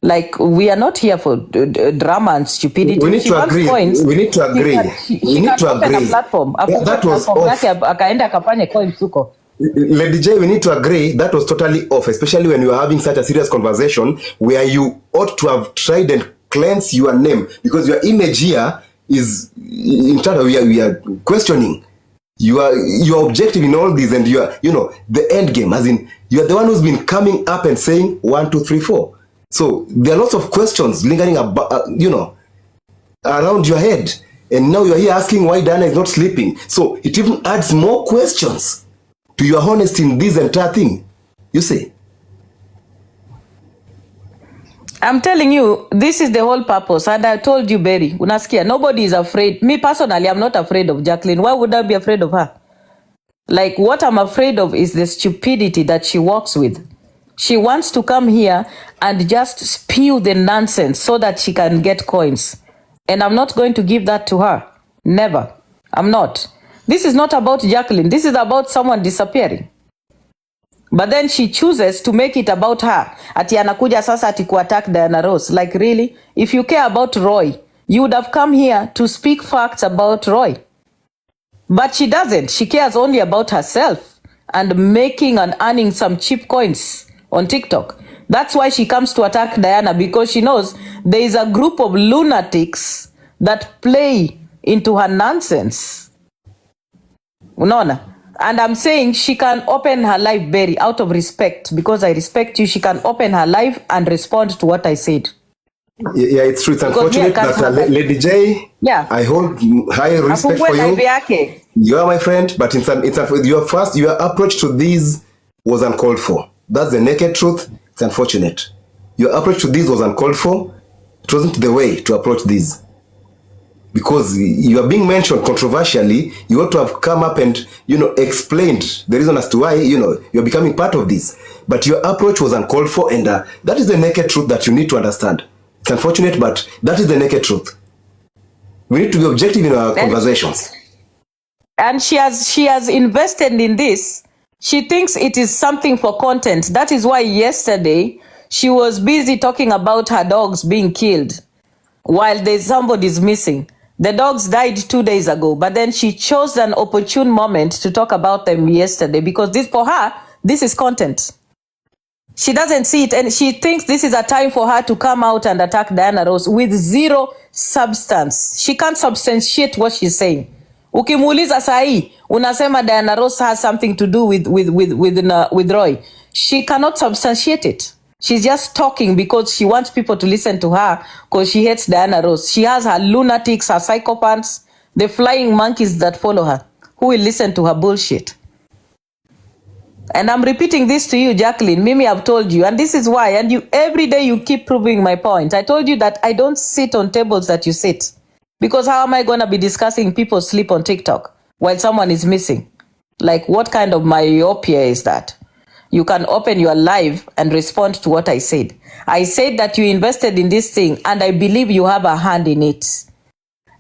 Like, we are not here for drama and stupidity. We need to agree. We need to agree. She can open a platform. That was off. Akaenda akafanye coins huko. Lady J, we need to agree that was totally off, especially when you are having such a serious conversation where you ought to have tried and cleanse your name, because your image here is in terms of we are questioning your objective in all this, and the end game, as in you are the one who's been coming up and saying 1, 2, 3, 4. So there are lots of questions lingering about around your head, and now you're here asking why Diana is not sleeping. So it even adds more questions to your honesty in this entire thing. You see? I'm telling you, this is the whole purpose. And I told you, Barry, unasikia, nobody is afraid. Me personally, I'm not afraid of Jacqueline. Why would I be afraid of her? Like, what I'm afraid of is the stupidity that she walks with. She wants to come here and just spew the nonsense so that she can get coins. And I'm not going to give that to her. Never. I'm not. This is not about Jacqueline. This is about someone disappearing. But then she chooses to make it about her. Ati anakuja sasa ati ku-attack Diana Ross. Like, really? If you care about Roy, you would have come here to speak facts about Roy. But she doesn't. She cares only about herself and making and earning some cheap coins on TikTok. That's why she comes to attack Diana, because she knows there is a group of lunatics that play into her nonsense. Unaona? And I'm saying she can open her live, Barry, out of respect, because I respect you. She can open her live and respond to what I said. Yeah, it's true. It's unfortunate that Lady J, I hold high respect for you. You are my friend, but your approach to this was uncalled for. That's the naked truth. It's unfortunate. Your approach to this was uncalled for. It wasn't the way to approach this. Because you are being mentioned controversially, you ought to have come up and, explained the reason as to why, you're becoming part of this. But your approach was uncalled for, and that is the naked truth that you need to understand. It's unfortunate, but that is the naked truth. We need to be objective in our conversations. And she has invested in this. She thinks it is something for content. That is why yesterday she was busy talking about her dogs being killed while somebody's missing. The dogs died 2 days ago, but then she chose an opportune moment to talk about them yesterday, because for her, this is content. She doesn't see it, and she thinks this is a time for her to come out and attack Diana Ross with zero substance. She can't substantiate what she's saying. Ukimuuliza sahi, unasema Diana Ross has something to do with Roy. She cannot substantiate it. She's just talking because she wants people to listen to her, because she hates Diana Ross. She has her lunatics, her psychopaths, the flying monkeys that follow her, who will listen to her bullshit. And I'm repeating this to you, Jacqueline. Mimi, I've told you, and this is why. And you, every day you keep proving my point. I told you that I don't sit on tables that you sit. Because how am I going to be discussing people sleep on TikTok while someone is missing? Like, what kind of myopia is that? You can open your live and respond to what I said. I said that you invested in this thing, and I believe you have a hand in it.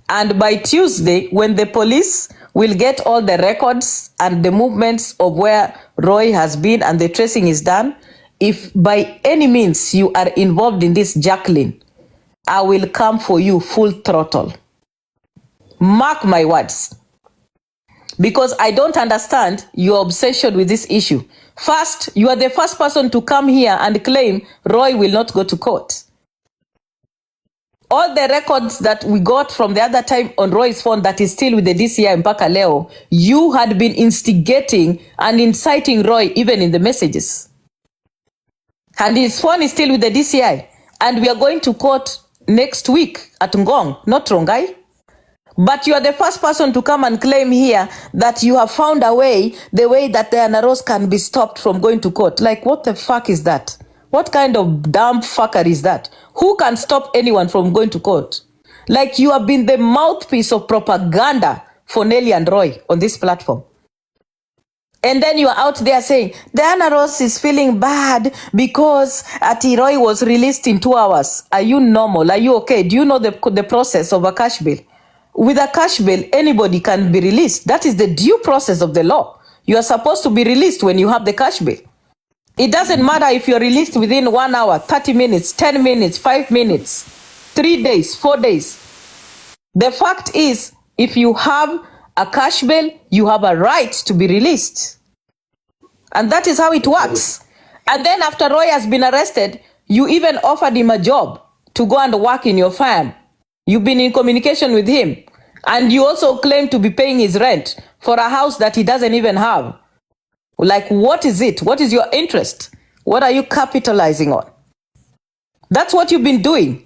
And by Tuesday, when the police will get all the records and the movements of where Roy has been and the tracing is done, if by any means you are involved in this, Jacqueline, I will come for you full throttle. Mark my words. Because I don't understand your obsession with this issue. First, you are the first person to come here and claim Roy will not go to court. All the records that we got from the other time on Roy's phone that is still with the DCI mpaka leo, you had been instigating and inciting Roy even in the messages. And his phone is still with the DCI. And we are going to court next week at Ngong, not Rongai. But you are the first person to come and claim here that you have found a way, the way that Diana Ross can be stopped from going to court. Like, what the fuck is that? What kind of dumb fucker is that? Who can stop anyone from going to court? Like, you have been the mouthpiece of propaganda for Nelly and Roy on this platform. And then you are out there saying, Diana Ross is feeling bad because Ati Roy was released in 2 hours. Are you normal? Are you okay? Do you know the process of a cash bill? With a cash bill, anybody can be released. That is the due process of the law. You are supposed to be released when you have the cash bill. It doesn't matter if you're released within 1 hour, 30 minutes, 10 minutes, 5 minutes, 3 days, 4 days. The fact is, if you have a cash bill, you have a right to be released. And that is how it works. And then after Roy has been arrested, you even offered him a job to go and work in your farm. You've been in communication with him. And you also claim to be paying his rent for a house that he doesn't even have. Like, what is it? What is your interest? What are you capitalizing on? That's what you've been doing.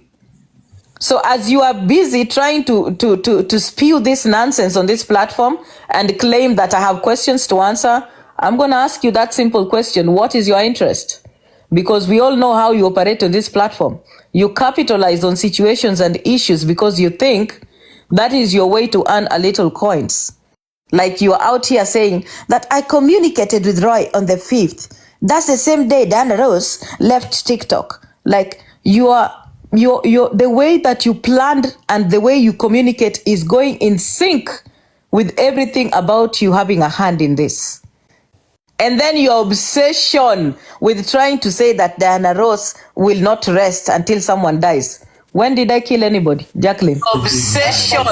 So as you are busy trying to spew this nonsense on this platform and claim that I have questions to answer, I'm going to ask you that simple question. What is your interest? Because we all know how you operate on this platform. You capitalize on situations and issues because you think that is your way to earn a little coins. Like you're out here saying that I communicated with Roy on the 5th. That's the same day Diana Ross left TikTok. Like the way that you planned and the way you communicate is going in sync with everything about you having a hand in this. And then your obsession with trying to say that Diana Ross will not rest until someone dies. When did I kill anybody? Jacqueline. Obsession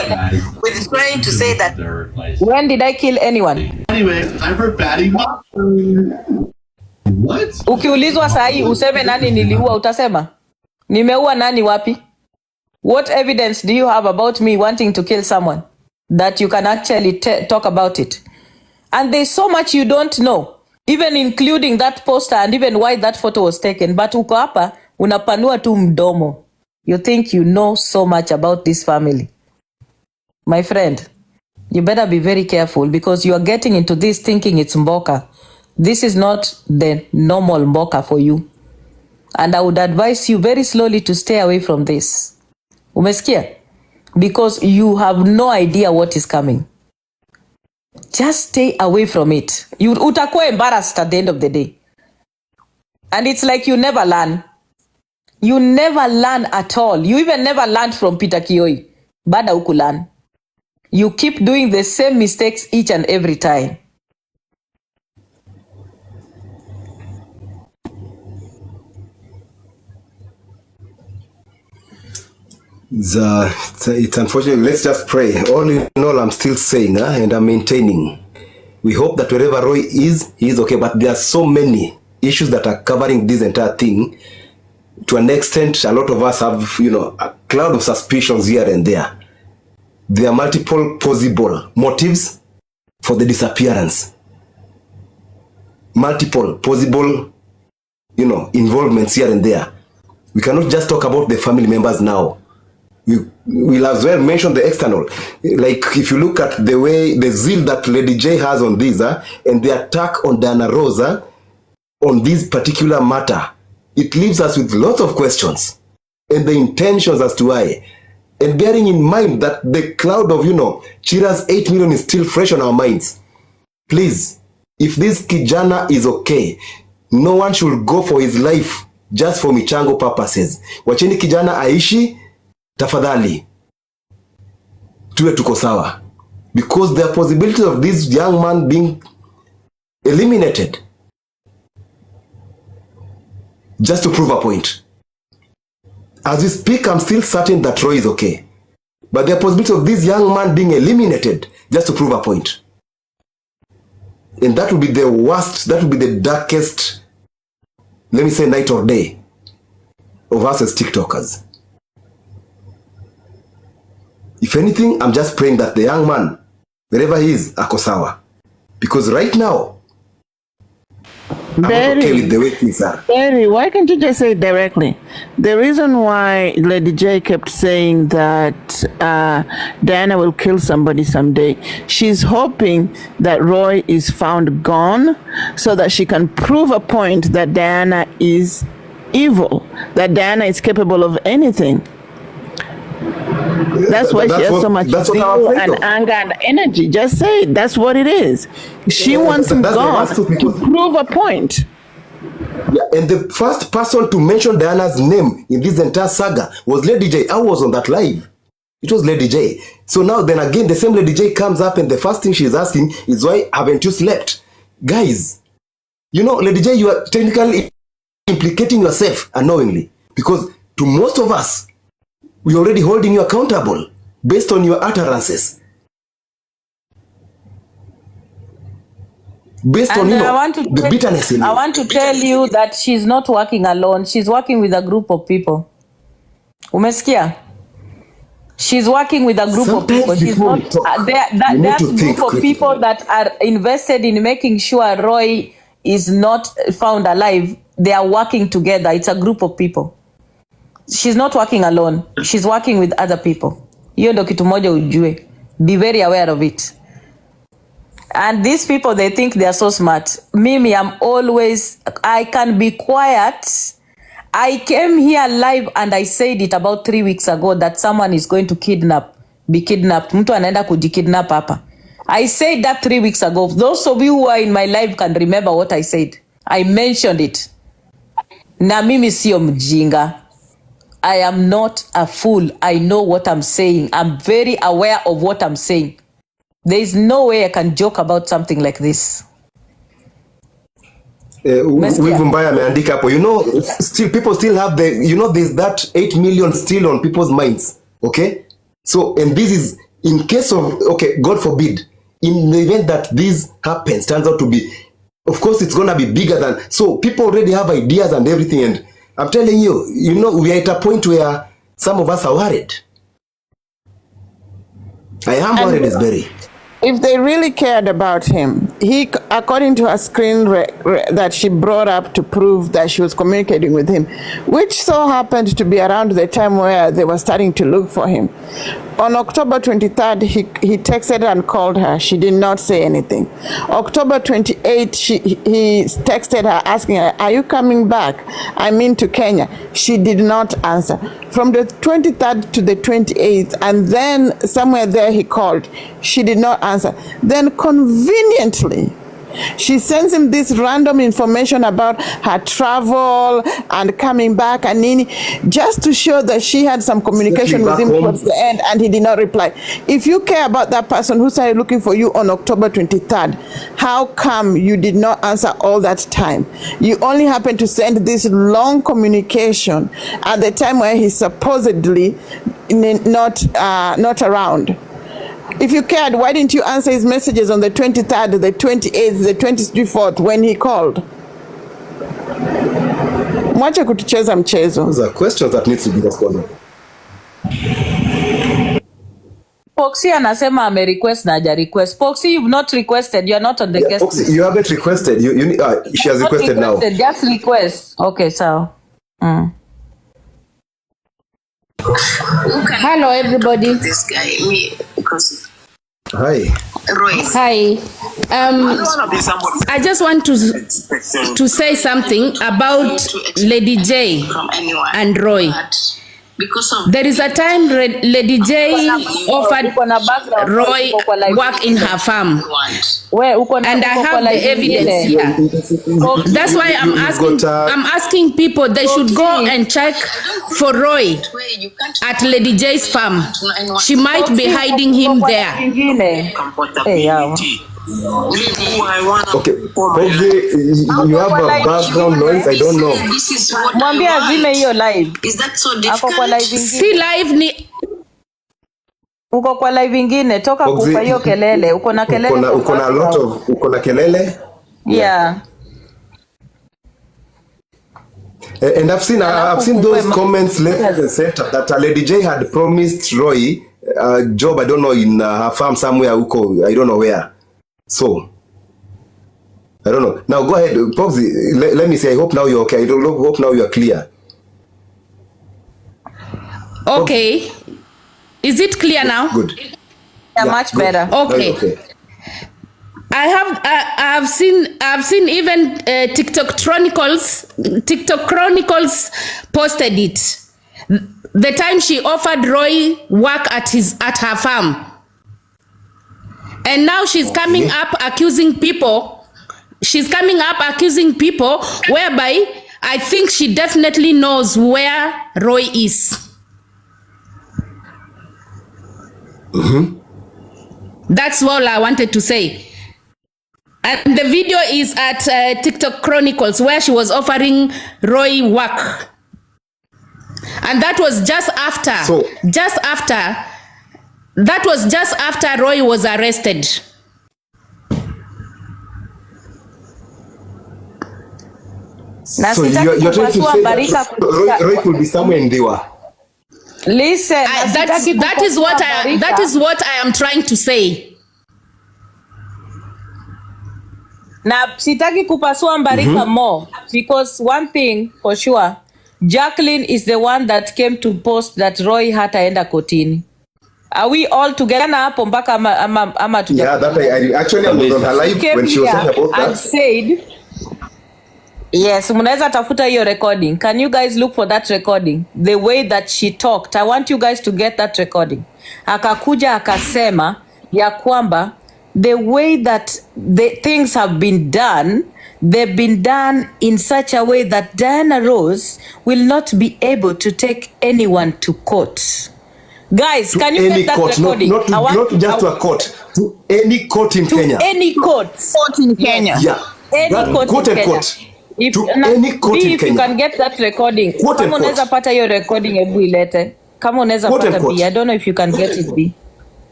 with trying to say that. When did I kill anyone? Anyway, I'm her baddie mom. What? Ukiulizwa sahi useme nani niliua utasema? Nimeua nani wapi? What evidence do you have about me wanting to kill someone that you can actually talk about it? And there's so much you don't know, even including that poster and even why that photo was taken. But uko hapa unapanua tu mdomo. You think you know so much about this family. My friend, you better be very careful because you are getting into this thinking it's Mboka. This is not the normal Mboka for you. And I would advise you very slowly to stay away from this. Umesikia? Because you have no idea what is coming. Just stay away from it. You utakuwa embarrassed at the end of the day. And it's like you never learn. You never learn at all. You even never learned from Peter Kioi. Bada ukulan. You keep doing the same mistakes each and every time. It's unfortunate. Let's just pray. All in all, I'm still saying, and I'm maintaining. We hope that wherever Roy is, he is okay. But there are so many issues that are covering this entire thing. To an extent, a lot of us have, a cloud of suspicions here and there. There are multiple possible motives for the disappearance. Multiple possible, involvements here and there. We cannot just talk about the family members now. We'll as well mention the external. Like, if you look at the zeal that Lady J has on this, and the attack on Diana Rosa on this particular matter, it leaves us with lots of questions and the intentions as to why. And bearing in mind that the cloud of, Chira's 8 million is still fresh on our minds. Please, if this kijana is okay, no one should go for his life just for michango purposes. Wacheni kijana aishi, tafadhali. Tuwe tuko sawa. Because there are possibilities of this young man being eliminated. Just to prove a point. As we speak, I'm still certain that Roy is okay. But there are possibilities of this young man being eliminated just to prove a point. And that would be the worst, that would be the darkest, let me say, night or day of us as TikTokers. If anything, I'm just praying that the young man, wherever he is, ako sawa. Because right now, I'm not okay with the way things are. Barry, why can't you just say it directly? The reason why Lady J kept saying that Diana will kill somebody someday, she's hoping that Roy is found gone so that she can prove a point that Diana is evil, that Diana is capable of anything. That's why she has so much zeal and anger and energy. Just say it. That's what it is. She wants him gone to prove a point. Yeah, and the first person to mention Diana's name in this entire saga was Lady J. I was on that live. It was Lady J. So now then again, the same Lady J comes up and the first thing she's asking is, why haven't you slept? Guys, Lady J, you are technically implicating yourself unknowingly. Because to most of us, we're already holding you accountable based on your utterances. based on, And you I know, want to the tell, bitterness in I you. want to tell you that she's not working alone. She's working with a group of people. Umesikia? She's working with a group of people. Sometimes She's before we not. talk, you need There's to think group of people critically. that are invested in making sure Roy is not found alive. They are working together. It's a group of people. She's not working alone. She's working with other people. Hiyo ndo kitu moja ujue. Be very aware of it. And these people, they think they are so smart. Mimi, I can be quiet. I came here live and I said it about 3 weeks ago that someone is going to be kidnapped. Mtu anaenda kujikidnap hapa. I said that 3 weeks ago. Those of you who are in my live can remember what I said. I mentioned it. Na mimi sio mjinga. I am not a fool. I know what I'm saying. I'm very aware of what I'm saying. There is no way I can joke about something like this. Wivu mbaya ameandika hapo, you know, still people still have the, you know, there's that 8 million still on people's minds. Okay, so, and this is in case of, okay, God forbid, in the event that this happens, turns out to be, of course it's gonna be bigger than, so people already have ideas and everything, and I'm telling you, you know, we are at a point where some of us are worried. I am worried, is Berry. If they really cared about him, he, according to her screen that she brought up to prove that she was communicating with him, which so happened to be around the time where they were starting to look for him. On October 23rd, he texted and called her. She did not say anything. October 28th, he texted her asking her, are you coming back? I mean to Kenya. She did not answer. From the 23rd to the 28th, and then somewhere there he called. She did not answer. Then conveniently, she sends him this random information about her travel and coming back and Nini, just to show that she had some communication with him towards the end, and he did not reply. If you care about that person who started looking for you on October 23rd, how come you did not answer all that time? You only happened to send this long communication at the time where he's supposedly not around. If you cared, why didn't you answer his messages on the 23rd, the 28th, the 24th when he called? Mwache kutucheza mchezo. Those are questions that needs to be responded. Foxy anasema ame request na haja request. Foxy, you've not requested. You are not on the guest Foxy, list. you haven't requested. She has requested now. Just request. Okay, so. Hello, everybody. This guy, me, because Hi. Roy. Hi. I just want to say something about Lady J and Roy. There is a time Lady J offered Roy work in her farm, and I have the evidence here. That's why I'm asking people they should go and check for Roy at Lady J's farm. She might be hiding him there. Okay, probably you have a background noise, I don't know. Mwambie azime hiyo live. Is that so Ako kwa live difficult? ingine. Si live ni Uko kwa live ingine, toka Foxy, kufa hiyo kelele. Uko na kelele. Uko na a lot of, uko na kelele. Yeah. And I've seen those comments left and center that Lady J had promised Roy a job, I don't know, in her farm somewhere, I don't know where. So, I don't know. Now go ahead, Pogsy, let me say, I hope now you're okay. I hope now you're clear. okay. Is it clear now? Good. Yeah, much good. better. Okay. I've seen even TikTok Chronicles posted it. The time she offered Roy work at her farm. And now she's coming up accusing people. She's coming up accusing people whereby I think she definitely knows where Roy is. That's all I wanted to say. And the video is at TikTok Chronicles where she was offering Roy work. And that was just after, Roy was arrested. Na So sitaki you're trying to kupasua say Mbarika that Roy could be somewhere in Dhiwa. Listen, na sitaki that is what kupasua I that Mbarika. is what I am trying to say. Na sitaki kupasua Mbarika more because one thing for sure, Jacqueline is the one that came to post that Roy hataenda kotini. Are we all together na hapo mpaka ama tuja? Yeah, that I actually was on her live Came when she was here talking about and that. said, yes, mnaweza tafuta hiyo recording. Can you guys look for that recording? The way that she talked. I want you guys to get that recording. Akakuja akasema ya kwamba the way that the things have been done, they've been done in such a way that Diana Rose will not be able to take anyone to court. Guys, To can you any get that court, recording? not just to a court, to any court in to Kenya. any court. Court in Kenya. Yeah, Any that court quote in and Kenya. quote. If, To na, any court B, in if you Kenya. can get that recording. Quote and Kama unaweza quote. pata hiyo recording, hebu ilete. Kama unaweza Quote pata and B. quote. I don't know if you can get it B.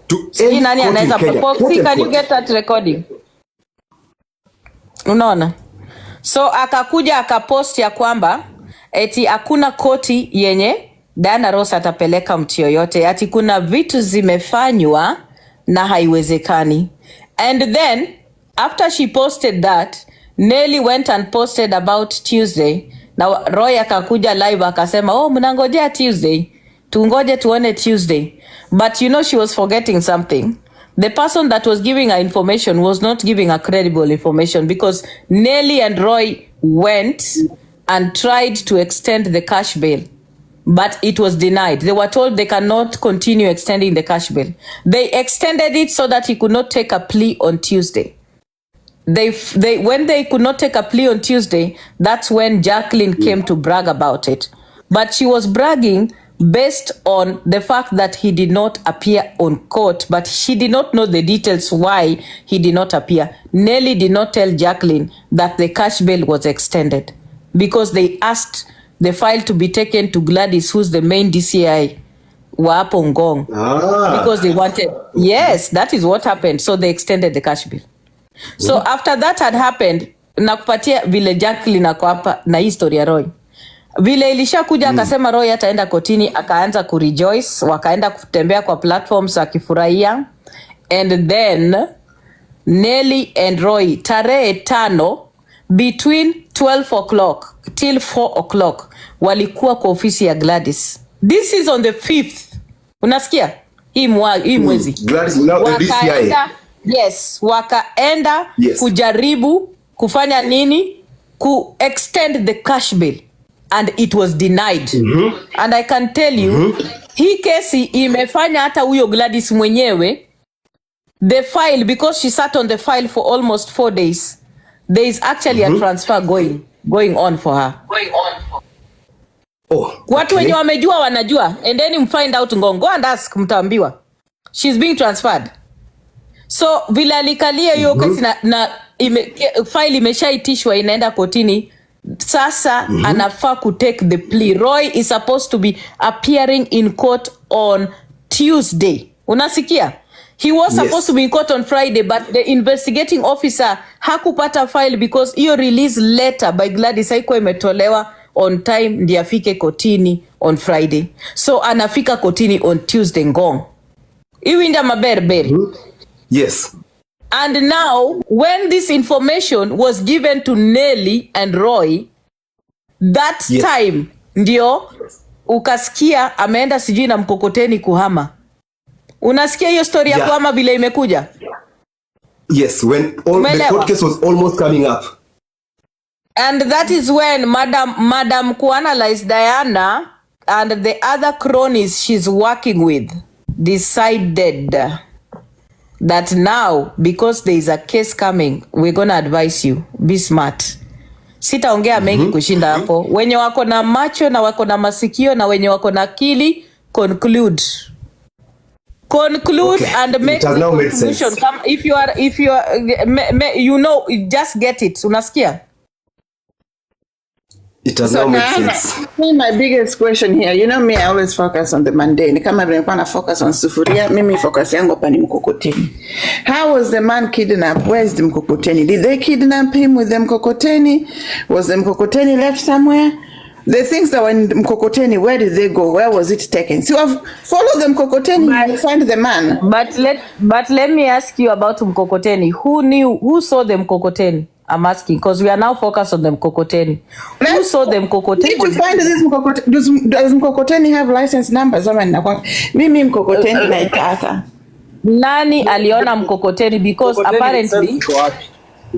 To Si any nani court in anaweza Kenya. Foxy, Quote and can you quote. get that recording? Unaona? So akakuja akapost ya kwamba eti hakuna koti yenye Diana Rose atapeleka mtu yoyote, ati kuna vitu zimefanywa na haiwezekani. And then after she posted that, Nelly went and posted about Tuesday. Na Roy akakuja live akasema, oh, mnangojea Tuesday, tungoje tuone Tuesday. But you know she was forgetting something. The person that was giving her information was not giving her credible information, because Nelly and Roy went and tried to extend the cash bail, but it was denied. They were told they cannot continue extending the cash bail. They extended it so that he could not take a plea on Tuesday. When they could not take a plea on Tuesday, that's when Jacqueline came to brag about it. But she was bragging based on the fact that he did not appear on court, but she did not know the details why he did not appear. Nelly did not tell Jacqueline that the cash bail was extended because they asked the file to be taken to Gladys, who's the main DCI wa hapo Ngong, because they wanted. Yes, that is what happened. So they extended the cash bill. So after that had happened, nakupatia vile Jacqueline ako hapa na history ya Roy. Vile ilishakuja akasema Roy ataenda kotini, akaanza kurejoice, wakaenda kutembea kwa platforms akifurahia. And then Nelly and Roy tarehe 5 between 12 o'clock till 4 o'clock walikuwa kwa ofisi ya Gladys. This is on the 5th. Unasikia? Hii mwezi. Gladys, now the DCI. Yes, wakaenda kujaribu kufanya nini? Ku extend the cash bill, and it was denied. And I can tell you, hii kesi imefanya hata huyo Gladys mwenyewe, the file, because she sat on the file for almost 4 days, there is actually a transfer going on for her. Watu wenye wamejua wanajua, and then find out Ngongo and ask, mtaambiwa she's being transferred. So vile alikalia hiyo kesi na file imeshaitishwa inaenda kotini sasa, anafaa ku take the plea. Roy is supposed to be appearing in court on Tuesday. Unasikia? He was supposed to be in court on Friday, but the investigating officer hakupata file because hiyo release letter by Gladys haikuwa imetolewa on time ndiye afike kotini on Friday. So anafika kotini on Tuesday Ngong. Iwinda maberberi. Yes. And now, when this information was given to Nelly and Roy, that time ndio ukasikia ameenda sijui na mkokoteni kuhama. Unasikia hiyo story ya kuhama vile imekuja? Yes, when the court case was almost coming up. And that is when Madam Kuanalyze Diana and the other cronies she's working with decided that now, because there is a case coming, we're going to advise you, be smart. Sitaongea mengi kushinda hapo. Wenye wako na macho na wako na masikio na wenye wako na akili, conclude and make the conclusion. Come, if you are you know, just get it. Unasikia? It does So not make now, sense. my biggest question here, you know me, I always focus on the mundane. Kama vile nilikuwa na focus on sufuria, mimi focus yangu hapa ni mkokoteni. How was the man kidnapped? Where is the mkokoteni? Did they kidnap him with the mkokoteni? Was the mkokoteni left somewhere? The things that were in the mkokoteni, where did they go? Where was it taken? So follow the mkokoteni, you will find the man. But let me ask you about mkokoteni. Who saw the mkokoteni? I'm asking because we are now focused on the mkokoteni. Who saw the mkokoteni? Need to find this mkokoteni. Does mkokoteni have license numbers? Mimi mkokoteni naitaka. Nani aliona mkokoteni? Because apparently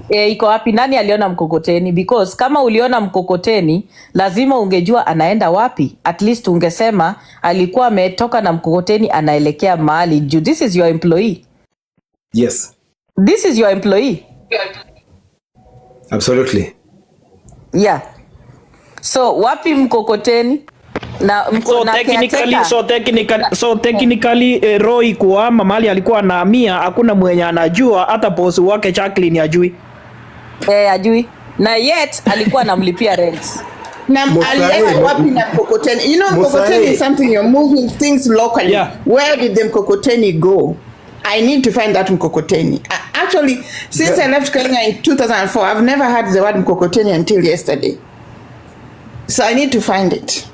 iko wapi? Nani aliona mkokoteni? Because kama uliona mkokoteni lazima ungejua anaenda wapi. At least ungesema alikuwa ametoka na mkokoteni anaelekea mahali juu. This is your employee. Yes. This is your employee. Absolutely. Yeah. So wapi mkokoteni? Na So technically Roy kuama mali alikuwa anahamia, hakuna mwenye anajua, hata boss wake Jacqueline ajui. Ajui. Na yet alikuwa anamlipia rent. Na aliweka wapi na mkokoteni? You know mkokoteni is something you're moving things locally. Yeah. Where did the mkokoteni go? I need to find that mkokoteni. Actually, since I left Kenya in 2004, I've never heard the word mkokoteni until yesterday. So I need to find it.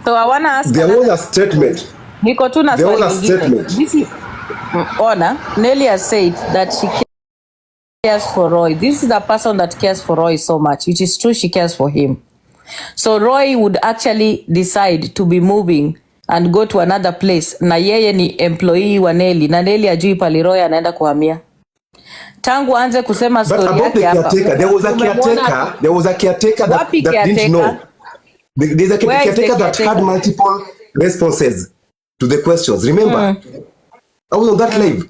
So I want to ask. There was a statement. Niko tu na There was a statement. This is Nelly has said that she cares for Roy. This is the person that cares for Roy so much. It is true she cares for him. So Roy would actually decide to be moving and go to another place. Na yeye ni employee wa Nelly. Na Nelly ajui pali Roy anaenda kuhamia. Tangu anze kusema story yake hapa. There was a caretaker that didn't know. There's a caretaker that had multiple responses to the questions. Remember? I was on that live.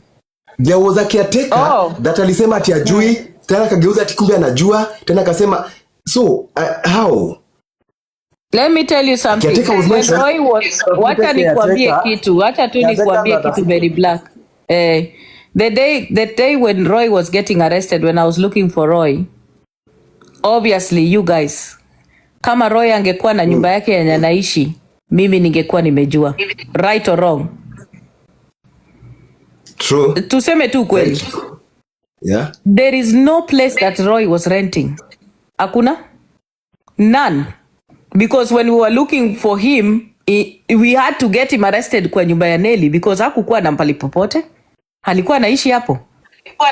There was a caretaker that alisema ati ajui, tena kageuza ati kumbe anajua, tena akasema so how? Let me tell you something. Roy was, wacha nikuambie kitu very black. The day when Roy was getting arrested, when I was looking for Roy, obviously you guys, kama Roy angekuwa na nyumba yake yenye anaishi, mimi ningekuwa nimejua. Right or wrong? True. Tuseme tu kweli. Yeah. There is no place that Roy was renting. Hakuna? None. Because when we were looking for him, we had to get him arrested kwa nyumba ya Nelly because hakukuwa na mpali popote. Alikuwa anaishi hapo.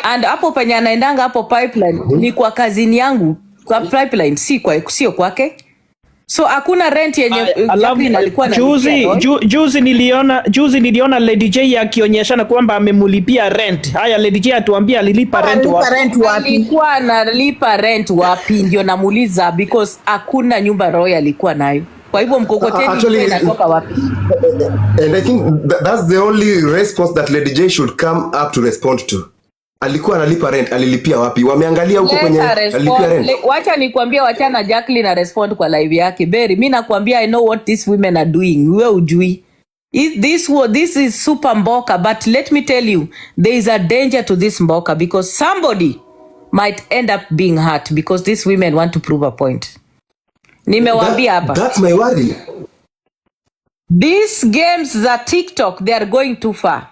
And hapo penye anaendanga hapo pipeline ni kwa kazini yangu. Kwa pipeline sio kwake. So hakuna rent yenye Jacqueline alikuwa na juzi niliona Lady J akionyeshana kwamba amemulipia rent. Haya, Lady J atuambia alilipa rent wapi? Alikuwa analipa rent wapi? Ndio namuuliza because hakuna nyumba Roy alikuwa nayo. Kwa hivyo mkokoteni inatoka wapi? And I think that's the only response that Lady J should come up to respond to. Alikuwa analipa rent, alilipia wapi? Wameangalia huko kwenye alilipia rent. Wacha nikwambie, wacha na Jacqueline na respond kwa live yake. Berry, mimi nakwambia I know what these women are doing. Wewe ujui. This is super mboka, but let me tell you, there is a danger to this mboka because somebody might end up being hurt because these women want to prove a point. Nimewaambia hapa. That's my worry. These games za TikTok, they are going too far.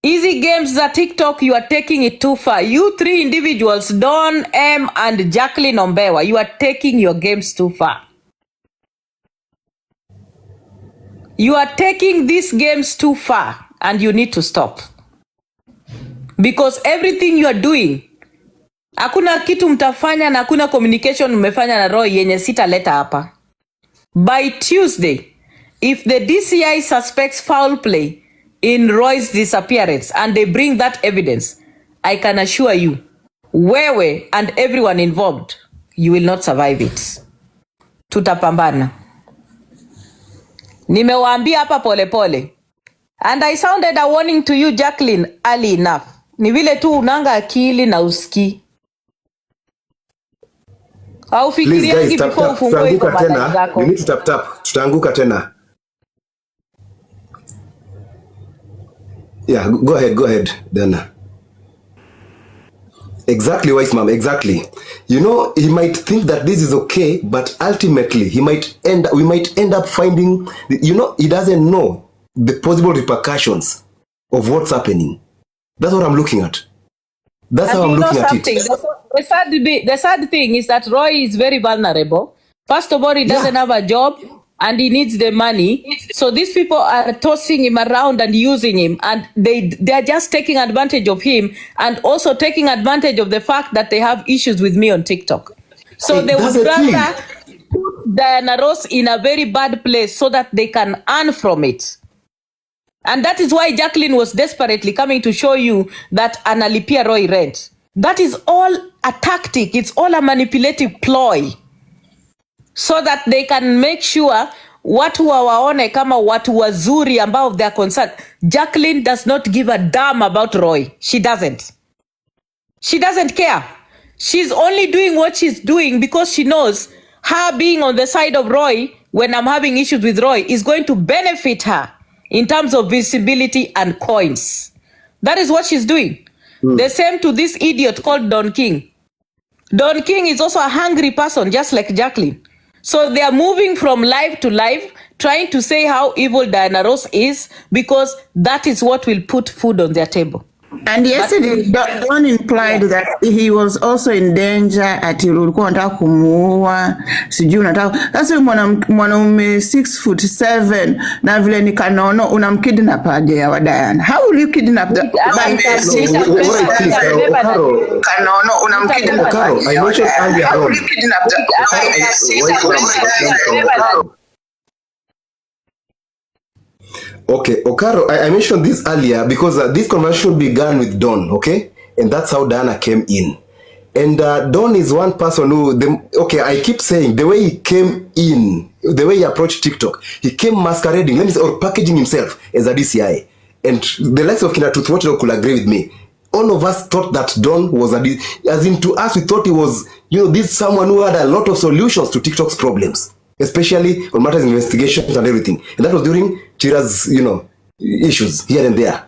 Easy games za TikTok, you are taking it too far. You three individuals, Don, M, and Jacqueline Ombewa, you are taking your games too far. You are taking these games too far and you need to stop. Because everything you are doing, hakuna kitu mtafanya na hakuna communication umefanya na Roy yenye sitaleta hapa. By Tuesday, if the DCI suspects foul play in Roy's disappearance and they bring that evidence, I can assure you, wewe and everyone involved, you will not survive it. Tutapambana. Nimewaambia hapa pole pole. And I sounded a warning to you, Jacqueline, early enough. Ni vile tu unanga akili na usiki. Au fikiriangi before ufungue kwa badala zako. You need to tap. Tutaanguka tena. Yeah, go ahead, Dana. Exactly, wise mom, exactly. You know, he might think that this is okay, but ultimately we might end up finding, you know, he doesn't know the possible repercussions of what's happening. That's what I'm looking at. That's And how I'm you know looking at something? it. The sad thing is that Roy is very vulnerable. First of all, he doesn't have a job and he needs the money. So these people are tossing him around and using him, and they are just taking advantage of him, and also taking advantage of the fact that they have issues with me on TikTok. So they That's would the thing. rather put Diana Ross in a very bad place so that they can earn from it. And that is why Jacqueline was desperately coming to show you that analipia Roy rent. That is all a tactic. It's all a manipulative ploy, so that they can make sure watu wawaone kama watu wazuri ambao they are concerned. Jacqueline does not give a damn about Roy. She doesn't. She doesn't care. She's only doing what she's doing because she knows her being on the side of Roy when I'm having issues with Roy is going to benefit her in terms of visibility and coins. That is what she's doing. The same to this idiot called Don King. Don King is also a hungry person, just like Jacqueline. So they are moving from live to live, trying to say how evil Diana Ross is, because that is what will put food on their table. And yesterday, Don implied that he was also in danger, ati ulikuwa unataka kumuua, sijui unataka. Sasa mwanaume 6'7" na vile ni kanono unamkidnap aje ya wa Diana? How will you kidnap the kanono unamkidnap aje ya wa Diana? How will you kidnap the Okay, Okaro, I mentioned this earlier because this conversation began with Don, okay? And that's how Diana came in. And Don is one person who, I keep saying, the way he came in, the way he approached TikTok, he came masquerading, or packaging himself as a DCI. And the likes of Kina Tutwatch could agree with me. All of us thought that Don was as in to us, we thought he was, this someone who had a lot of solutions to TikTok's problems, especially on matters of investigations and everything. And that was during Chira's, issues here and there.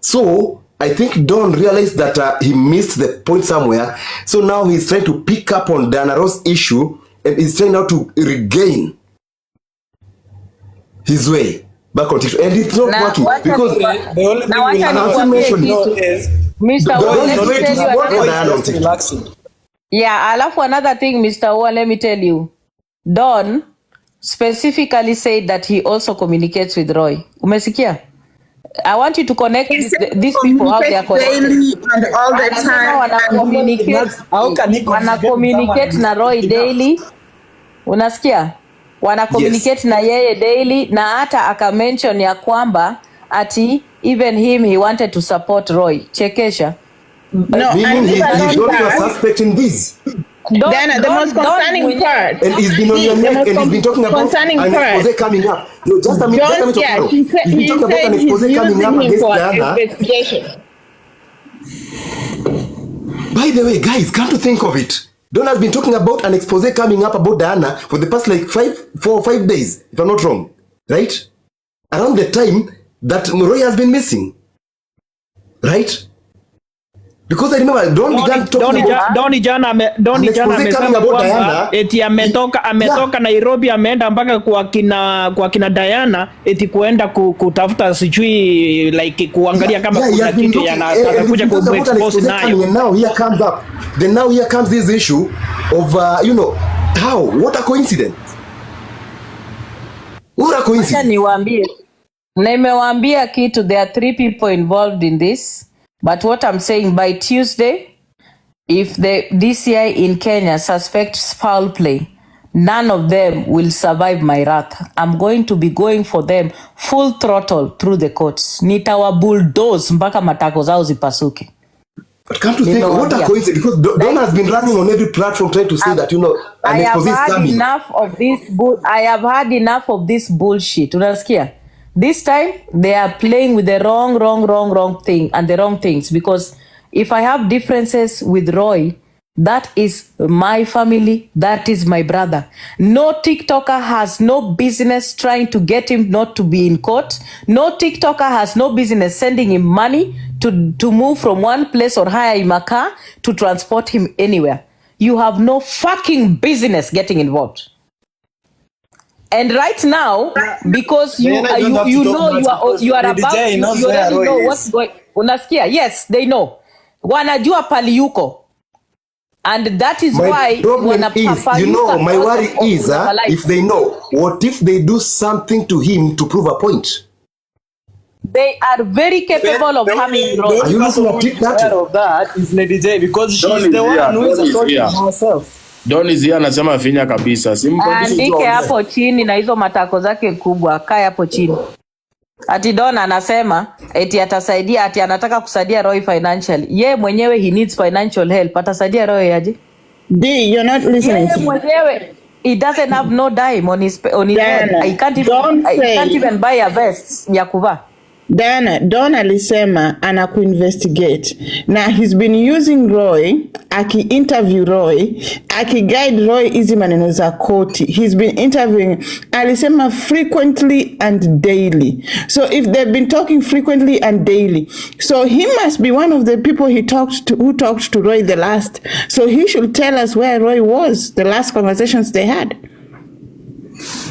So I think Don realized that he missed the point somewhere. So now he's trying to pick up on Diana Ross' issue, and he's trying now to regain his way back on TikTok. And it's not working because the only thing Mr. is relaxing. Yeah, alafu another thing, Mr. Owa, let me tell you. Don specifically said that he also communicates with Roy. Umesikia? I want you to connect these people how they are connected. And all the time. Wana communicate na Roy daily. Unasikia? Wana communicate na yeye daily, na hata aka mention ya kwamba ati even him he wanted to support Roy. Chekesha. No, he's not a suspect in this. Then the most concerning part, and he's been on your neck, and he's been talking about an expose coming up. No, just a minute, he's been talking about an expose coming up against Diana. By the way, guys, come to think of it, Don has been talking about an expose coming up about Diana for the past 4 or 5 days, if I'm not wrong, right? Around the time that Roy has been missing, right? Because I remember Don began talking about Doni jana amesema kwamba eti ametoka Nairobi ameenda mpaka kwa kina Diana eti kuenda kutafuta sijui like kuangalia kama kuna kitu atakuja ku expose nayo. And now here comes up. Then now here comes this issue of how, what a coincidence. What a coincidence. Nimewaambia kitu, there are 3 people involved in this. But what I'm saying, by Tuesday, if the DCI in Kenya suspects foul play, none of them will survive my wrath. I'm going to be going for them full throttle through the courts. Nitawa bulldoze mpaka matako zao zipasuke. But come to think, what a coincidence, because Don has been running on every platform trying to say that, I have had enough of this I have had enough of this bullshit. Unasikia? This time, they are playing with the wrong thing and the wrong things. Because if I have differences with Roy, That is my family. That is my brother. No TikToker has no business trying to get him not to be in court. No TikToker has no business sending him money to move from one place or hire him a car to transport him anywhere. You have no fucking business getting involved. And right now, because you already know what's going. Unasikia? Yes, they know. Wanajua pali yuko. And that is why my worry is if they know, what if they do something to him to prove a point? They are very capable of harming Roy. The only person who is aware of that is Lady J, because she is the one who is assaulting herself. Don is here anasema finya kabisa. Andike hapo chini na hizo matako zake kubwa, kae hapo chini. Ati Don anasema eti atasaidia, ati anataka kusaidia Roy financially. Ye mwenyewe he needs financial help. Atasaidia Roy aje? D, you're not listening. Ye mwenyewe he doesn't have no dime on his head. He can't even buy a vest ya kuvaa. Diana, Don alisema anakuinvestigate. Now he's been using Roy, aki-interview Roy, aki-guide Roy hizi maneno za koti. He's been interviewing, alisema frequently and daily. So if they've been talking frequently and daily, so he must be one of the people who talked to Roy the last. So he should tell us where Roy was, the last conversations they had.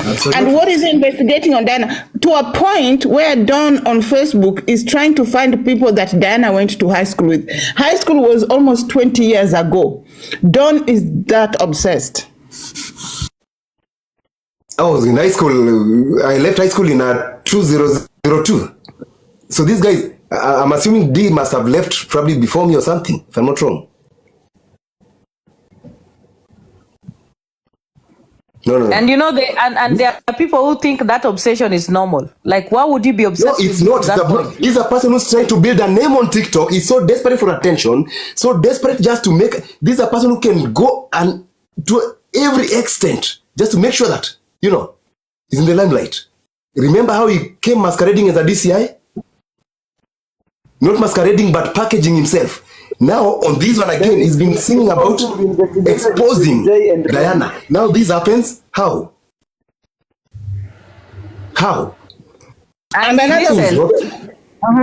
Absolutely. And what is he investigating on Diana? To a point where Don on Facebook is trying to find people that Diana went to high school with. High school was almost 20 years ago. Don is that obsessed. I was in high school. I left high school in 2002. So these guys, I'm assuming D must have left probably before me or something, if I'm not wrong. No. And you know, and there are people who think that obsession is normal. Like, why would you be obsessed? No, it's not. He's a person who's trying to build a name on TikTok. He's so desperate for attention, so desperate just to make. This is a person who can go and to every extent just to make sure that, you know, he's in the limelight. Remember how he came masquerading as a DCI? Not masquerading, but packaging himself. Now, on this one again, he's been singing about exposing Diana. Now this happens, how? How? And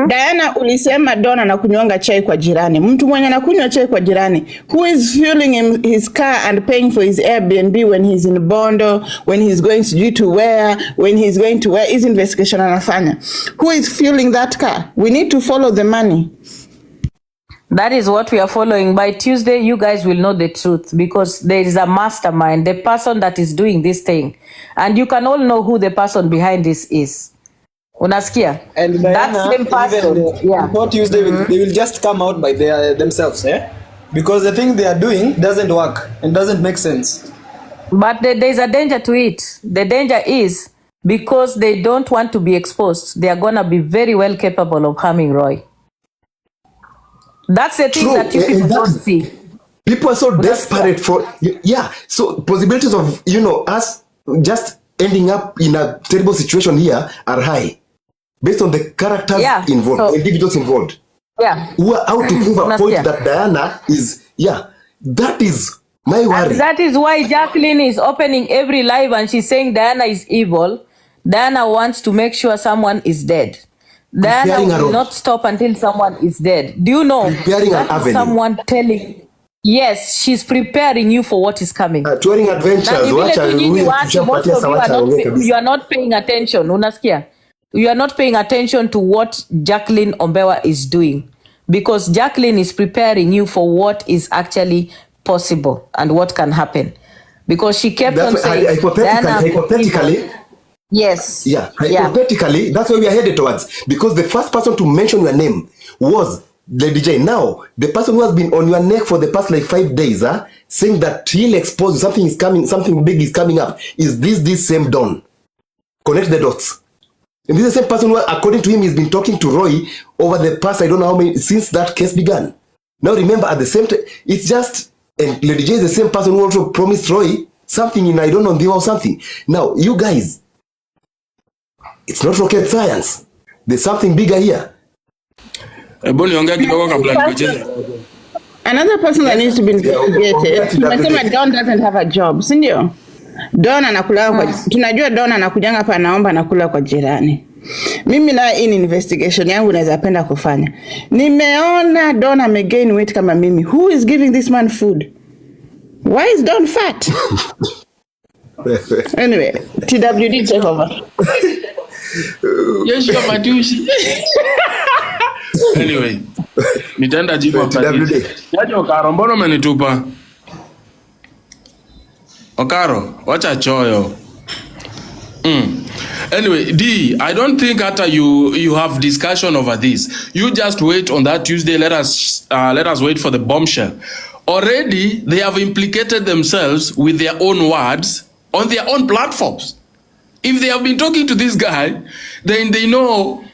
Diana ulisema Don anakunywanga chai kwa jirani. Mtu mwenye anakunywa chai kwa jirani. Who is fueling his car and paying for his Airbnb when he's in Bondo, when he's going to where, when he's going to where, his investigation anafanya. Who is fueling that car? We need to follow the money. That is what we are following. By Tuesday, you guys will know the truth, because there is a mastermind, the person that is doing this thing. And you can all know who the person behind this is. Unasikia? And that same person, before Tuesday, they will just come out by themselves, because the thing they are doing doesn't work and doesn't make sense. But there is a danger to it. The danger is because they don't want to be exposed. They are going to be very well capable of harming Roy. That's the thing that you people don't see. People are so desperate for, so possibilities of, you know, us just ending up in a terrible situation here are high. Based on the characters involved, individuals involved. Who are out to prove a point that Diana is, that is my worry. And that is why Jacqueline is opening every live and she's saying Diana is evil. Diana wants to make sure someone is dead. Diana will not stop until someone is dead. Do you know that is someone telling? Yes, she's preparing you for what is coming. Touring adventures. You are not paying attention. Unasikia? You are not paying attention to what Jacqueline Ombewa is doing, because Jacqueline is preparing you for what is actually possible and what can happen. Because she kept on saying, hypothetically. Yes. Hypothetically, that's where we are headed towards. Because the first person to mention your name was Lady J. Now, the person who has been on your neck for the past like 5 days, saying that he'll expose you, something is coming, something big is coming up. Is this same Don? Connect the dots. And this is the same person who, according to him, he's been talking to Roy over the past, I don't know how many, since that case began. Now remember, at the same time, it's just, and Lady J is the same person who also promised Roy something in I don't know or something. Now, you guys, it's not rocket science. There's something bigger here. Another person that needs to be investigated. Tumesema Don doesn't have a job, si ndio? Don anakula kwa tunajua Don anakujanga hapa anaomba nakula kwa jirani. Mimi na in investigation yangu naweza penda kufanya. Nimeona Don amegain weight kama mimi. Who is giving this man food? Why is Don fat? Anyway, TWD take over. Yes, you're Matushi. Anyway, nitaenda jibu hapa. Yaani Okaro, mbona umenitupa? Okaro, wacha choyo. Anyway, D, I don't think hata you have discussion over this. You just wait on that Tuesday. Let us wait for the bombshell. Already, they have implicated themselves with their own words on their own platforms. If they have been talking to this guy, then they know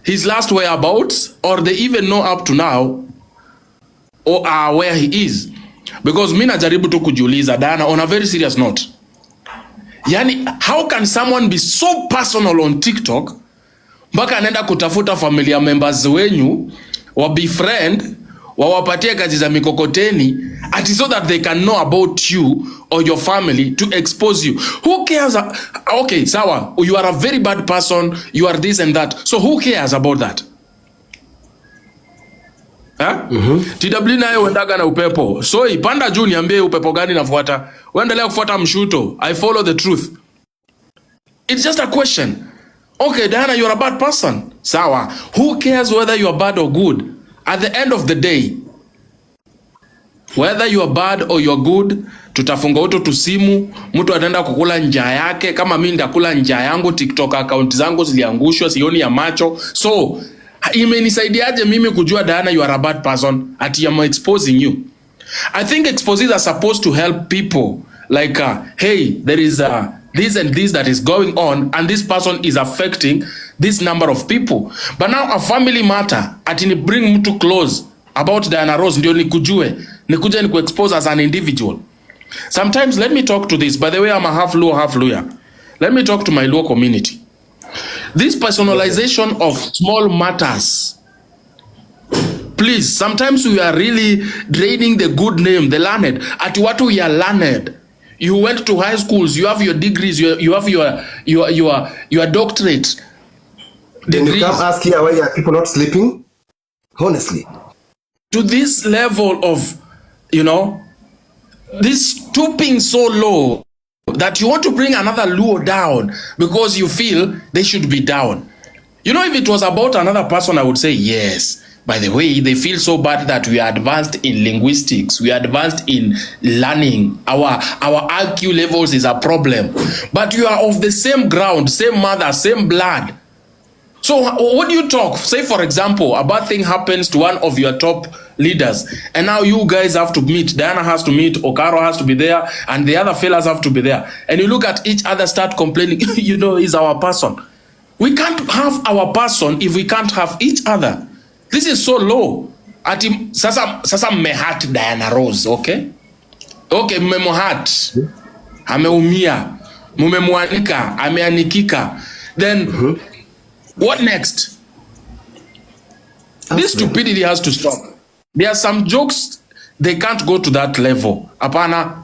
his last whereabouts, or they even know up to now or where he is. Because mina jaribu tu kujiuliza Diana, on a very serious note. Yani, how can someone be so personal on TikTok mpaka anaenda kutafuta familia members wenyu wa befriend wawapatie kazi za mikokoteni ati so that they can know about you or your family to expose you? Who cares? Okay, sawa, you are a very bad person, you are this and that, so who cares about that? TW naye uendaga na upepo, so ipanda juu niambie upepo gani nafuata. Uendelea kufuata mshuto. I follow the truth. It's just a question. Okay, Diana, you're a bad person. Sawa, who cares whether you are bad or good? At the end of the day, whether you are bad or you are good, tutafunga uto tusimu, mtu ataenda kukula njaa yake. Kama mimi ndakula njaa yangu, TikTok account zangu ziliangushwa, sioni ya macho. So imenisaidiaje mimi kujua Diana you are a bad person ati I'm exposing you? I think exposés are supposed to help people like hey, there is this and this that is going on and this person is affecting this number of people. But now a family matter ati ni bring mtu close about Diana Ross ndio nikujue, nikuje ni expose as an individual. Sometimes let me talk to this. By the way, I'm a half Luo, half Luya. Let me talk to my Luo community. This personalization of small matters, please, sometimes we are really draining the good name, the learned. At what we are learned. You went to high schools, you have your degrees, you have your doctorate. Then you come ask here why are people not sleeping? Honestly. To this level of, you know, this stooping so low that you want to bring another Luo down because you feel they should be down. You know, if it was about another person, I would say yes. By the way, they feel so bad that we are advanced in linguistics. We are advanced in learning. Our IQ levels is a problem. But you are of the same ground, same mother, same blood. So what do you talk? Say, for example, a bad thing happens to one of your top leaders. And now you guys have to meet. Diana has to meet. Okaro has to be there. And the other fellas have to be there. And you look at each other, start complaining, you know, he's our person. We can't have our person if we can't have each other. This is so low. Ati sasa mmehat Diana Ross, okay? Okay, mmemhat. Ameumia. Mumemwanika, ameanikika. Then what next? This stupidity has to stop. There are some jokes, they can't go to that level. Apana,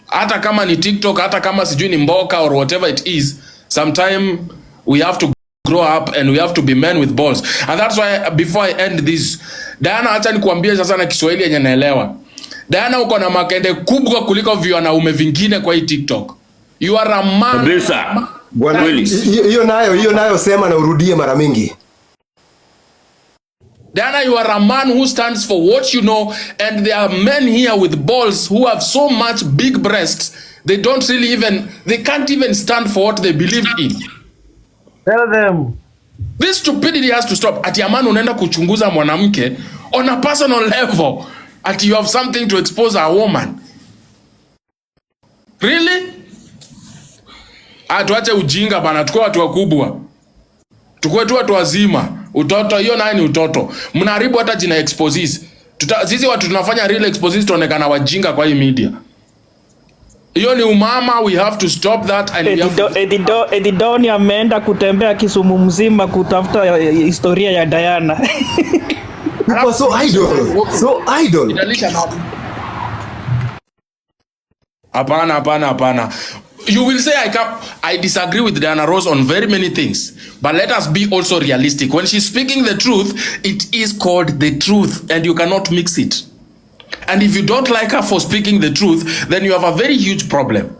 hata kama ni TikTok, hata kama sijui ni mboka or whatever it is, sometime we have to grow up and we have to be men with balls. And that's why before I end this, Diana, acha nikuambie sasa na Kiswahili yenye naelewa. Diana, uko na makende kubwa kuliko wanaume vingine kwa hii TikTok. You are a man. Kabisa. Bwana hiyo nayo sema na urudie mara mingi. Diana, you are a man who stands for what you know, and there are men here with balls who have so much big breasts, they can't even stand for what they believe in. Tell them. This stupidity has to stop. Ati man unaenda kuchunguza mwanamke on a personal level. Ati you have something to expose a woman. Really? Tuache ujinga bana, tukue watu wakubwa. Tukue tu watu wazima. Utoto hiyo naye ni utoto. Mnaharibu hata jina exposes. Sisi watu tunafanya real exposes tuonekana wajinga kwa hii media. Hiyo ni umama, we have to stop that. And Edidoni ameenda kutembea Kisumu mzima kutafuta historia ya Diana. People are so idle. So idle. Italisha nani? Hapana. You will say I disagree with Diana Ross on very many things, but let us be also realistic. When she's speaking the truth, it is called the truth, and you cannot mix it. And if you don't like her for speaking the truth, then you have a very huge problem.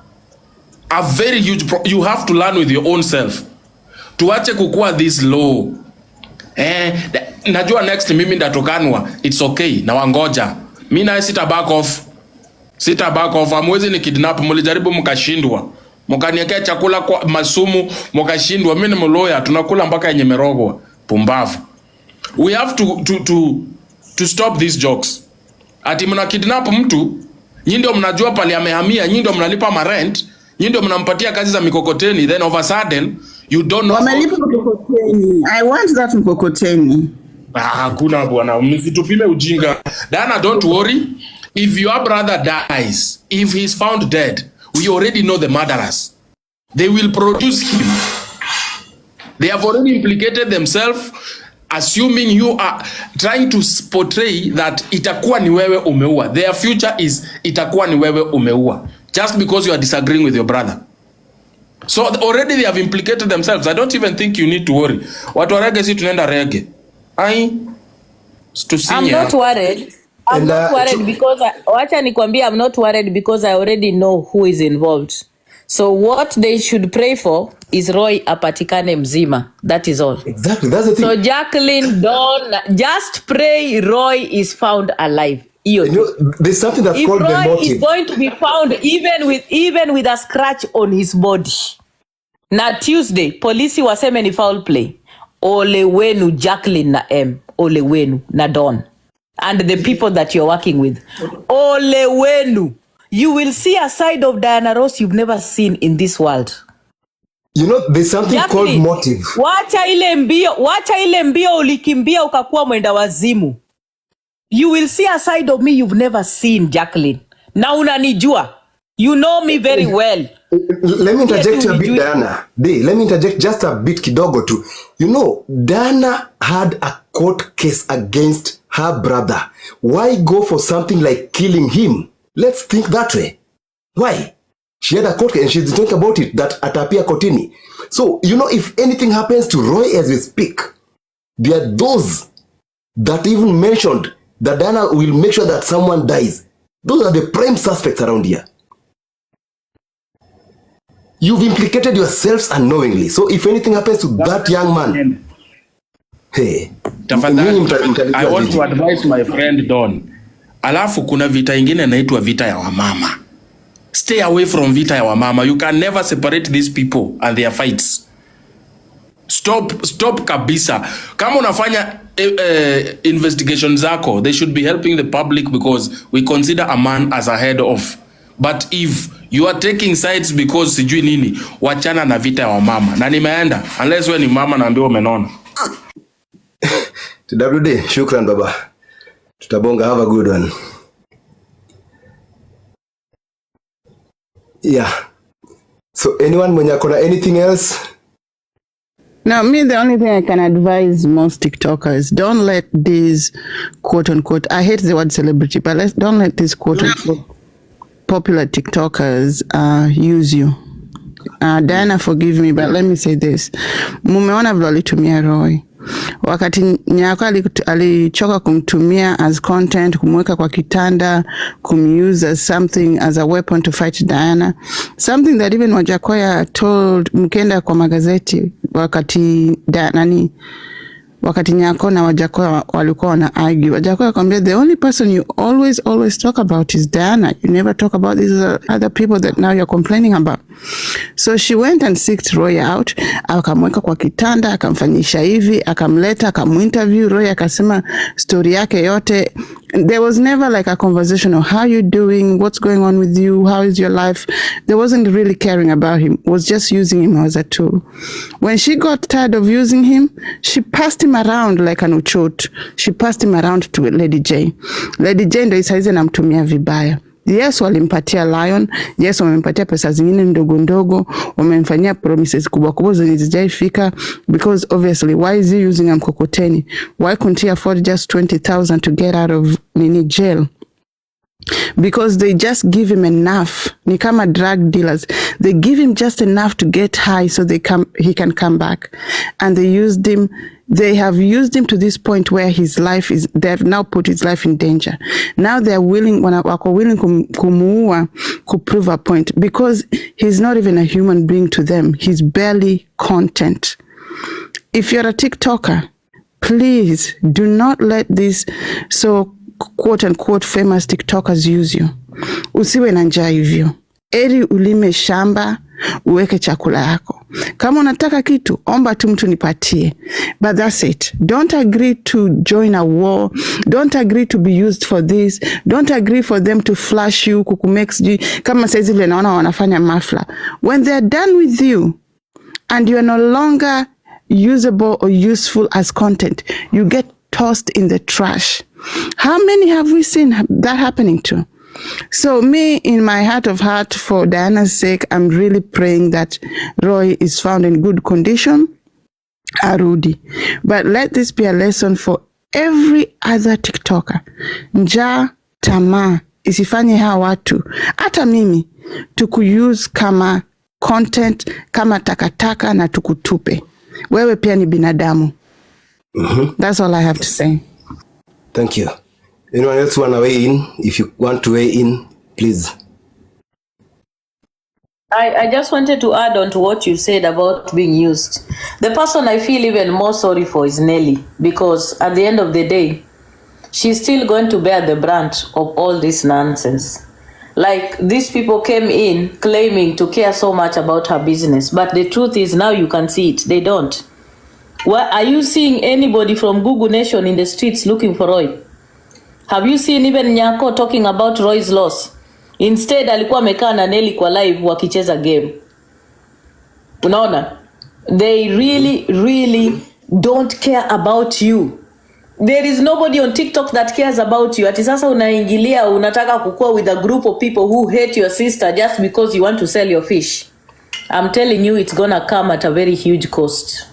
A very huge you have to learn with your own self. Tuache kukua this low. Najua next mimi ndatokanwa. It's okay. Na wangoja. Mimi na sita back off. Amwezi ni kidnap, mulijaribu mkashindwa. Mkaniekea chakula kwa masumu, mkashindwa. Mimi ni mloya, tunakula mpaka yenye merogwa. Pumbavu. We have to stop these jokes. Ati mna kidnap mtu, nyinyi ndio mnajua pale amehamia, nyinyi ndio mnalipa ma rent, nyinyi ndio mnampatia kazi za mikokoteni, then all of a sudden you don't know. Wamelipa mkokoteni. I want that mkokoteni. Hakuna bwana, msitupime ujinga. Dana, don't worry. If your brother dies, if he's found dead, we already know the murderers. They will produce him. They have already implicated themselves, assuming you are trying to portray that itakuwa ni wewe umeua. Their future is itakuwa ni wewe umeua. Just because you are disagreeing with your brother. So already they have implicated themselves. I don't even think you need to worry. Watu wa reggae si tunaenda reggae. I'm not worried. I'm not worried because wacha nikwambia, I'm not worried because I already know who is involved. So what they should pray for is Roy apatikane mzima. That is all. Exactly, that's the thing. So Jacqueline, don't just pray Roy is found alive. There's something that's called the motive. If Roy is going to be found even with a scratch on his body. Na Tuesday, polisi waseme ni foul play. Ole wenu Jacqueline na M. Ole wenu na Don. And the people that you're working with. Ole wenu. You will see a side of Diana Ross you've never seen in this world. You know, there's something called motive. Wacha ile mbio ulikimbia ukakuwa mwenda wazimu. You will see a side of me you've never seen, Jacqueline. Na unanijua. You know me very well. Let me interject a bit, Diana. Let me interject just a bit kidogo too. You know, Diana had a court case against her brother. Why go for something like killing him? Let's think that way. Why? She had a court case and she's talking about it, that atapia kotini. So, you know, if anything happens to Roy as we speak, there are those that even mentioned that Diana will make sure that someone dies. Those are the prime suspects around here. You've implicated yourselves unknowingly. So if anything happens to that young man, hey, I want to advise my friend Don. Alafu kuna vita ingine inaitwa vita ya wamama. Stay away from vita ya wamama. You can never separate these people and their fights. Stop kabisa. Kama unafanya investigation zako, they should be helping the public because we consider a man as a head of. But if you are taking sides because sijui nini, wachana na vita ya wamama. Na nimeenda, unless we ni mama na ambiwa umenona. TWD, shukran baba. Tutabonga, have a good one. Yeah. So anyone mwenye akona anything else? Now, me, the only thing I can advise most TikTokers, don't let these quote-unquote, I hate the word celebrity, but don't let these quote-unquote popular TikTokers use you. Diana, forgive me, but let me say this. Mumeona vile alitumia Roy. Wakati Nyako alichoka kumtumia as content, kumweka kwa kitanda, kumuse as something, as a weapon to fight Diana. Something that even Wajakoya told mkenda kwa magazeti wakati Nyako na Wajakoya walikuwa wana argue. Wajakoya akamwambia, the only person you always talk about is Diana. You never talk about these other people that now you're complaining about. So she went and seeked Roy out. Akamweka kwa kitanda, akamfanyisha hivi, akamleta, akaminterview Roy, akasema story yake yote. There was never like a conversation of how you doing, what's going on with you, how is your life. There wasn't really caring about him. Was just using him as a tool. When she got tired of using him, she passed him around like an uchot. She passed him around to Lady J. Lady J ndo isaizi namtumia vibaya. Yes, walimpatia Lion. Yes, wamempatia pesa zingine ndogo ndogo. Wamemfanyia promises kubwa kubwa zenye zijaifika. Because obviously, why is he using a mkokoteni? Why couldn't he afford just 20,000 to get out of jail? Because they just give him enough. Ni kama drug dealers. They give him just enough to get high so he can come back. And they have used him to this point where they have now put his life in danger. Now they are willing kumuua to prove a point, because he's not even a human being to them. He's barely content. If you're a TikToker, please do not let these quote unquote famous TikTokers use you. Usiwe na njaa hivyo. Eri ulime shamba, uweke chakula yako. Kama unataka kitu, omba tu mtu nipatie. But that's it. Don't agree to join a war. Don't agree to be used for this. Don't agree for them to flash you, kukumex kama saizi vile naona wanafanya mafla. When they're done with you and you are no longer usable or useful as content, you get tossed in the trash. How many have we seen that happening to? So me, in my heart of heart, for Diana's sake, I'm really praying that Roy is found in good condition, arudi. But let this be a lesson for every other TikToker. Njaa, tamaa, isifanye hawa watu, hata mimi, tukuyuse kama content, kama takataka na tukutupe. Wewe pia ni binadamu. That's all I have to say. Thank you. Anyone else want to weigh in? If you want to weigh in, please. I just wanted to add on to what you said about being used. The person I feel even more sorry for is Nelly, because at the end of the day, she's still going to bear the brunt of all this nonsense. Like, these people came in claiming to care so much about her business, but the truth is now you can see it. They don't. Well, are you seeing anybody from Google Nation in the streets looking for Roy? Have you seen even Nyako talking about Roy's loss? Instead, alikuwa amekaa na Nelly kwa live wakicheza game. Unaona? They really don't care about you. There is nobody on TikTok that cares about you. Ati sasa unaingilia, unataka kukua with a group of people who hate your sister just because you want to sell your fish. I'm telling you, it's gonna come at a very huge cost.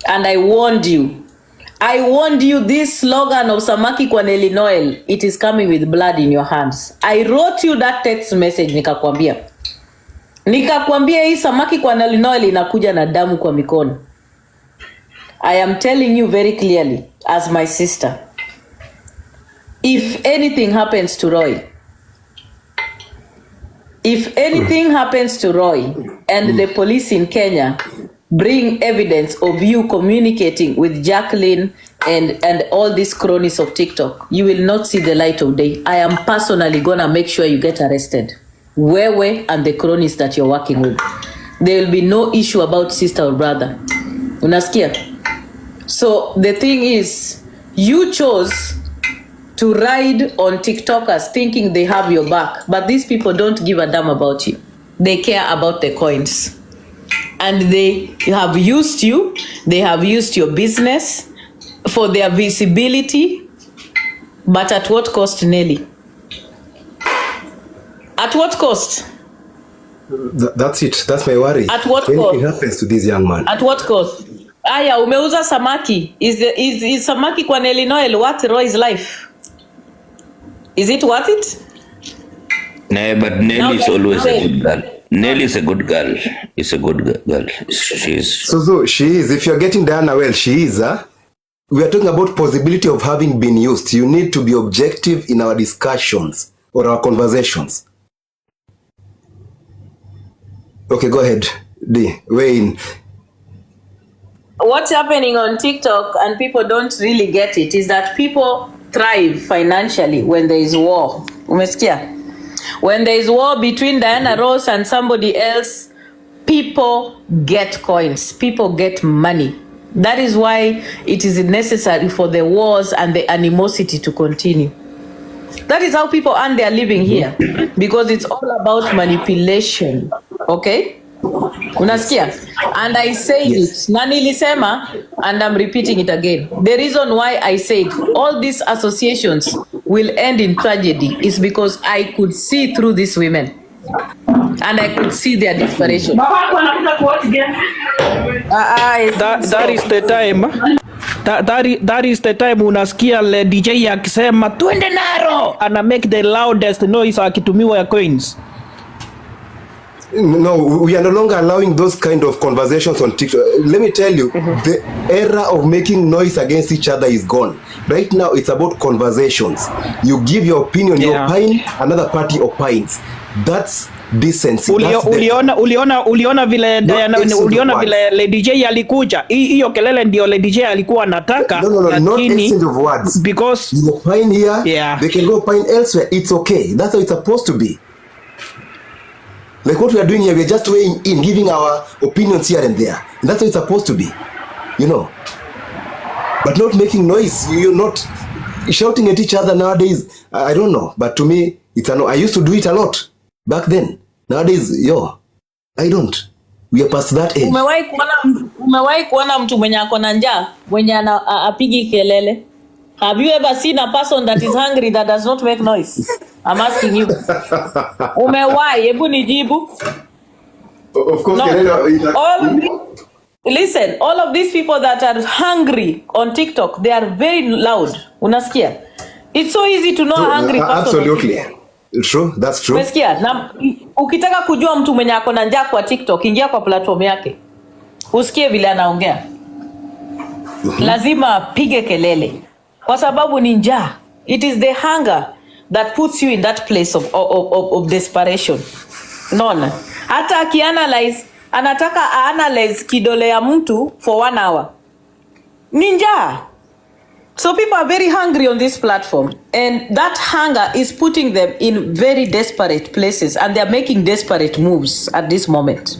And I warned you, this slogan of Samaki kwa Nelly Noel, it is coming with blood in your hands. I wrote you that text message, nikakwambia hii Samaki kwa Nelly Noel inakuja na damu kwa mikono. I am telling you very clearly, as my sister, if anything happens to Roy, and the police in Kenya bring evidence of you communicating with Jacqueline and all these cronies of TikTok, you will not see the light of day. I am personally gonna make sure you get arrested. Wewe and the cronies that you're working with. There will be no issue about sister or brother. Unasikia? So the thing is, you chose to ride on TikTokers thinking they have your back, but these people don't give a damn about you. They care about the coins. And they have used you, they have used your business for their visibility, but at what cost, Nelly? At what cost? That's it. That's my worry. At what Anything cost? happens to this young man. At what cost? Aya, umeuza samaki. Is samaki kwa Nelly Noel worth Roy's life? Is it worth it? No, but Nelly is always a good girl. Nelly is a good girl. Is a good girl. She's so she is. If you're getting Diana well, she is. We are talking about possibility of having been used. You need to be objective in our discussions or our conversations. Okay, go ahead. D. Wayne. What's happening on TikTok and people don't really get it is that people thrive financially when there is war. Umesikia? When there is war between Diana Ross and somebody else, people get coins, people get money. That is why it is necessary for the wars and the animosity to continue. That is how people earn their living here, because it's all about manipulation. Okay? Unasikia? And I say it. Na nilisema and I'm repeating it again. The reason why I said all these associations will end in tragedy is because I could see through these women. And I could see their desperation. That is the time. That is the time unasikia Lady J akisema twende Naro, ana make the loudest noise akitumiwa ya coins. No, we are no longer allowing those kind of conversations on TikTok. Let me tell you, the era of making noise against each other is gone. Right now, it's about conversations. You give your opinion, you opine, another party opines. That's decency. Uliona vile vile Lady J alikuja. Hiyo kelele ndio Lady J alikuwa anataka. No, not exchange of words. Because you opine here, they can go opine elsewhere. It's okay. That's how it's supposed to be. Like what we are doing here, we are just weighing in, giving our opinions here and there. And that's how it's supposed to be, you know. But not making noise. You're not shouting at each other nowadays. I don't know. But to me, it's I used to do it a lot back then. Nowadays, I don't. We are past that age. Umewahi kuona mtu mwenye ako na njaa, mwenye apigi kelele? Have you ever seen a person that is hungry that does not make noise? I'm asking you. Umewahi? Hebu nijibu. Of course, no. Listen, all of these people that are hungry on TikTok, they are very loud. Unasikia? It's so easy to know a hungry person. Absolutely. True, that's true. Unasikia? Na ukitaka kujua mtu mwenye ako na njaa kwa TikTok, ingia kwa platform yake. Usikie vile anaongea. Lazima apige kelele. Kwa sababu ni njaa. It is the hunger that puts you in that place of desperation. Nona. Hata akianalyze, anataka analyze kidole ya mtu for 1 hour. Ni njaa. So people are very hungry on this platform, and that hunger is putting them in very desperate places, and they are making desperate moves at this moment.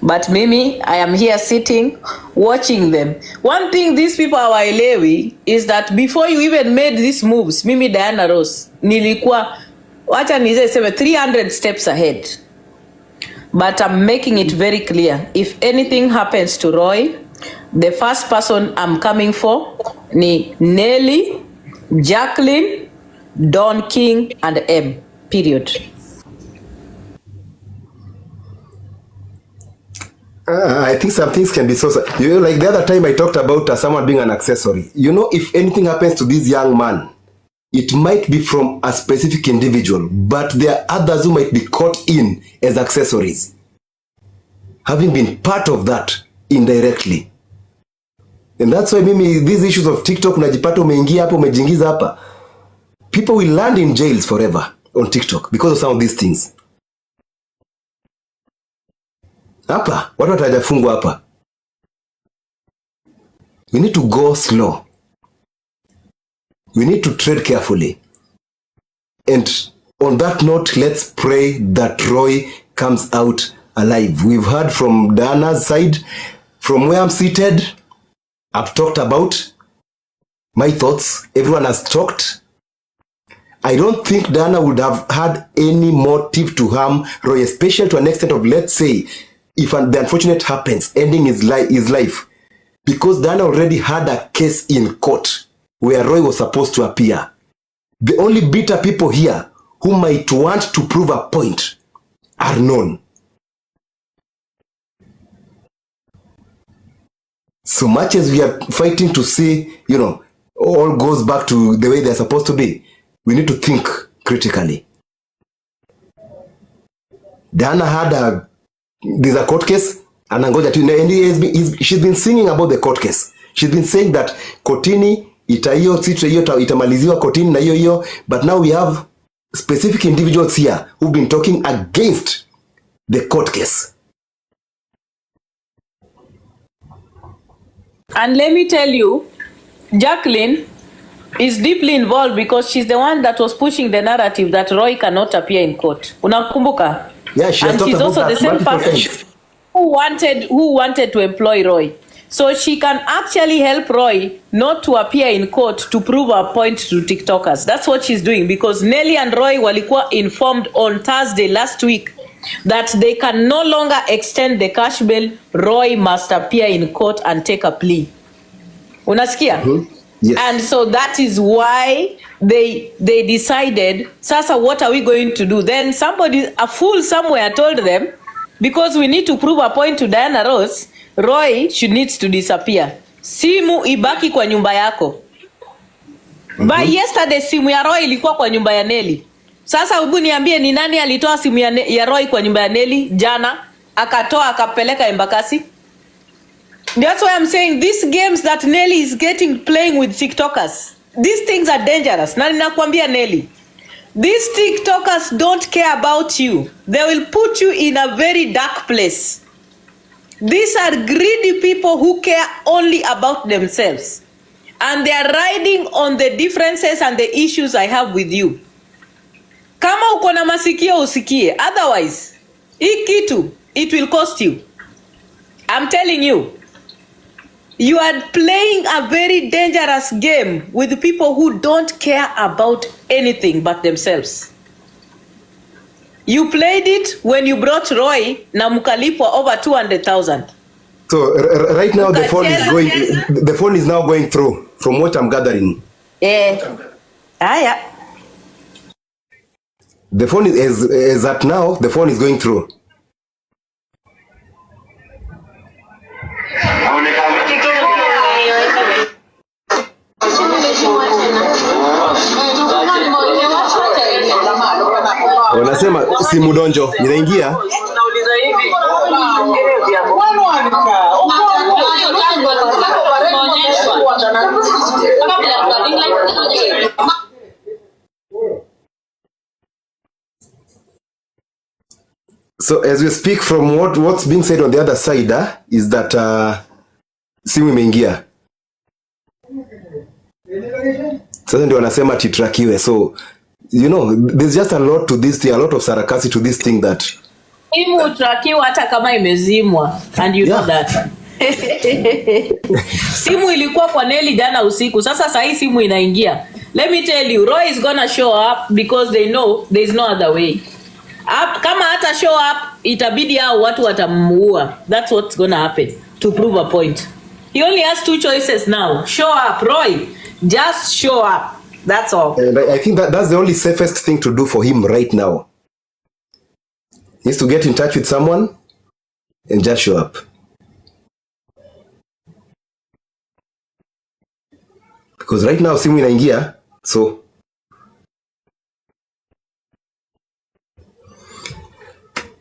But Mimi, I am here sitting, watching them. One thing these people are waelewi is that before you even made these moves, Mimi Diana Ross, nilikuwa, wacha niseme 300 steps ahead. But I'm making it very clear, if anything happens to Roy, the first person I'm coming for ni Nelly, Jacqueline, Don King, and M. Period. I think some things can be so. You know, like the other time I talked about someone being an accessory. You know, if anything happens to this young man, it might be from a specific individual, but there are others who might be caught in as accessories, having been part of that indirectly. And that's why Mimi, these issues of TikTok, unajipata umeingia hapa, umejingiza hapa, people will land in jails forever on TikTok because of some of these things. Hapa watu watajafungwa hapa. We need to go slow. We need to tread carefully. And on that note, let's pray that Roy comes out alive. We've heard from Diana's side. From where I'm seated, I've talked about my thoughts. Everyone has talked. I don't think Diana would have had any motive to harm Roy, especially to an extent of, let's say, if the unfortunate happens, ending his life, because Diana already had a case in court where Roy was supposed to appear. The only bitter people here who might want to prove a point are known. So much as we are fighting to see, you know, all goes back to the way they're supposed to be, we need to think critically. Diana there's a court case, and she's been singing about the court case. She's been saying that kotini itamaliziwa kotini na hiyo, but now we have specific individuals here who've been talking against the court case. And let me tell you, Jacqueline is deeply involved because she's the one that was pushing the narrative that Roy cannot appear in court. Unakumbuka? Yeah, she's also the same person who wanted to employ Roy. So she can actually help Roy not to appear in court to prove a point to TikTokers. That's what she's doing, because Nelly and Roy walikuwa informed on Thursday last week that they can no longer extend the cash bail, Roy must appear in court and take a plea. Unasikia? Yes. And so that is why they decided, sasa what are we going to do? Then somebody, a fool somewhere told them, because we need to prove a point to Diana Ross, Roy should needs to disappear. Simu ibaki kwa nyumba yako. By yesterday simu ya Roy ilikuwa kwa nyumba ya Nelly. Sasa hebu niambie ni nani alitoa simu ya Roy kwa nyumba ya Nelly jana akatoa akapeleka Embakasi? That's why I'm saying these games that Nelly is getting playing with TikTokers, these things are dangerous. Na ninakwambia Nelly, these TikTokers don't care about you. They will put you in a very dark place. These are greedy people who care only about themselves. And they are riding on the differences and the issues I have with you. Kama uko na masikio usikie. Otherwise, hii kitu, it will cost you. I'm telling you. You are playing a very dangerous game with people who don't care about anything but themselves. You played it when you brought Roy na mkalipwa over 200,000. So right now the phone is now going through from what I'm gathering. Yeah. The phone is at now the phone is going through. Wanasema simu donjo inaingia. So as we speak, from what's being said on the other side is that simu imeingia. Sasa ndio wanasema titrakiwe. So you know, there's just a lot to this thing, a lot of sarcasm to this thing that simu trakiwa hata kama imezimwa, and you know that. Simu ilikuwa kwa Nelly jana usiku. Sasa saa hii simu inaingia. Let me tell you, Roy is gonna show up because they know there is no other way. Kama hata show up, itabidi hao watu watamuua. That's what's gonna happen to prove a point. He only has two choices now. Show up, Roy. Just show up. That's all. And I think that's the only safest thing to do for him right now. He needs to get in touch with someone and just show up. Because right now simu inaingia, so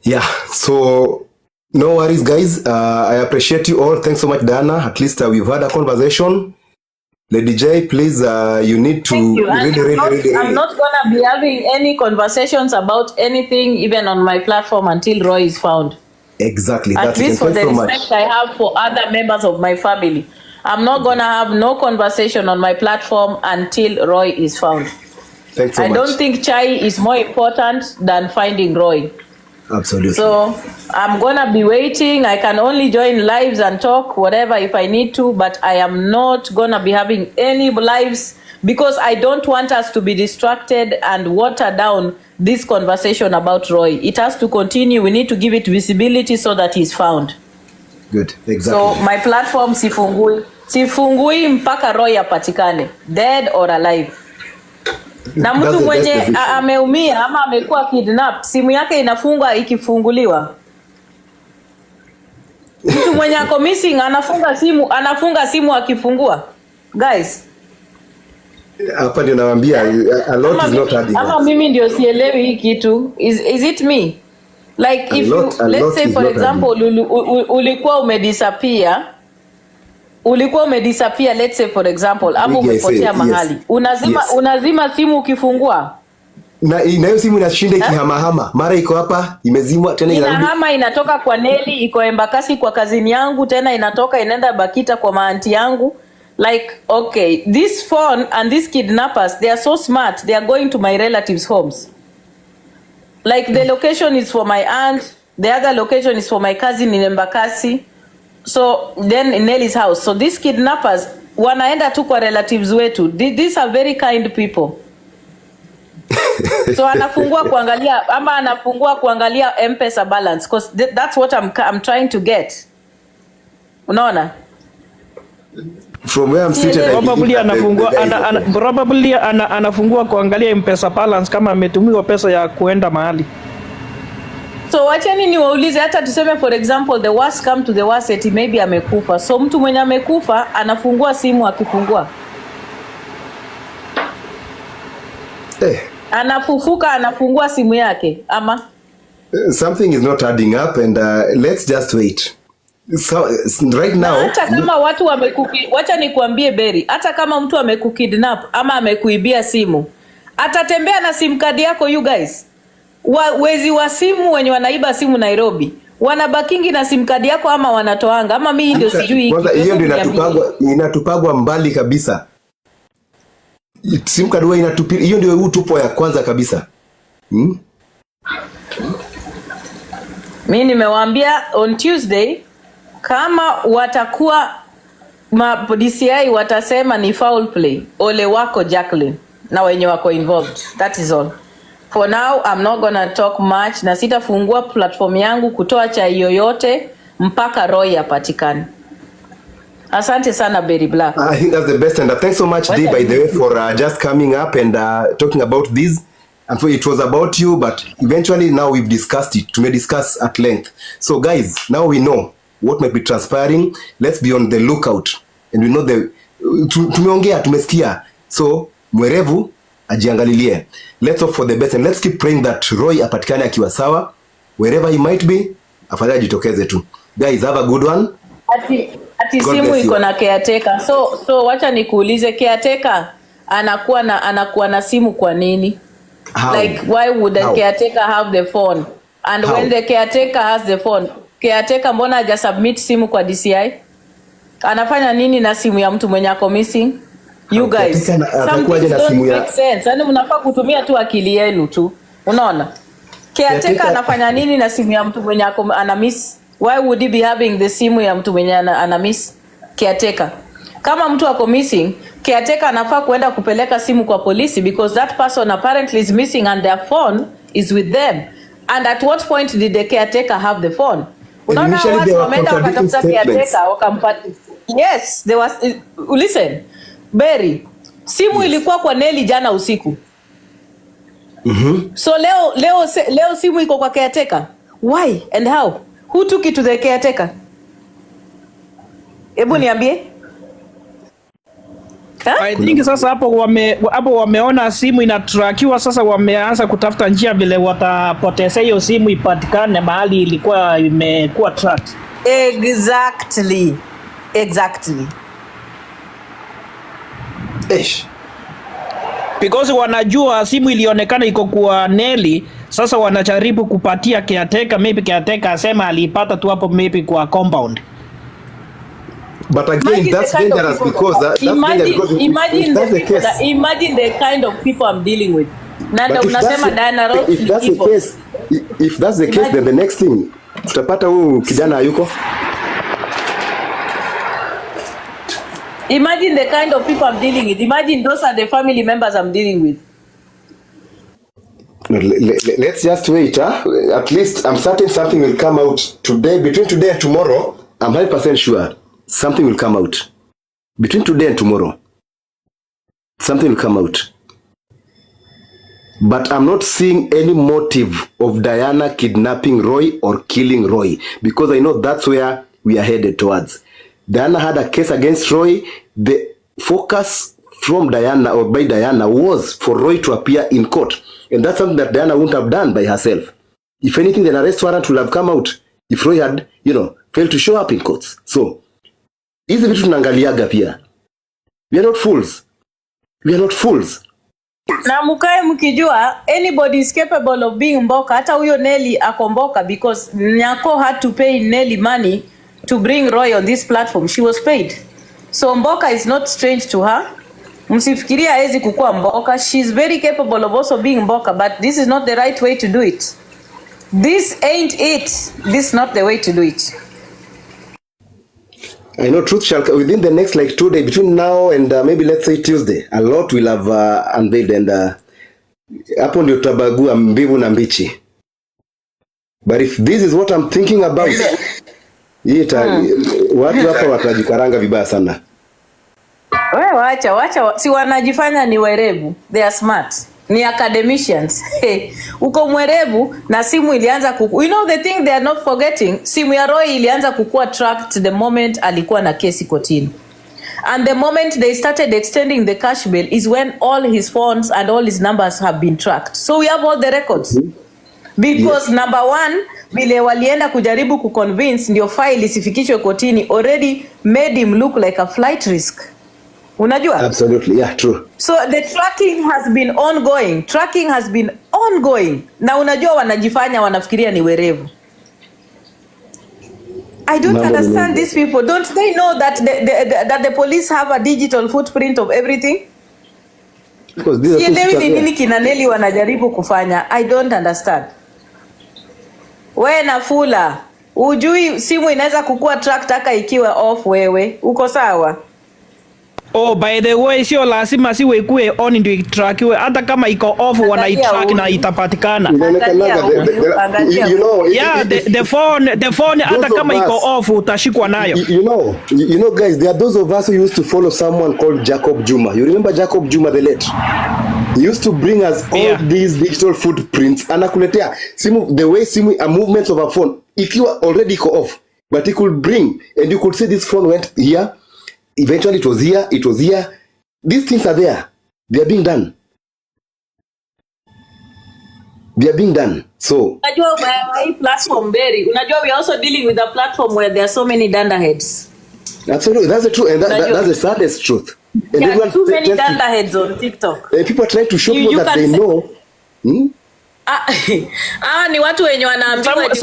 yeah, so no worries guys. I appreciate you all. Thanks so much, Diana. At least we've had a conversation. Lady J, please, you need to really. I'm not gonna be having any conversations about anything, even on my platform, until Roy is found. Exactly. At least for the respect I have for other members of my family. I'm not gonna have no conversation on my platform until Roy is found. Thanks so much. I don't think Chai is more important than finding Roy. Absolutely. So I'm gonna be waiting. I can only join lives and talk whatever if I need to, but I am not gonna be having any lives because I don't want us to be distracted and water down this conversation about Roy. It has to continue. We need to give it visibility so that he's found. Good, exactly. So my platform sifungui mpaka Roy apatikane, dead or alive. Na mtu mwenye ameumia ama amekuwa kidnapped, simu yake inafungwa ikifunguliwa. Mtu mwenye ako missing anafunga simu akifungua. Guys, hapa ndio nawaambia a lot is not adding. Ama mimi ndio sielewi hii kitu. Is it me? Like if let's say for example ulikuwa umedisappear. Let's say for example, hapo umepotea mahali. Yes. Unazima simu ukifungua. Na hiyo simu inashinda ikihamahama. Mara iko hapa, imezimwa tena inarudi. Inahama inatoka kwa Nelly, iko Embakasi kwa kazini yangu, tena inatoka inaenda Bakita kwa maanti yangu. Like, okay, this phone and these kidnappers, they are so smart. They are going to my relatives' homes. Like the location is for my aunt, the other location is for my cousin in Embakasi. So then in Nelly's house. So these kidnappers wanaenda tu kwa relatives wetu. These are very kind people. So anafungua kuangalia ama anafungua kuangalia M-Pesa balance because that's what I'm trying to get. Unaona? From where I'm seated, I Probably believe that the anafungua guy is okay. probably anafungua kuangalia M-Pesa balance kama ametumiwa pesa ya kuenda mahali. So wacheni niwaulize, hata tuseme for example the worst come to the worst, eti maybe amekufa. So mtu mwenye amekufa anafungua simu, akifungua anafufuka, anafungua simu yake ama Something is not adding up, and let's just wait. So right now, hata kama watu wacha nikuambie Berry, hata kama mtu amekukidnap ama amekuibia simu, atatembea na sim card yako. You guys, wezi wa simu wenye wanaiba simu Nairobi wanabakingi na sim card yako ama wanatoanga, ama mimi ndio sijui. kwanza hiyo ndio inatupagwa mbali kabisa. Sim card wewe inatupi, hiyo ndio utupo ya kwanza kabisa. Mimi nimewaambia on Tuesday kama watakuwa DCI watasema ni foul play, ole wako Jacqueline na wenye wako involved. That is all. For now I'm not gonna talk much, na sitafungua platform yangu kutoa chai yoyote mpaka Roy apatikane. Asante sana Berry Black. I think that's the best, and thanks so much Dee, by the way, for just coming up and talking about this. And so it was about you, but eventually now we've discussed it. To discuss at length. So guys, now we know what might be transpiring. Let's be on the lookout, and we know the tumeongea, tumesikia. So mwerevu ajiangalilie. Let's hope for the best, and let's keep praying that Roy apatikane akiwa sawa wherever he might be. Afadhali jitokeze tu. Guys, have a good one. Ati simu iko na caretaker. So wacha nikuulize, caretaker anakuwa na simu kwa nini? How? Like why would the caretaker have the phone? And How? when the caretaker has the phone, caretaker mbona haja submit simu kwa DCI? Anafanya nini na simu ya mtu mwenye ako missing? You guys, something don't make sense. Yaani mnafaa kutumia tu akili yenu tu. Unaona? Caretaker anafanya nini na simu ya mtu mwenye ako ana miss? Why would he be having the simu ya mtu mwenye ana miss? Caretaker. Kama mtu ako missing, caretaker anafaa kuenda kupeleka simu kwa polisi, because that person apparently is missing and their phone is with them. And at what point did the caretaker have the phone? Unaona watu wameenda wakatafuta caretaker wakampata. Yes, there was listen. Berry, simu ilikuwa kwa Nelly jana usiku. So leo simu iko kwa caretaker. Why and how? Who took it to the caretaker? Hebu niambie. I think sasa hapo wameona simu inatrakiwa, sasa wameanza kutafuta njia vile watapoteza hiyo simu ipatikane mahali ilikuwa imekuwa tracked. Exactly. Because wanajua simu ilionekana iko kwa Nelly, sasa wanajaribu kupatia caretaker, maybe caretaker asema alipata tu hapo maybe kwa compound. But again, that's dangerous because imagine the kind of people I'm dealing with. Nanda unasema Diana Ross. If that's the case, then the next thing tutapata huyu kijana yuko. Imagine the kind of people I'm dealing with. Imagine those are the family members I'm dealing with. Let's just wait. At least I'm certain something will come out today. Between today and tomorrow, I'm 100% sure something will come out. Between today and tomorrow, something will come out. But I'm not seeing any motive of Diana kidnapping Roy or killing Roy, because I know that's where we are headed towards. Diana had a case against Roy. The focus from Diana or by Diana was for Roy to appear in court. And that's something that Diana wouldn't have done by herself. If anything, an arrest warrant would have come out if Roy had, failed to show up in courts. So, hizi vitu tunaangaliaga pia. We are not fools. Na mukae mkijua anybody is capable of being mboka. Hata huyo Nelly akomboka because Nyako had to pay Nelly money to bring Roy on this platform. She was paid. So mboka is not strange to her. Msifikiria hawezi kukua mboka. She's very capable of also being mboka, but this is not the right way to do it. This ain't it. This is not the way to do it. I know truth shall come within the next 2 days, between now and maybe let's say Tuesday. A lot will have unveiled, and Hapo ndio tutabagua mbivu na mbichi. But if this is what I'm thinking about, watu hapa watajikaranga vibaya sana. Wewe wacha si wanajifanya ni werevu. They are smart. Ni academicians. Uko mwerevu na simu ilianza you know the thing they are not forgetting, simu ya Roy ilianza kukua tracked the moment alikuwa na kesi kotini. And the moment they started extending the cash bail is when all his phones and all his numbers have been tracked. So we have all the records. Because number one, vile walienda kujaribu kuconvince ndio file isifikishwe kotini already made him look like a flight risk. Unajua? Absolutely, yeah, true. So the tracking has been ongoing. Na unajua wanajifanya wanafikiria ni werevu. I don't understand these people. Don't they know that the police have a digital footprint of everything? Because these are nini kina Nelly wanajaribu kufanya. I don't understand. Wewe Nafula, ujui simu inaweza kukua track taka ikiwa off wewe. Uko sawa? Oh, by the way, sio lazima siwe ikue on ndio itrakiwe. Hata kama iko off wanaitrack na itapatikana. Yeah, the phone hata kama iko off utashikwa nayo. You know guys, there are those of us who used to follow someone called Jacob Juma. You remember Jacob Juma the late? He used to bring us all these digital footprints. Anakuletea simu, the way simu movements of a phone ikiwa already iko off, but he could bring and you could say this phone went here. Eventually it was here. These things are there. They are being done. So unajua hii platform unajua we are also dealing with a platform where there are so many dunderheads. Absolutely, that's the truth, and that's the saddest truth. And there are too many dunderheads on TikTok. People are trying to show people that they know. Ni watu wenye wanaambiwa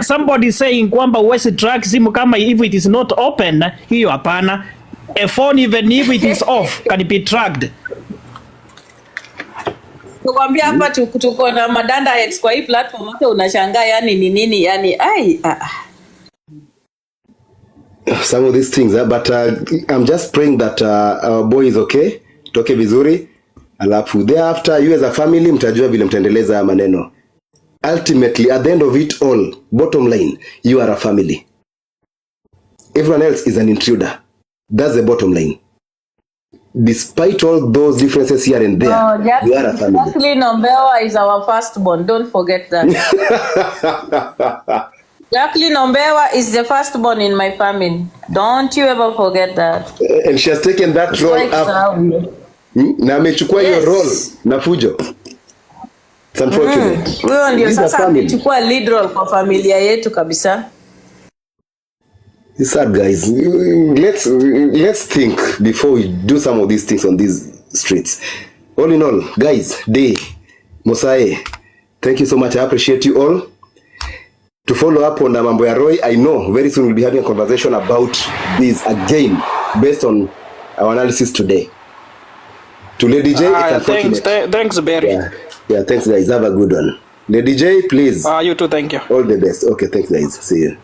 somebody saying kwamba uwezi track simu kama if it is not open. Hiyo hapana. A phone even if it is off can be tracked. Kukwambia hapa tuko na madanda heads kwa hii platform, hata unashangaa yani ni nini yani some of these things but I'm just praying that our boy is okay, toke vizuri. Alafu thereafter you as a family mtajua vile mtaendeleza maneno. Ultimately at the end of it all, bottom line, you are a family. Everyone else is an intruder. That's the bottom line. Despite all those differences here and there, you are a family. Jacqueline Ombewa is our firstborn. Don't forget that. Jacqueline Ombewa is the firstborn in my family. Don't you ever forget that. And she has taken that role up. Na amechukua hiyo role na fujo. It's unfortunate. Wewe ndio sasa amechukua lead role kwa familia yetu kabisa. It's sad, guys. Let's think before we do some of these things on these streets. All in all, guys, Day, Mosae, thank you so much. I appreciate you all. To follow up on Mambo ya Roy, I know very soon we'll be having a conversation about this again based on our analysis today. To Lady J, it's unfortunate. Thanks, Barry. Yeah, thanks, guys. Have a good one. Lady J, please. You too, thank you. All the best. Okay, thanks, guys. See you.